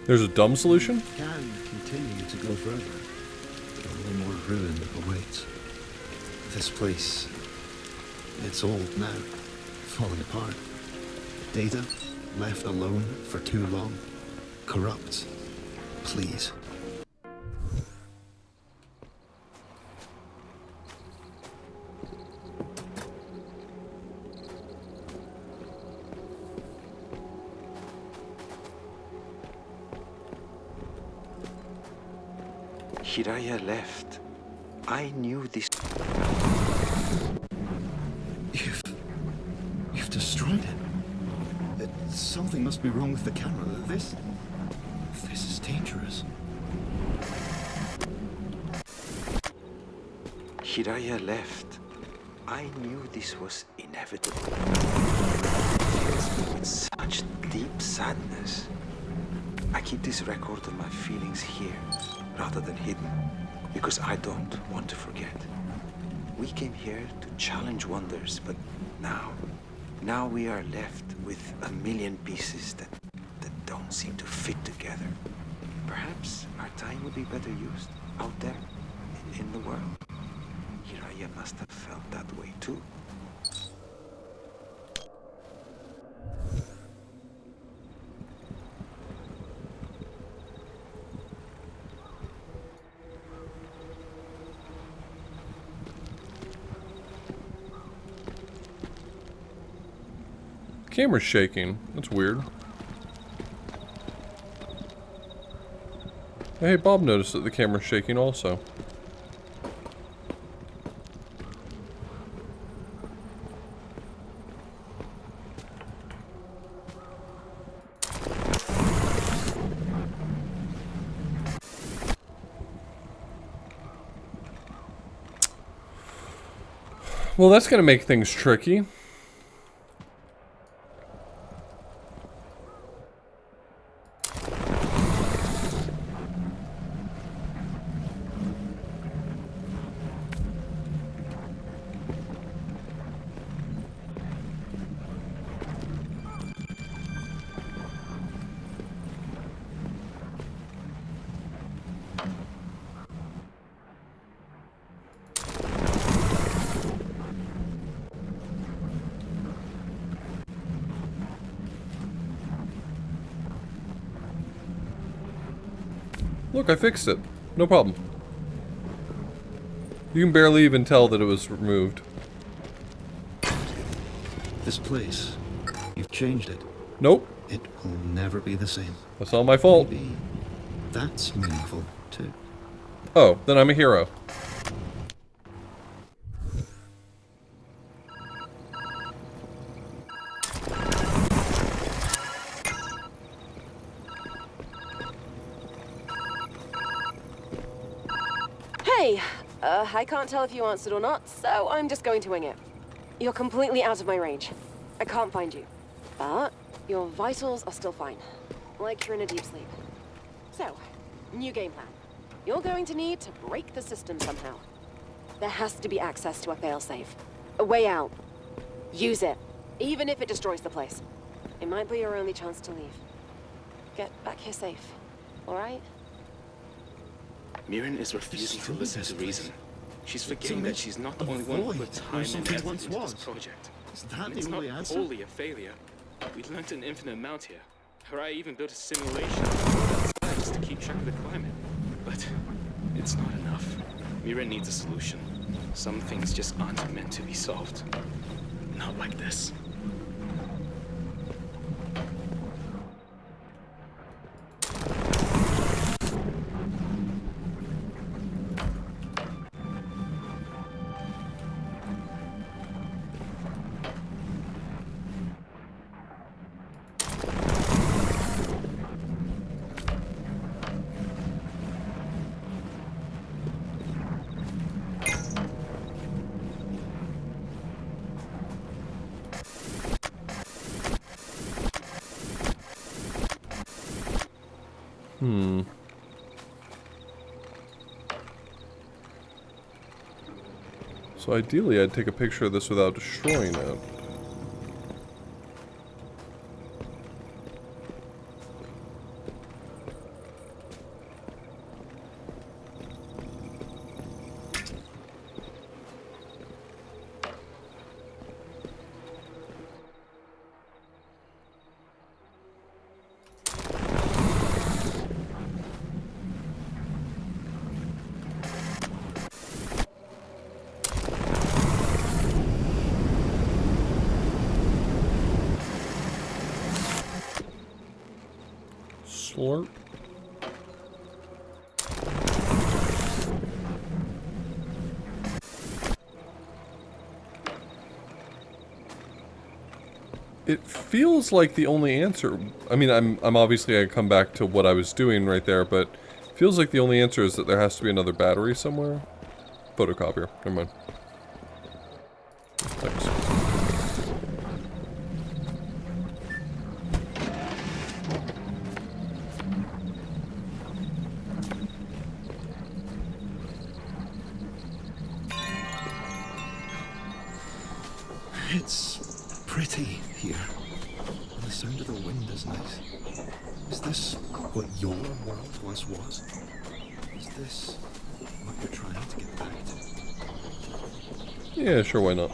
There's a dumb solution?
Can continue to go further. Only more ruin awaits. This place, it's old now, falling apart. Data, left alone for too long. Corrupt. Please.
Hiraya left. I knew this.
You've destroyed it. Something must be wrong with the camera. This is dangerous.
Hiraya left. I knew this was inevitable. With such deep sadness. I keep this record of my feelings here, rather than hidden, because I don't want to forget. We came here to challenge wonders, but now we are left with a million pieces that don't seem to fit together. Perhaps our time would be better used out there in the world. Hiraya must have felt that way too.
Camera's shaking. That's weird. Hey, Bob noticed that the camera's shaking also. Well, that's gonna make things tricky. Look, I fixed it. No problem. You can barely even tell that it was removed.
This place, you've changed it.
Nope.
It will never be the same.
That's all my fault.
Maybe that's meaningful, too.
Oh, then I'm a hero.
Hey, I can't tell if you answered or not, so I'm just going to wing it. You're completely out of my range. I can't find you. But your vitals are still fine. Like you're in a deep sleep. So, new game plan. You're going to need to break the system somehow. There has to be access to a failsafe. A way out. Use it. Even if it destroys the place. It might be your only chance to leave. Get back here safe. Alright?
Mirren is refusing to listen to reason. She's forgetting that she's not the only one who put time and effort into this project. And it's not wholly a failure. We learned an infinite amount here. Harai even built a simulation outside to keep track of the climate. But it's not enough. Mirren needs a solution. Some things just aren't meant to be solved. Not like this.
So ideally, I'd take a picture of this without destroying it. Slurp. It feels like the only answer. I mean, I'm obviously gonna come back to what I was doing right there, but it feels like the only answer is that there has to be another battery somewhere. Photocopier. Never mind. Thanks.
It's pretty here. And the sound of the wind is nice. Is this what your world once was? Is this what you're trying to get back to?
Yeah, sure, why not?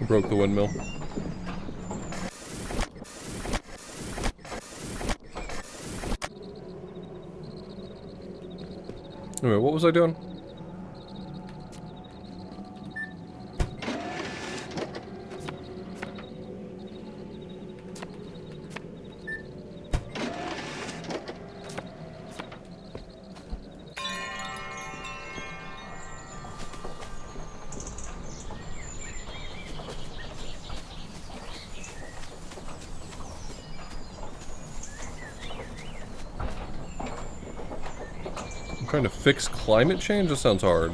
Broke the windmill. Anyway, what was I doing? Trying to fix climate change? That sounds hard.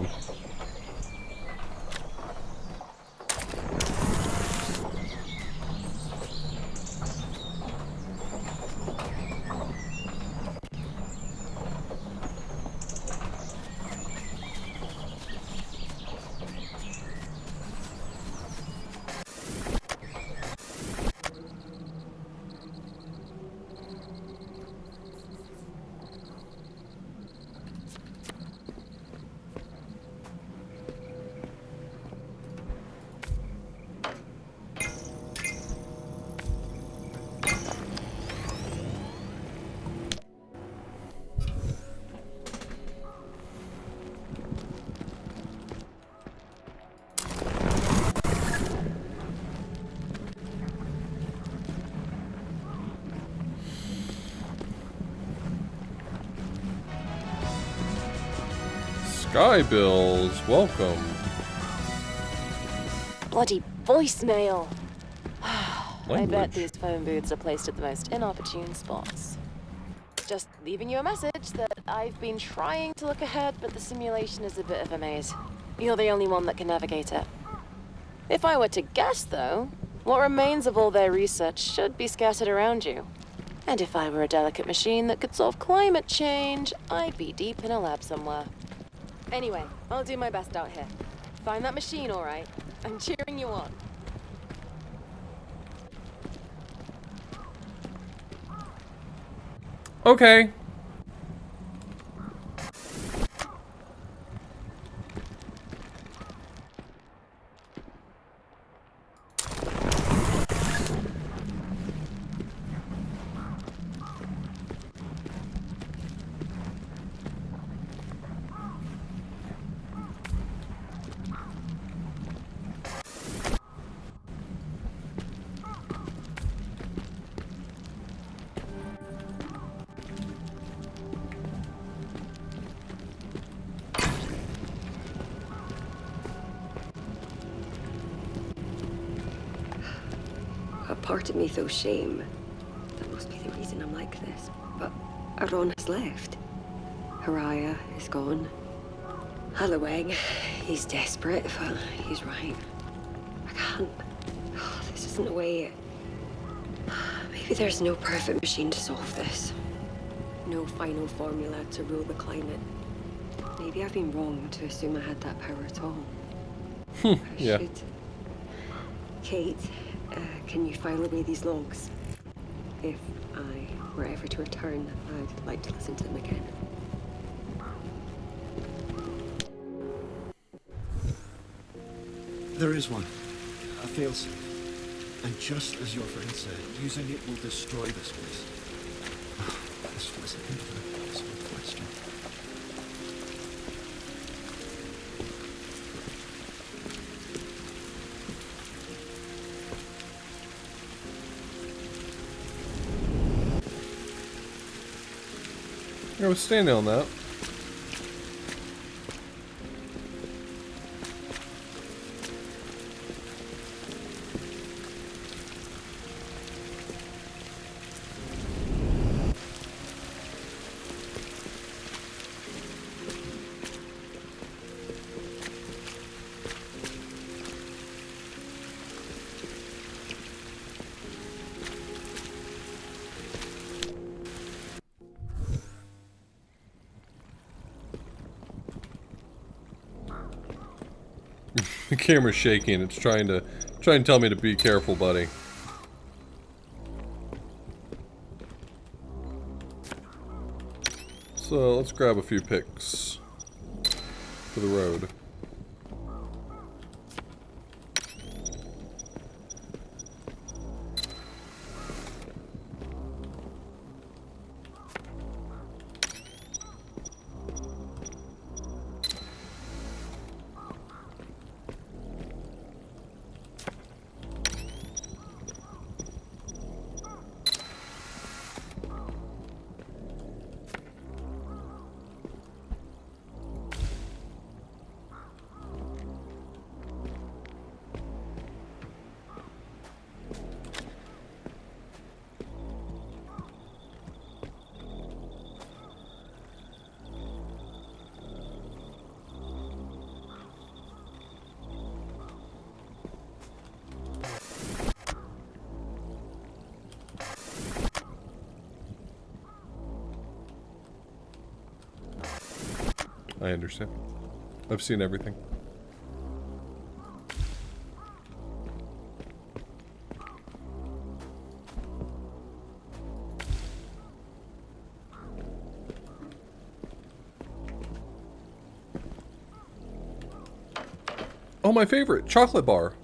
Sky Bills, welcome.
Bloody voicemail. I bet
Language.
these phone booths are placed at the most inopportune spots. Just leaving you a message that I've been trying to look ahead, but the simulation is a bit of a maze. You're the only one that can navigate it. If I were to guess, though, what remains of all their research should be scattered around you. And if I were a delicate machine that could solve climate change, I'd be deep in a lab somewhere. Anyway, I'll do my best out here. Find that machine, all right? I'm cheering you on.
Okay.
A part of me feels shame. That must be the reason I'm like this. But Aron has left. Haraya is gone. Halloween, he's desperate, but he's right. I can't. Oh, this isn't the way. Maybe there's no perfect machine to solve this. No final formula to rule the climate. Maybe I've been wrong to assume I had that power at all.
Yeah.
Should. Kate, can you file away these logs? If I were ever to return, I'd like to listen to them again.
There is one. A failsafe. And just as your friend said, using it will destroy this place. This was an impossible question.
I was standing on that. The camera's shaking. It's trying to tell me to be careful, buddy. So let's grab a few picks for the road. I understand. I've seen everything. Oh, my favorite, chocolate bar.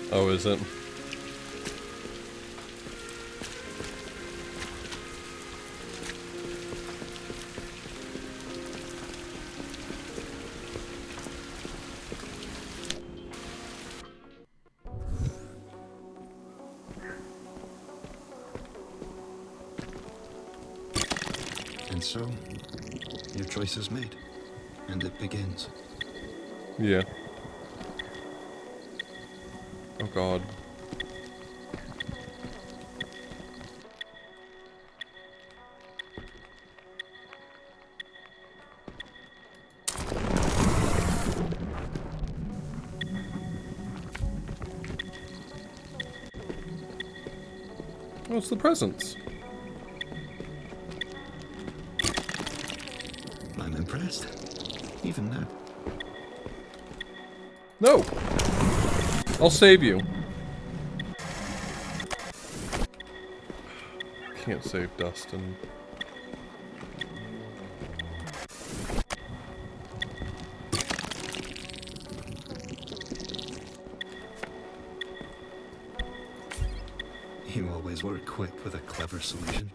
Oh, is it?
And so, your choice is made, and it begins.
Yeah. Oh god. Oh, it's the presents.
I'm impressed. Even now.
No! I'll save you. Can't save Dustin.
You always were quick with a clever solution.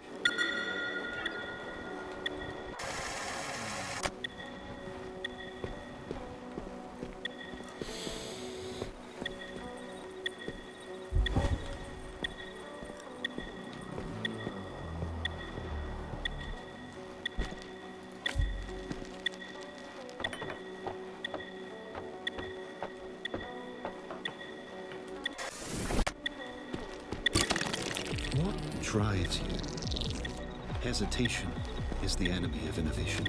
What drives you? Hesitation is the enemy of innovation.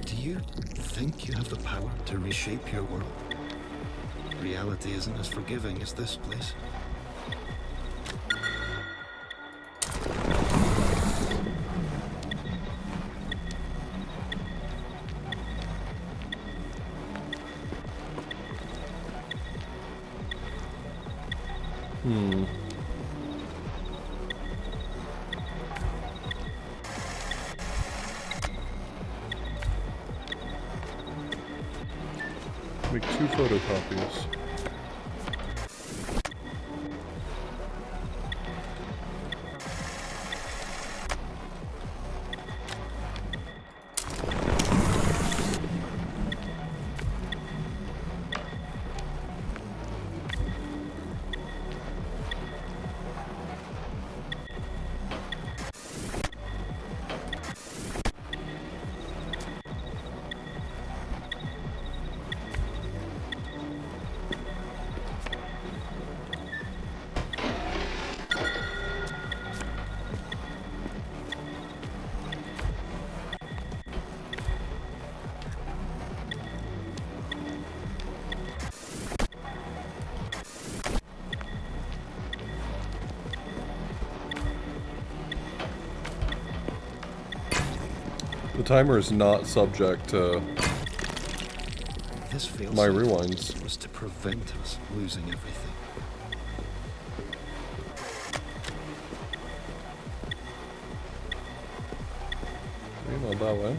Do you think you have the power to reshape your world? Reality isn't as forgiving as this place.
Make 2 photocopies. The timer is not subject to
This failsafe
my rewinds.
was to prevent us losing everything.
Maybe not that way.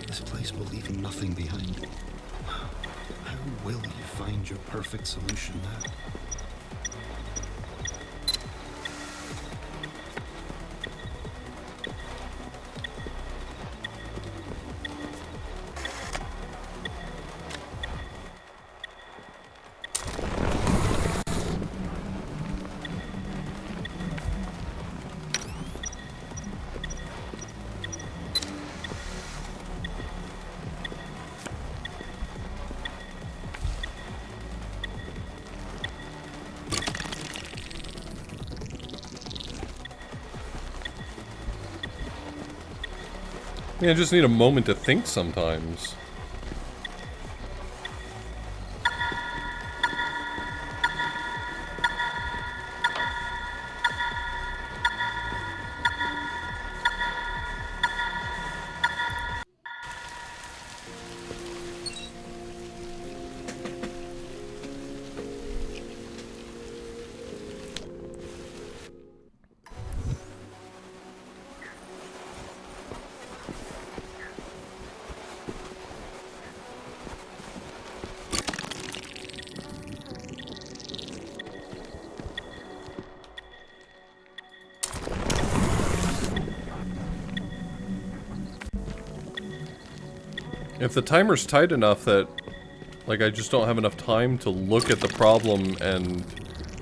This place will leave nothing behind. How will you find your perfect solution now?
Yeah, I just need a moment to think sometimes. If the timer's tight enough that, like, I just don't have enough time to look at the problem and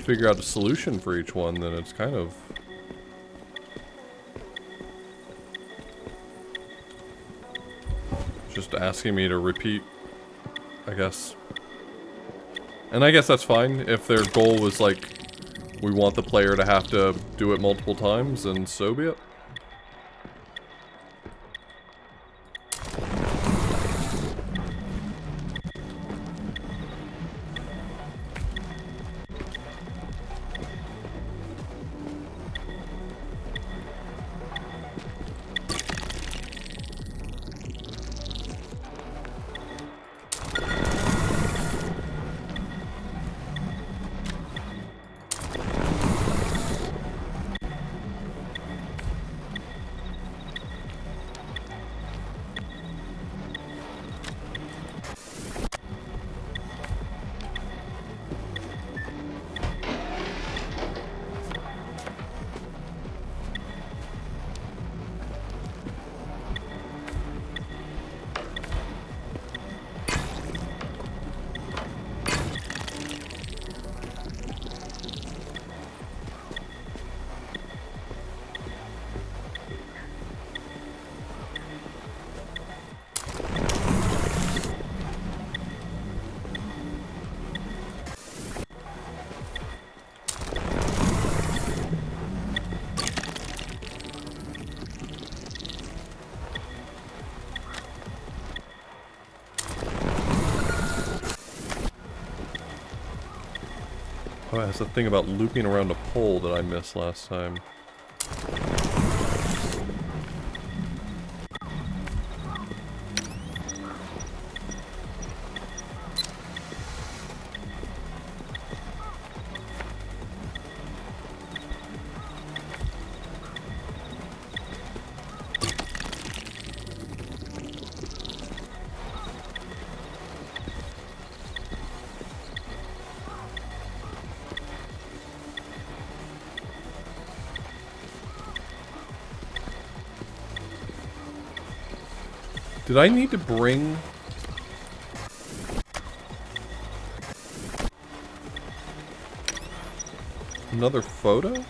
figure out a solution for each one, then it's kind of... just asking me to repeat, I guess. And I guess that's fine. If their goal was, like, we want the player to have to do it multiple times, then so be it. Oh, that's the thing about looping around a pole that I missed last time. Did I need to bring... another photo?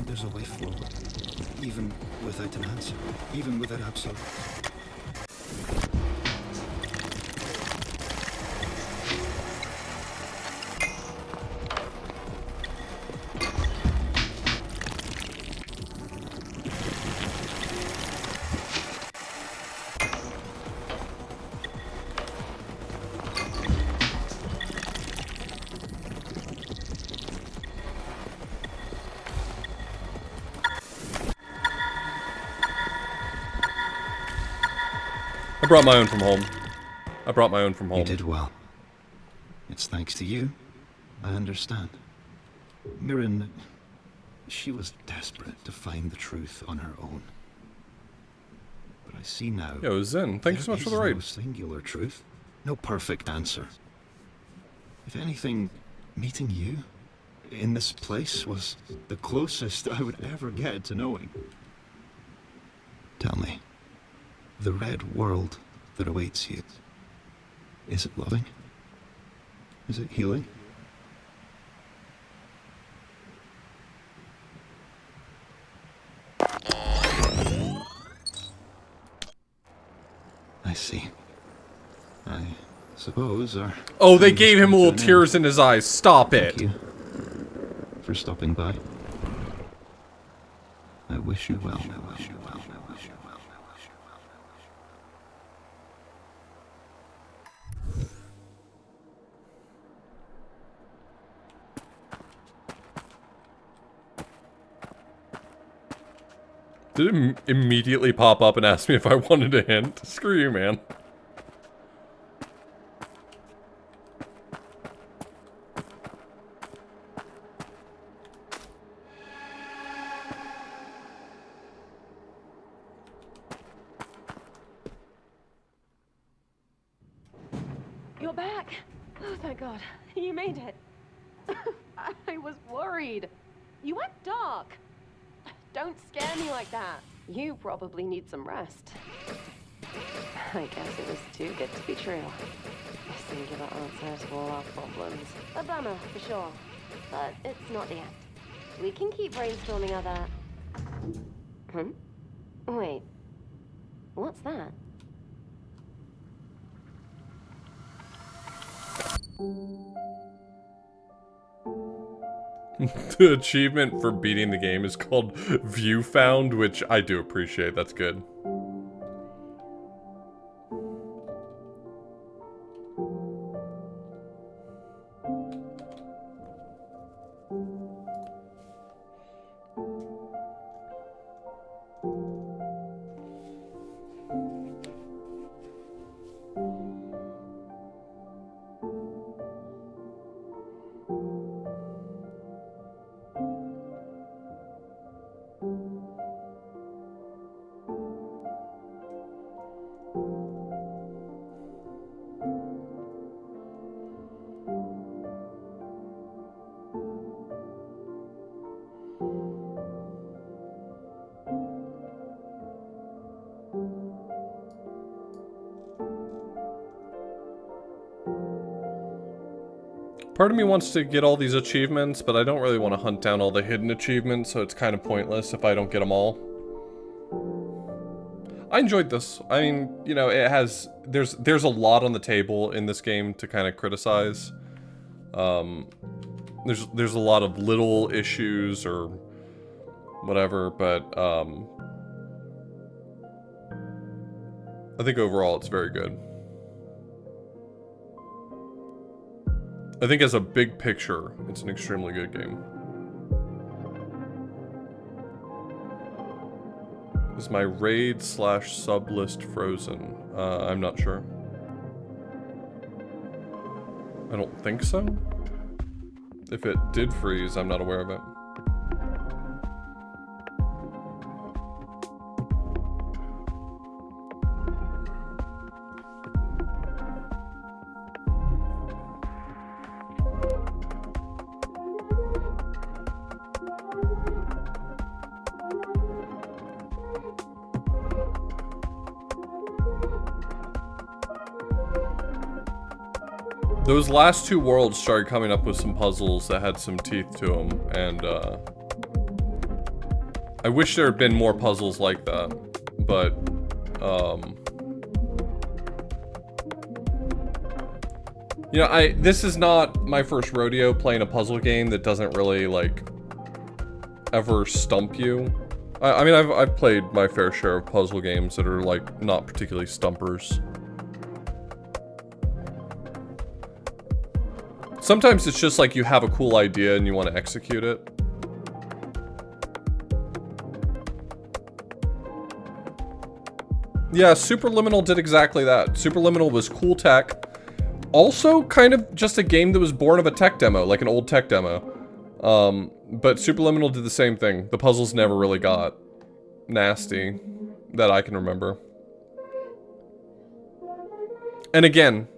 There's a way forward, even without an answer, even without absolute.
I brought my own from home. I brought my own from home.
You did well. It's thanks to you. I understand. Mirren, she was desperate to find the truth on her own. But I see now.
Yo, Zen, thank you so much for the raid.
No singular truth, no perfect answer. If anything, meeting you in this place was the closest I would ever get to knowing. Tell me, the red world that awaits you, is it loving? Is it healing? I see. I suppose our...
Oh, they gave him little tears in his eyes. Stop it.
Thank you for stopping by. I wish you well.
Did it immediately pop up and ask me if I wanted a hint? Screw you, man.
You're back. Oh, thank God. You made it. I was worried. You went dark. Don't scare me like that. You probably need some rest. I guess it was too good to be true. A singular answer to all our problems. A bummer, for sure. But it's not the end. We can keep brainstorming other... Wait. What's that?
The achievement for beating the game is called Viewfound, which I do appreciate. That's good. Part of me wants to get all these achievements, but I don't really want to hunt down all the hidden achievements, so it's kind of pointless if I don't get them all. I enjoyed this. I mean, you know, it has... There's a lot on the table in this game to kind of criticize. There's a lot of little issues or whatever, but I think overall it's very good. I think as a big picture, it's an extremely good game. Is my raid / sub list frozen? I'm not sure. I don't think so. If it did freeze, I'm not aware of it. Those last two worlds started coming up with some puzzles that had some teeth to them, and I wish there had been more puzzles like that, but you know, this is not my first rodeo playing a puzzle game that doesn't really like ever stump you. I mean, I've played my fair share of puzzle games that are like not particularly stumpers. Sometimes it's just like you have a cool idea and you want to execute it. Yeah, Superliminal did exactly that. Superliminal was cool tech. Also, kind of just a game that was born of a tech demo, like an old tech demo. But Superliminal did the same thing. The puzzles never really got nasty, that I can remember. And again,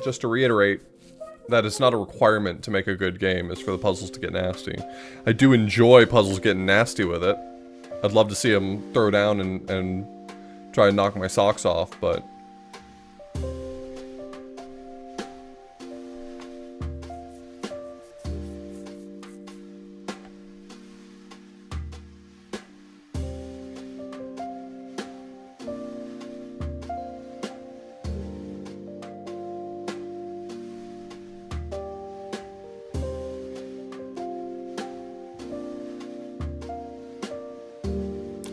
just to reiterate, that is not a requirement to make a good game, is for the puzzles to get nasty. I do enjoy puzzles getting nasty with it. I'd love to see them throw down and try and knock my socks off, but...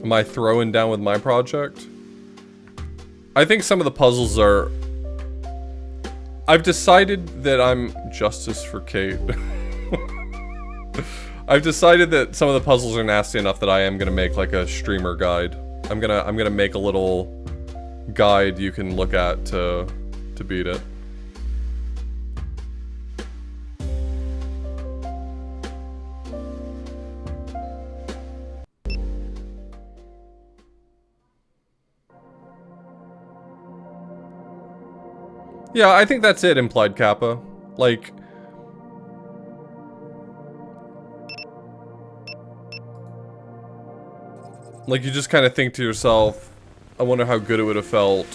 Am I throwing down with my project? I think some of the puzzles are... I've decided that I'm... Justice for Kate. I've decided that some of the puzzles are nasty enough that I am gonna make like a streamer guide. I'm gonna make a little guide you can look at to beat it. Yeah, I think that's it, implied Kappa. Like... Like, you just kind of think to yourself, I wonder how good it would have felt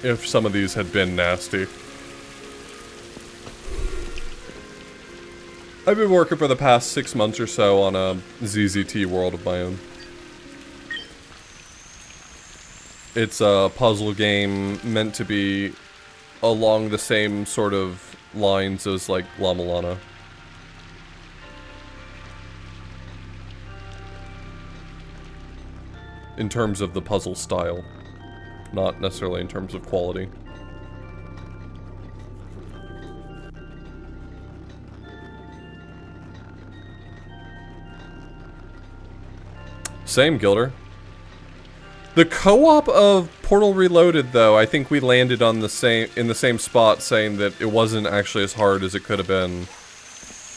if some of these had been nasty. I've been working for the past 6 months or so on a ZZT world of my own. It's a puzzle game meant to be along the same sort of lines as, like, La Milana. In terms of the puzzle style, not necessarily in terms of quality. Same, Gilder. The co-op of Portal Reloaded, though, I think we landed on the same spot, saying that it wasn't actually as hard as it could have been,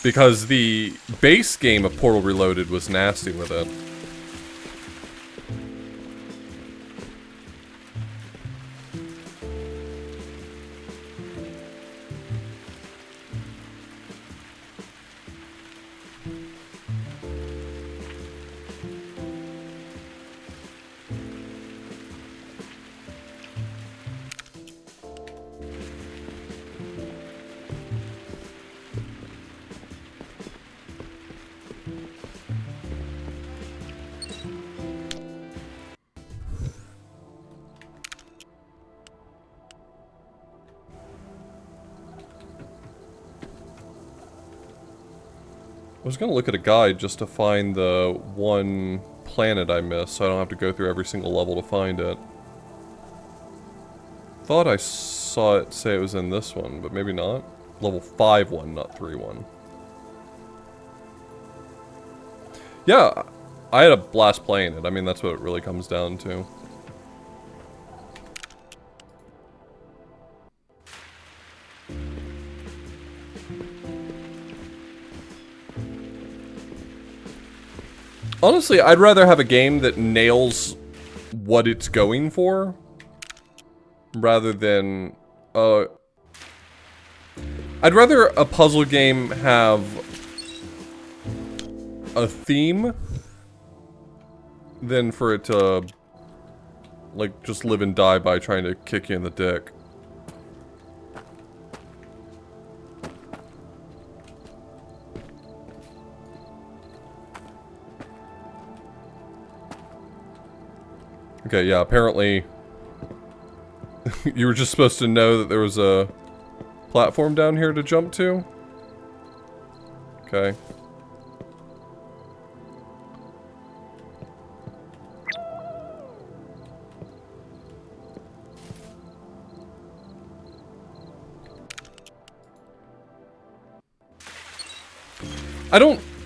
because the base game of Portal Reloaded was nasty with it. I was gonna look at a guide just to find the one planet I missed, so I don't have to go through every single level to find it. Thought I saw it say it was in this one, but maybe not. Level 5 one, not 3 one. Yeah, I had a blast playing it. I mean, that's what it really comes down to. Honestly, I'd rather have a game that nails what it's going for, rather than, I'd rather a puzzle game have a theme than for it to, like, just live and die by trying to kick you in the dick. Okay, yeah, apparently you were just supposed to know that there was a platform down here to jump to? Okay.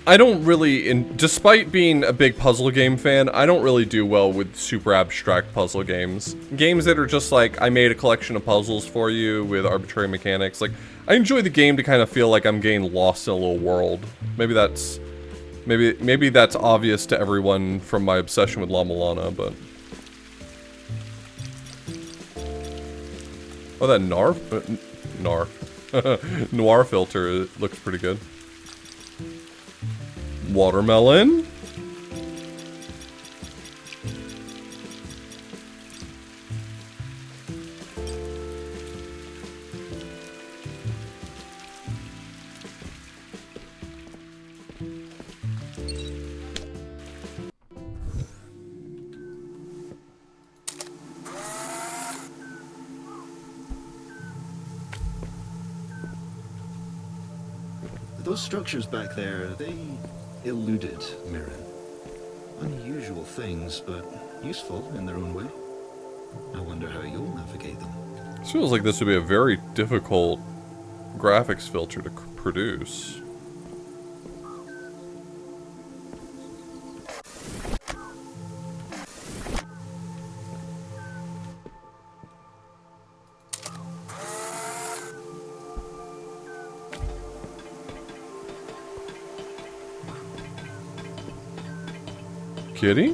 I don't really, despite being a big puzzle game fan, I don't really do well with super abstract puzzle games. Games that are just like, I made a collection of puzzles for you with arbitrary mechanics. Like, I enjoy the game to kind of feel like I'm getting lost in a little world. Maybe that's obvious to everyone from my obsession with La Milana, but... Oh, that Noir filter, it looks pretty good. Watermelon?
Those structures back there, they eluded Mirren. Unusual things, but useful in their own way. I wonder how you'll navigate them.
This feels like this would be a very difficult graphics filter to produce. Kitty?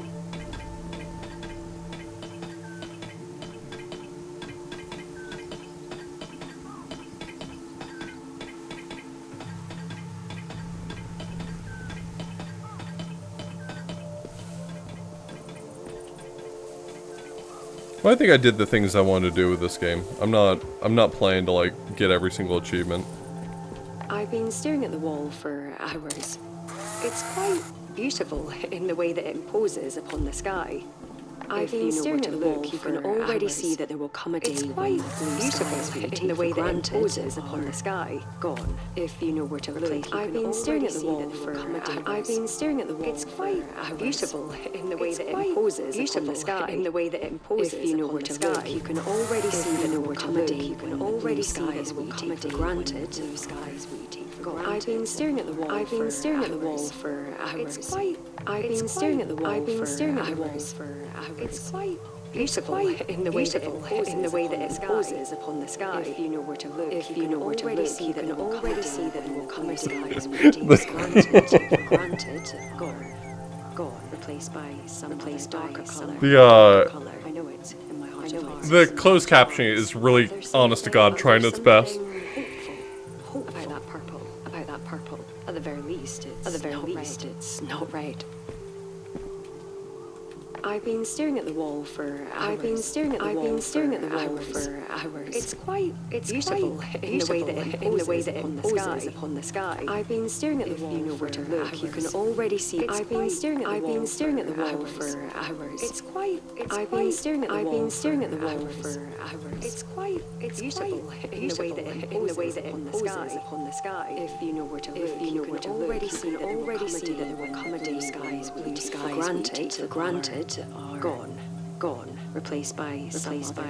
Well, I think I did the things I wanted to do with this game. I'm not playing to like get every single achievement.
I've been staring at the wall for hours. It's quite beautiful in the way that it imposes upon the sky. I've been staring at the wall. You can already see that there will come a day when beautiful in the way that it imposes upon the sky. Gone. If you know where to look. I've been staring at the wall for hours. I've been staring at the wall. It's quite beautiful in the way that it imposes upon the sky. In the way that it imposes. If you know where to look, you can already see that there will come a day. You can already see that there will come a day. Granted, blue skies we take for granted. I've been staring at the wall. I've been staring at the wall for hours. It's quite. I've been staring at the wall. I've been staring at the walls for hours. It's quite beautiful in the way that it imposes upon the sky. If you know where to look, if you know where to look, you can already see that there will come a day. Granted, gone, replaced by some place darker color. I know it in my heart of hearts.
The closed captioning is really, honest to God, trying its best.
Hope about that purple. About that purple. At the very least, it's not red. I've been staring at the wall for hours. I've been staring at the wall for hours. It's quite beautiful in the way that it imposes upon the sky. I've been staring at the wall. If you know where to look, you can already see. I've been staring at the wall for hours. It's quite. I've been staring at the wall for hours. It's quite beautiful in the way that it imposes upon the sky. If you know where to look, you can already see that there will come a day. Blue skies. Granted. Are gone, replaced by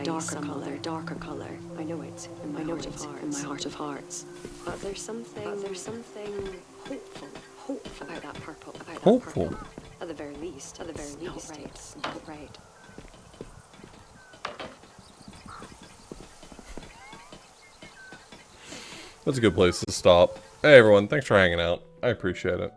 darker color. I know it in my heart of hearts. But there's something hopeful about that purple.
Hopeful.
At the very least, it's not right.
That's a good place to stop. Hey everyone, thanks for hanging out. I appreciate it.